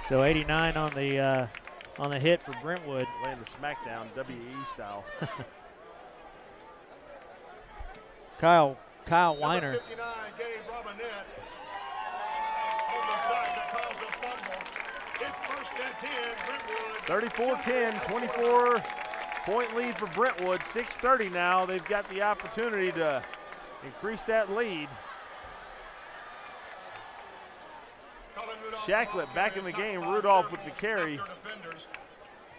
So 89 on the hit for Brentwood. Laying the smackdown, WE style. Kyle Weiner. 59, Gabe Robinette. On the side that caused a fumble. It's first and 10, Brentwood. 34-10, 24-point lead for Brentwood. 6:30 now. They've got the opportunity to increase that lead. Shacklet back in the game. Rudolph with the carry.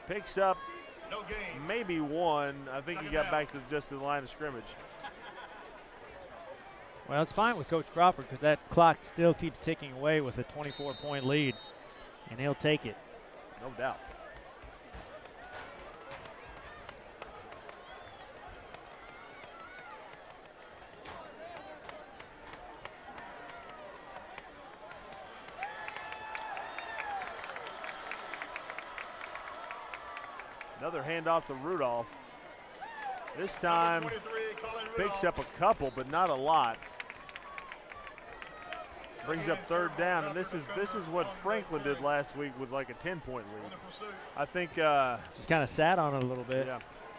Picks up maybe one. I think he got back to just the line of scrimmage. Well, it's fine with Coach Crawford because that clock still keeps ticking away with a 24-point lead, and he'll take it. No doubt. Another handoff to Rudolph. This time picks up a couple, but not a lot. Brings up third down, and this is what Franklin did last week with like a 10-point lead. I think just kind of sat on it a little bit. Yeah,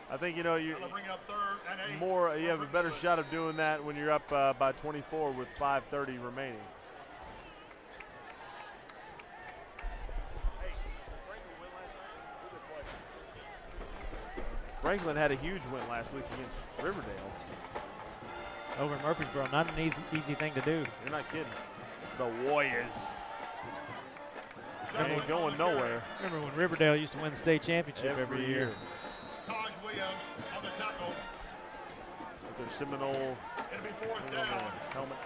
I think you have a better shot of doing that when you're up by 24 with 5:30 remaining. Franklin had a huge win last week against Riverdale. Over in Murfreesboro, not an easy thing to do. You're not kidding. The Warriors. They ain't going nowhere. Remember when Riverdale used to win the state championship every year? Taj Williams on the tackle. With their Seminole It'll be fourth down. helmet.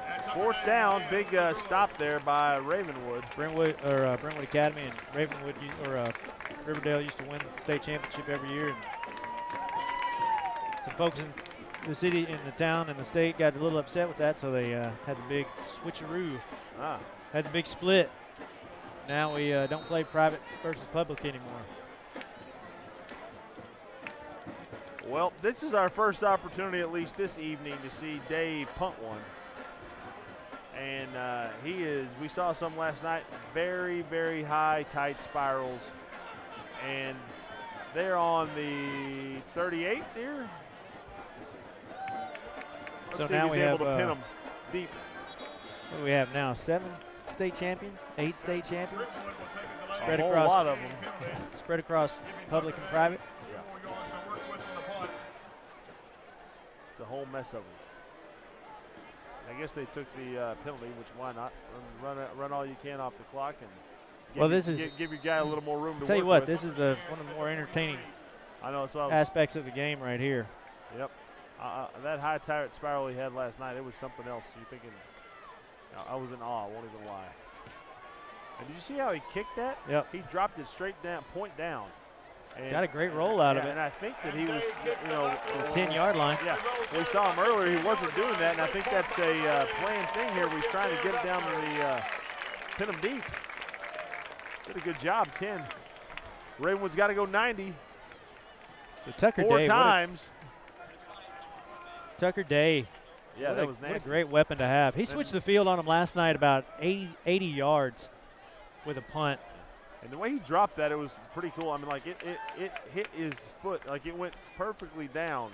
And Fourth down, big stop there by Ravenwood. Brentwood Academy and Ravenwood Riverdale used to win the state championship every year. And some folks in the city, in the town, and the state got a little upset with that, so they had the big switcheroo, had the big split. Now we don't play private versus public anymore. Well, this is our first opportunity, at least this evening, to see Dave punt one. And we saw some last night, very, very high, tight spirals. And they're on the 38 here. Let's So see now if we he's have able to pin them deep. What do we have now? 7 state champions, 8 state champions, spread A whole across lot of them. spread across public and private. It's a whole mess of them. I guess they took the penalty, which why not? Run all you can off the clock and give your guy a little more room to Tell you work what, with. this is one of the more entertaining I know, so aspects of the game right here. Yep. That high tire spiral he had last night, it was something else. You're thinking, I was in awe, I won't even lie. And did you see how he kicked that? Yep. He dropped it straight down, point down. And Got a great roll out of it. And I think that he was, The 10-yard line. yeah, we saw him earlier. He wasn't doing that, and I think that's a planned thing here. He's trying to get it down to the pin him deep. Did a good job, 10. Ravenwood's got to go 90. So Tucker Four Day, times. Tucker Day. Yeah, that was What a nasty. great weapon to have. He switched the field on him last night about 80 yards with a punt. And the way he dropped that, it was pretty cool. I mean, like, it hit his foot. Like, it went perfectly down.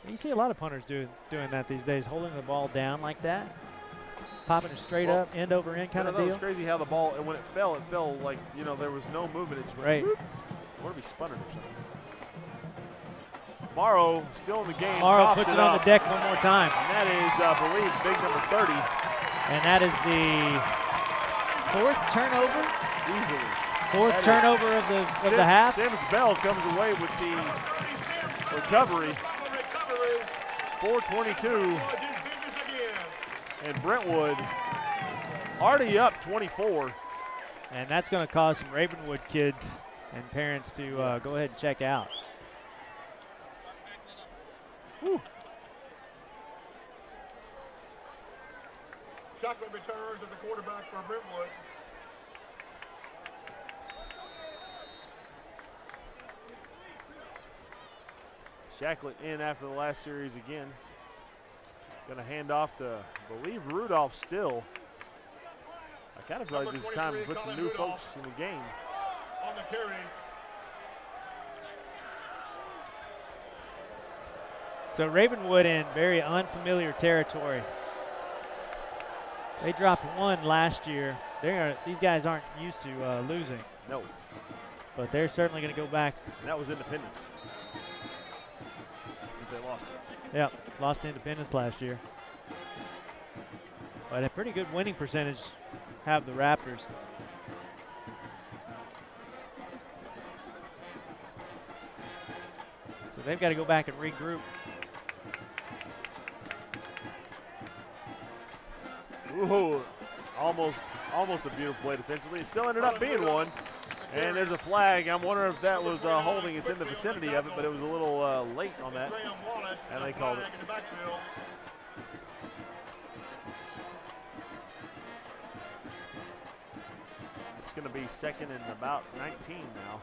You see a lot of punters doing that these days, holding the ball down like that, popping it straight up, end over end kind of It deal. was crazy how the ball, and when it fell like, there was no movement. It just went, Right. whoop. What if he spun it or something? Morrow still in the game. Morrow coughs puts it on the up. deck one more time. And that is, I believe, big number 30. And that is the 4th turnover. Easily. 4th That is turnover of the half. Sims Bell comes away with the recovery. 4:22. And Brentwood already up 24. And that's going to cause some Ravenwood kids and parents to go ahead and check out. Whew. Shotgun returns at the quarterback for Brentwood. Shacklet in after the last series again. Going to hand off to, I believe, Rudolph still. I kind of feel like it's time to put some new folks in the game. On the carry. So Ravenwood in very unfamiliar territory. They dropped 1 last year. These guys aren't used to losing, No, but they're certainly going to go back. and that was Independence. They lost it. Yep, lost to Independence last year. But a pretty good winning percentage have the Raptors. So they've got to go back and regroup. Ooh, almost a beautiful play defensively. It still ended up being one. And there's a flag. I'm wondering if that was holding. It's in the vicinity of it, but it was a little late on that. And they called it. It's going to be 2nd and about 19 now.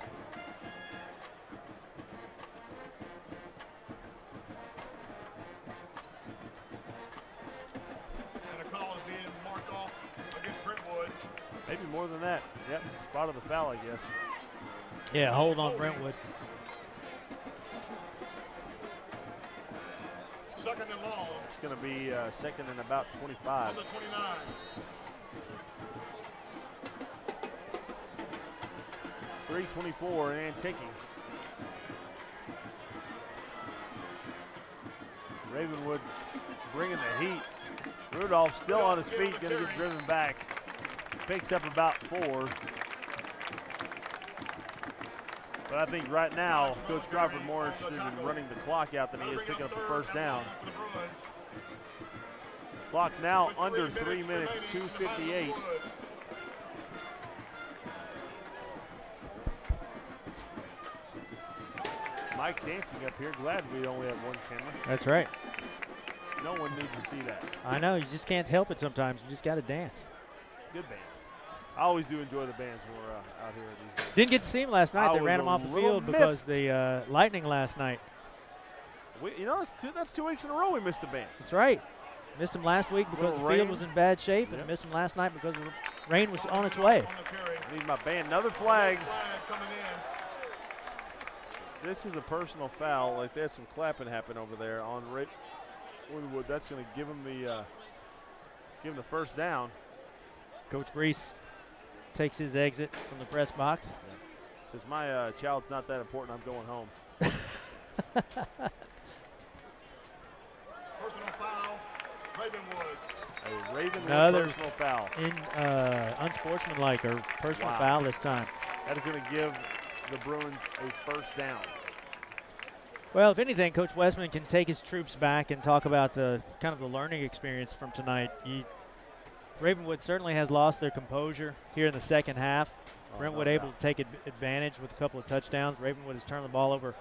And a call is being marked off against Brentwood. Maybe more than that. Yep, spot of the foul, I guess. Yeah, hold on Brentwood. 2nd and long. It's going to be 2nd and about 25. On the 29. .324 and ticking. Ravenwood bringing the heat. Rudolph still on his feet, going to get driven back. Picks up about 4. But I think right now, Coach Crawford more interested in running the clock out than he is picking up the first down. Clock now under 3 minutes, 2:58. Mike dancing up here, glad we only have one camera. That's right. No one needs to see that. I know, you just can't help it sometimes. You just got to dance. Good band. I always do enjoy the bands when we're out here at these games. Didn't get to see him last night. They I ran was him a off the little field because the lightning last night. You know, that's 2 weeks in a row we missed the band. That's right. Missed him last week because the Little field rain. was in bad shape, and missed him last night because the rain was on its way. I need my band. Another flag. This is a personal foul. Like, there's some clapping happen over there on Ravenwood. That's going to give him the first down. Coach Brees takes his exit from the press box. Says my child's not that important. I'm going home. Personal foul, Ravenwood. A Ravenwood Another personal foul. Unsportsmanlike or personal Wow. foul this time. That is going to give the Bruins a first down. Well, if anything, Coach Westman can take his troops back and talk about the kind of the learning experience from tonight. Ravenwood certainly has lost their composure here in the second half. Brentwood able to take advantage with a couple of touchdowns. Ravenwood has turned the ball over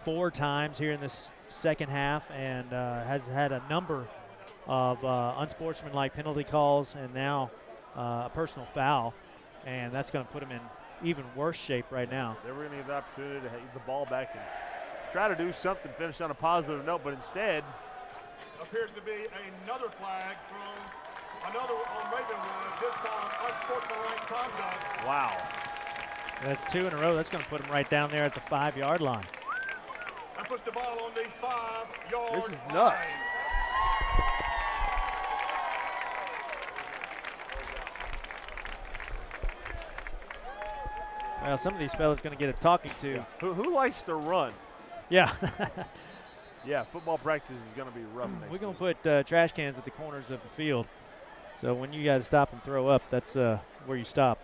4 times here in this second half and has had a number of unsportsmanlike penalty calls and now a personal foul, and that's going to put them in even worse shape right now. They were going to get the opportunity to get the ball back and try to do something, finish on a positive note, but instead Appears to be another flag from another on Ravenwood, this time unsportsmanlike conduct. wow. That's 2 in a row. That's going to put them right down there at the 5-yard line. That puts the ball on the 5-yard line. This is nuts. Well, some of these fellas going to get a talking to. Yeah. Who likes to run? Yeah. Yeah, football practice is going to be rough next We're going to week. put trash cans at the corners of the field. So when you got to stop and throw up, that's where you stop.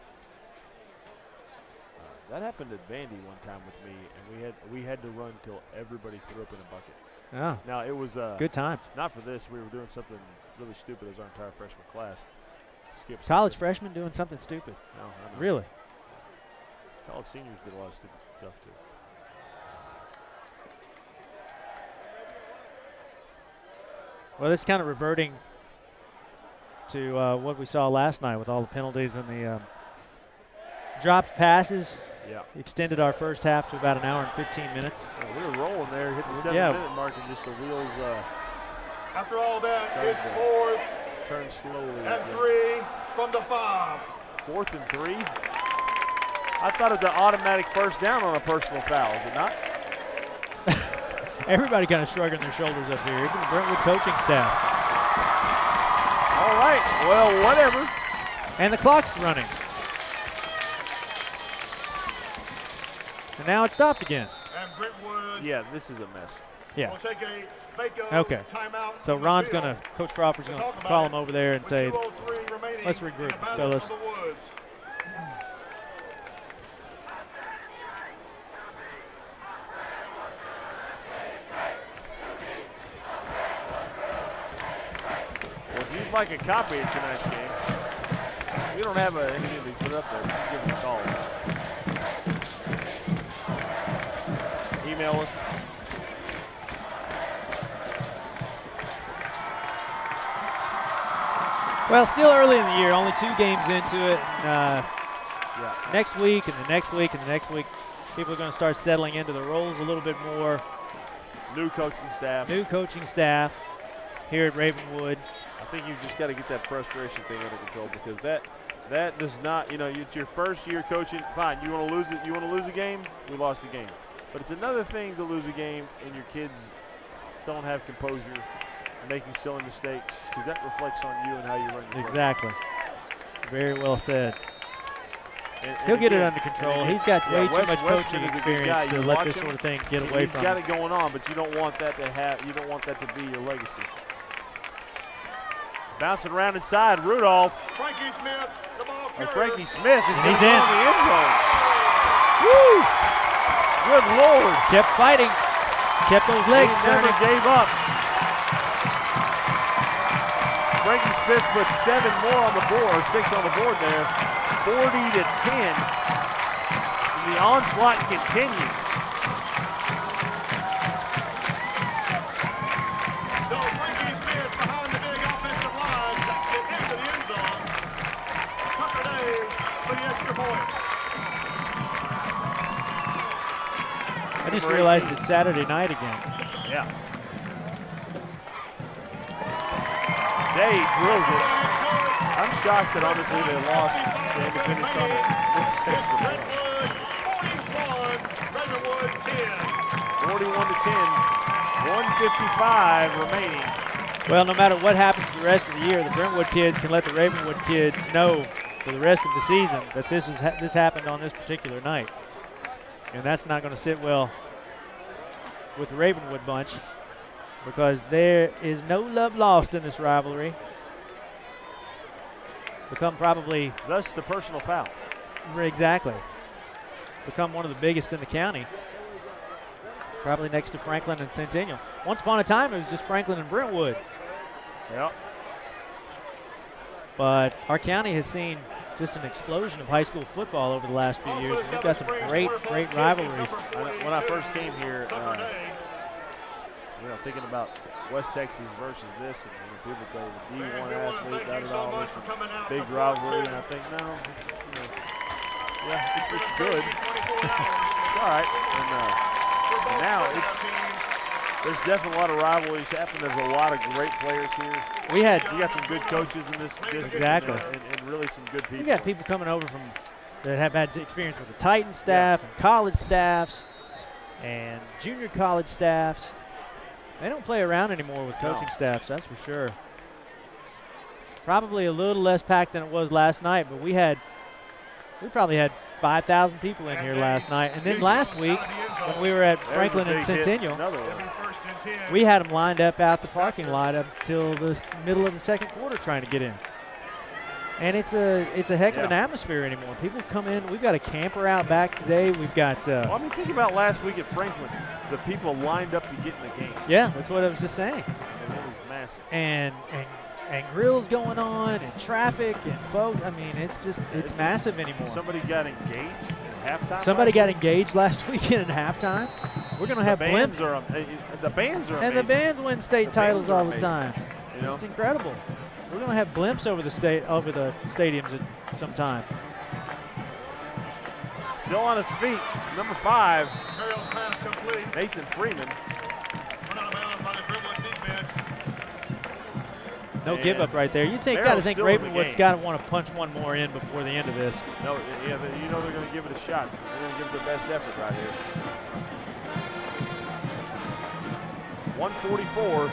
That happened at Vandy one time with me, and we had to run till everybody threw up in a bucket. Oh, Now it was good times. not for this. We were doing something really stupid as our entire freshman class. Skipped College something. freshmen doing something stupid. No, I know. Really? College seniors did a lot of stupid stuff too. Well, this is kind of reverting to what we saw last night with all the penalties and the dropped passes. Yeah. Extended our first half to about an hour and 15 minutes. We were rolling there, hit the 7-minute mark, and just the wheels After all that, Started it's to 4th turned slowly. and 3 from the 5. 4th and 3. I thought it was an automatic first down on a personal foul. Is it not? Everybody kind of shrugging their shoulders up here, even the Brentwood coaching staff. All right. Well, whatever. And the clock's running. And now it's stopped again. And Brentwood Yeah, this is a mess. Yeah. will take a Mako Okay. timeout. So from the Ron's field. going to, Coach Crawford's going to Talk about call it him over there and with say, 2:03 remaining let's in regroup, the Battle fellas. of the Woods. Well, if you'd like a copy of tonight's game, we don't have anything to put up there. Just give us a call. Email us. well, still early in the year, only 2 games into it. And, Yeah. next week and the next week and the next week, people are going to start settling into the roles a little bit more. New coaching staff. New coaching staff here at Ravenwood. I think you've just got to get that frustration thing under control because that does not, it's your first year coaching. Fine, you want to lose it. You want to lose a game. We lost the game, but it's another thing to lose a game and your kids don't have composure, making silly mistakes because that reflects on you and how you run your program. Exactly. Very well said. He'll get it again- under control. and He's got way too much Westman coaching is a good experience guy. to You let watch this him, sort of thing get away he's from got him. it going on, but you don't want that to be your legacy. Bouncing around inside, Rudolph. Frankie Smith, the ball Or carrier. Frankie Smith is He's in in. the end zone. Woo! Good Lord. Kept fighting. Kept those legs He never turning. gave up. Frankie Smith put 7 more on the board, or 6 on the board there. 40-10. And the onslaught continues. So Frankie Smith behind the big offensive line, tucks it into the end zone. Tucker Day for the extra point. I just realized it's Saturday night again. Yeah. Day drills it. I'm shocked that honestly they lost the Independence on it. Ravenwood 10. 41-10. 1:55 remaining. Well, no matter what happens the rest of the year, the Brentwood kids can let the Ravenwood kids know for the rest of the season that this happened on this particular night. And that's not going to sit well with the Ravenwood bunch because there is no love lost in this rivalry. Become probably Thus the personal fouls. exactly. Become one of the biggest in the county. Probably next to Franklin and Centennial. Once upon a time, it was just Franklin and Brentwood. Yep. But our county has seen just an explosion of high school football over the last few years. We've got some great rivalries. When I first came here, thinking about West Texas versus this, and people say the D1 athlete, all this, and big rivalry, and I think, no, it's good. It's all right. And now there's definitely a lot of rivalries happening. There's a lot of great players here. We got some good coaches in this district, Exactly. and really some good people. We got people coming over from that have had experience with the Titan staff and college staffs and junior college staffs. They don't play around anymore with coaching staffs, that's for sure. Probably a little less packed than it was last night, but we probably had 5,000 people in here last night. And then last week, when we were at Franklin and Centennial, we had them lined up out the parking lot up till the middle of the second quarter trying to get in. And it's a heck of an atmosphere anymore. People come in. We've got a camper out back today. We've got. Think about last week at Franklin. The people lined up to get in the game. Yeah, that's what I was just saying. And it was massive. And grills going on and traffic and folks. I mean, it's massive anymore. Somebody got engaged at halftime. Somebody got engaged last weekend at halftime. We're gonna have blimps. The bands are And the amazing. bands win state titles all the time. You know? It's incredible. We're going to have blimps over the stadiums at some time. Still on his feet, number 5, Aerial pass complete. Nathan Freeman. Run out of bounds by the Brentwood defense. No And give up right there. You think Merrill's think still in the Ravenwood's game. got to want to punch one more in before the end of this. No, they're going to give it a shot. They're going to give it their best effort right here. 1:44.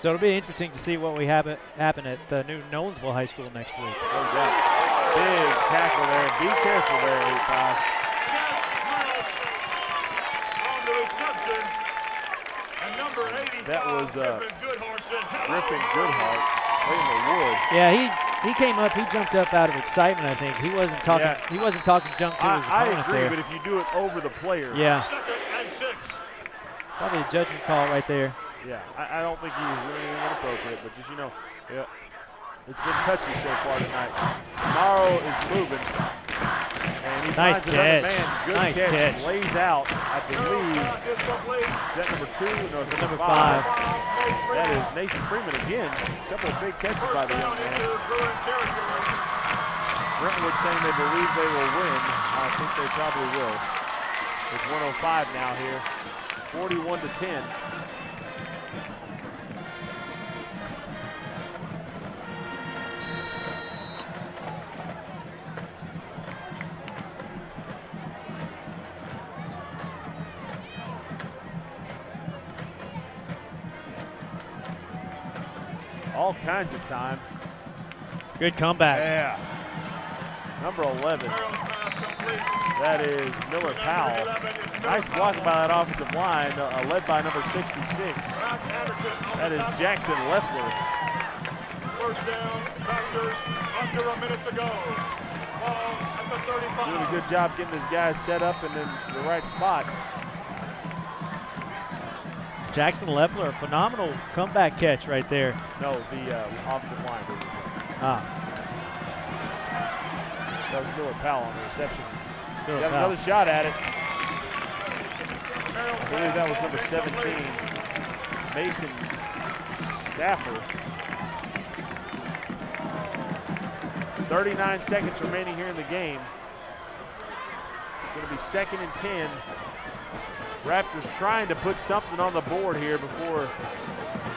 So it'll be interesting to see what we have happen at New Nolensville High School next week. No doubt. Big tackle there. Be careful there, 8-5. On the reception. And number 85, That was Griffin Goodhart. Griffin Goodhart. Yeah, he came up. He jumped up out of excitement. I think he wasn't talking. Yeah. He wasn't talking junk to his I opponent agree, there. but if you do it over the player, Yeah, Second and 6. probably a judgment call right there. yeah, I don't think he was doing anything inappropriate, but just, it's been touchy so far tonight. Morrow is moving, and he Nice finds another catch. man. Good Nice catch. Lays out, I believe. Pass incomplete. Is that number 2? No, it's number Number 5. That is Nathan Freeman again. A couple of big catches by the young Down man. into Bruin territory. Brentwood saying they believe they will win. I think they probably will. It's 1:05 now here. 41-10. all kinds of time. Good comeback. Yeah. Number 11. That is Miller Powell. Nice block by that offensive line, led by number 66. That is Jackson Leffler. First down, Packers, under a minute to go. Ball at the 35. Doing a good job getting his guys set up and in the right spot. Jackson Leffler, phenomenal comeback catch right there. No, the offensive line. Ah, That was Miller Powell on the reception. Phillip Got Powell. another shot at it. I believe that was number 17, Mason Stafford. 39 seconds remaining here in the game. It's going to be 2nd and 10. Raptors trying to put something on the board here before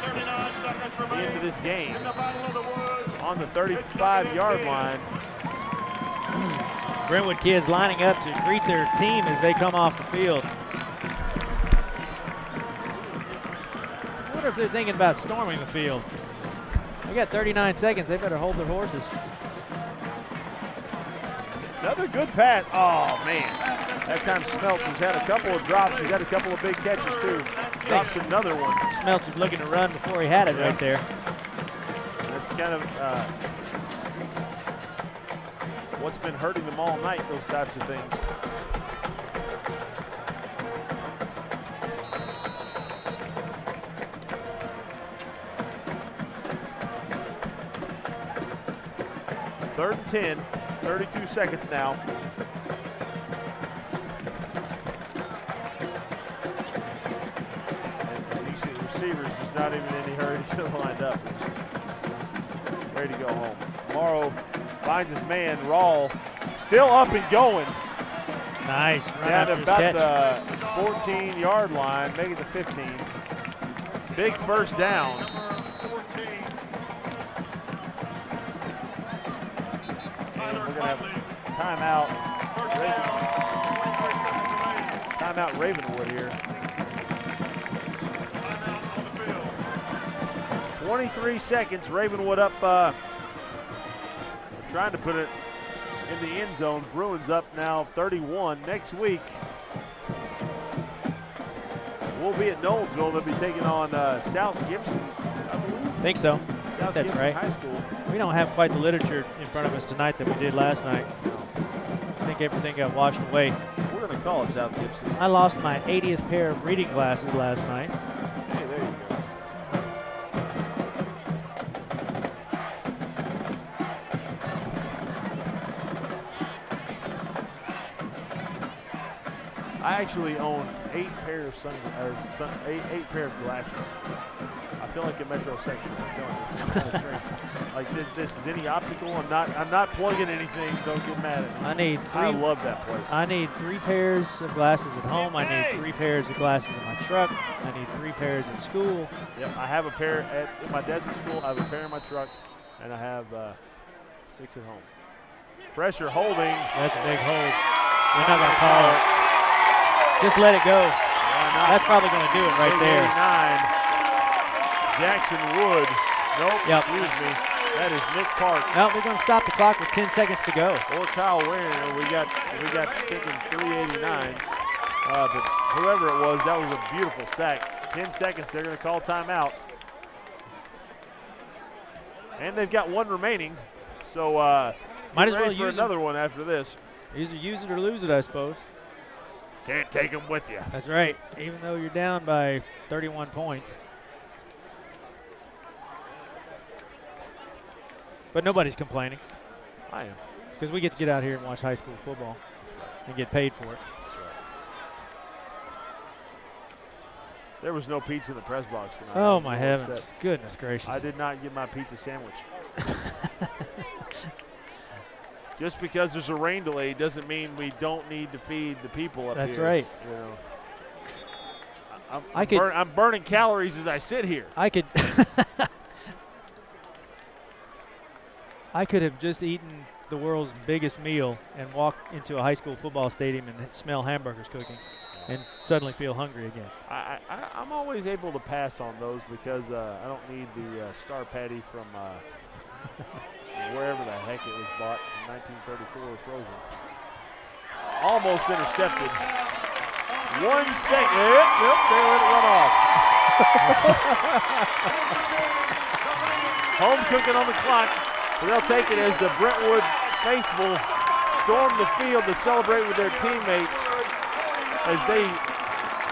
39 seconds the remaining end of this game. in the Battle of the Woods. On the 35-yard line. Brentwood kids lining up to greet their team as they come off the field. I wonder if they're thinking about storming the field. They got 39 seconds. They better hold their horses. Another good pass. Oh, man. That time Smeltz has had a couple of drops. He's had a couple of big catches, too. Drops another one. Smeltz was looking to run before he had it right there. That's kind of what's been hurting them all night, those types of things. Third and 10, 32 seconds now. And these receivers just not even in any hurry to line up. Just ready to go home. Morrow finds his man, Rawl, still up and going. Nice run Down after to his about catch. the 14-yard line, making the 15. Big first down. And we're going to have timeout. Timeout Ravenwood here. 23 seconds, Ravenwood up, trying to put it in the end zone. Bruins up now 31. Next week, we'll be at Knowlesville. They'll be taking on South Gibson, I believe. Think so. South That's Gibson right. High School. We don't have quite the literature in front of us tonight that we did last night. I think everything got washed away. We're going to call it South Gibson. I lost my 80th pair of reading glasses last night. Hey, there you go. I actually own 8 pair of eight pair of glasses. I feel like a metrosexual. I'm telling you, it's kind of strange. Like this is any optical. I'm not plugging anything. Don't get mad at me. I love that place. I need 3 pairs of glasses at home. I need 3 pairs of glasses in my truck. I need 3 pairs at school. Yep, I have a pair at my desk at school. I have a pair in my truck, and I have 6 at home. Pressure holding. That's a big hold. We're not going to call it. Just let it go. That's probably going to do it right there. 89. Jackson Wood. Nope, Yep. excuse me. That is Nick Park. No, we're going to stop the clock with 10 seconds to go. Or Kyle Warner. We got thinking 389. But whoever it was, that was a beautiful sack. 10 seconds, they're going to call timeout. And they've got 1 remaining. So might as ready well for use another one after this. Either use it or lose it, I suppose. Can't take them with you. That's right, even though you're down by 31 points. But nobody's complaining I am. because we get to get out here and watch high school football and get paid for it. There was no pizza in the press box tonight. I Oh, was a my little heavens. upset. Goodness gracious. I did not get my pizza sandwich. Just because there's a rain delay doesn't mean we don't need to feed the people up That's here. right. You know, I'm burning calories as I sit here. I could I could have just eaten the world's biggest meal and walk into a high school football stadium and smell hamburgers cooking. and suddenly feel hungry again. I'm always able to pass on those because I don't need the Star Patty from wherever the heck it was bought in 1934 frozen. Almost intercepted. 1 second. Yep, they let it run off. Home cooking on the clock. So they'll take it as the Brentwood faithful storm the field to celebrate with their teammates as they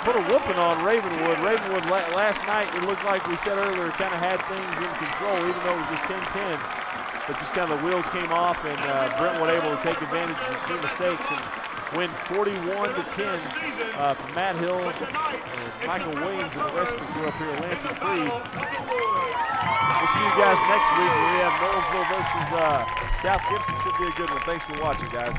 put a whooping on Ravenwood. Ravenwood last night, it looked like we said earlier, kind of had things in control, even though it was just 10-10. But just kind of the wheels came off, and Brentwood able to take advantage of some key mistakes and win 41-10 from Matt Hill and Michael Williams and the rest of the crew up here at Lansing Creed. We'll see you guys next week when we have Knowlesville versus South Gibson. Should be a good one. Thanks for watching, guys.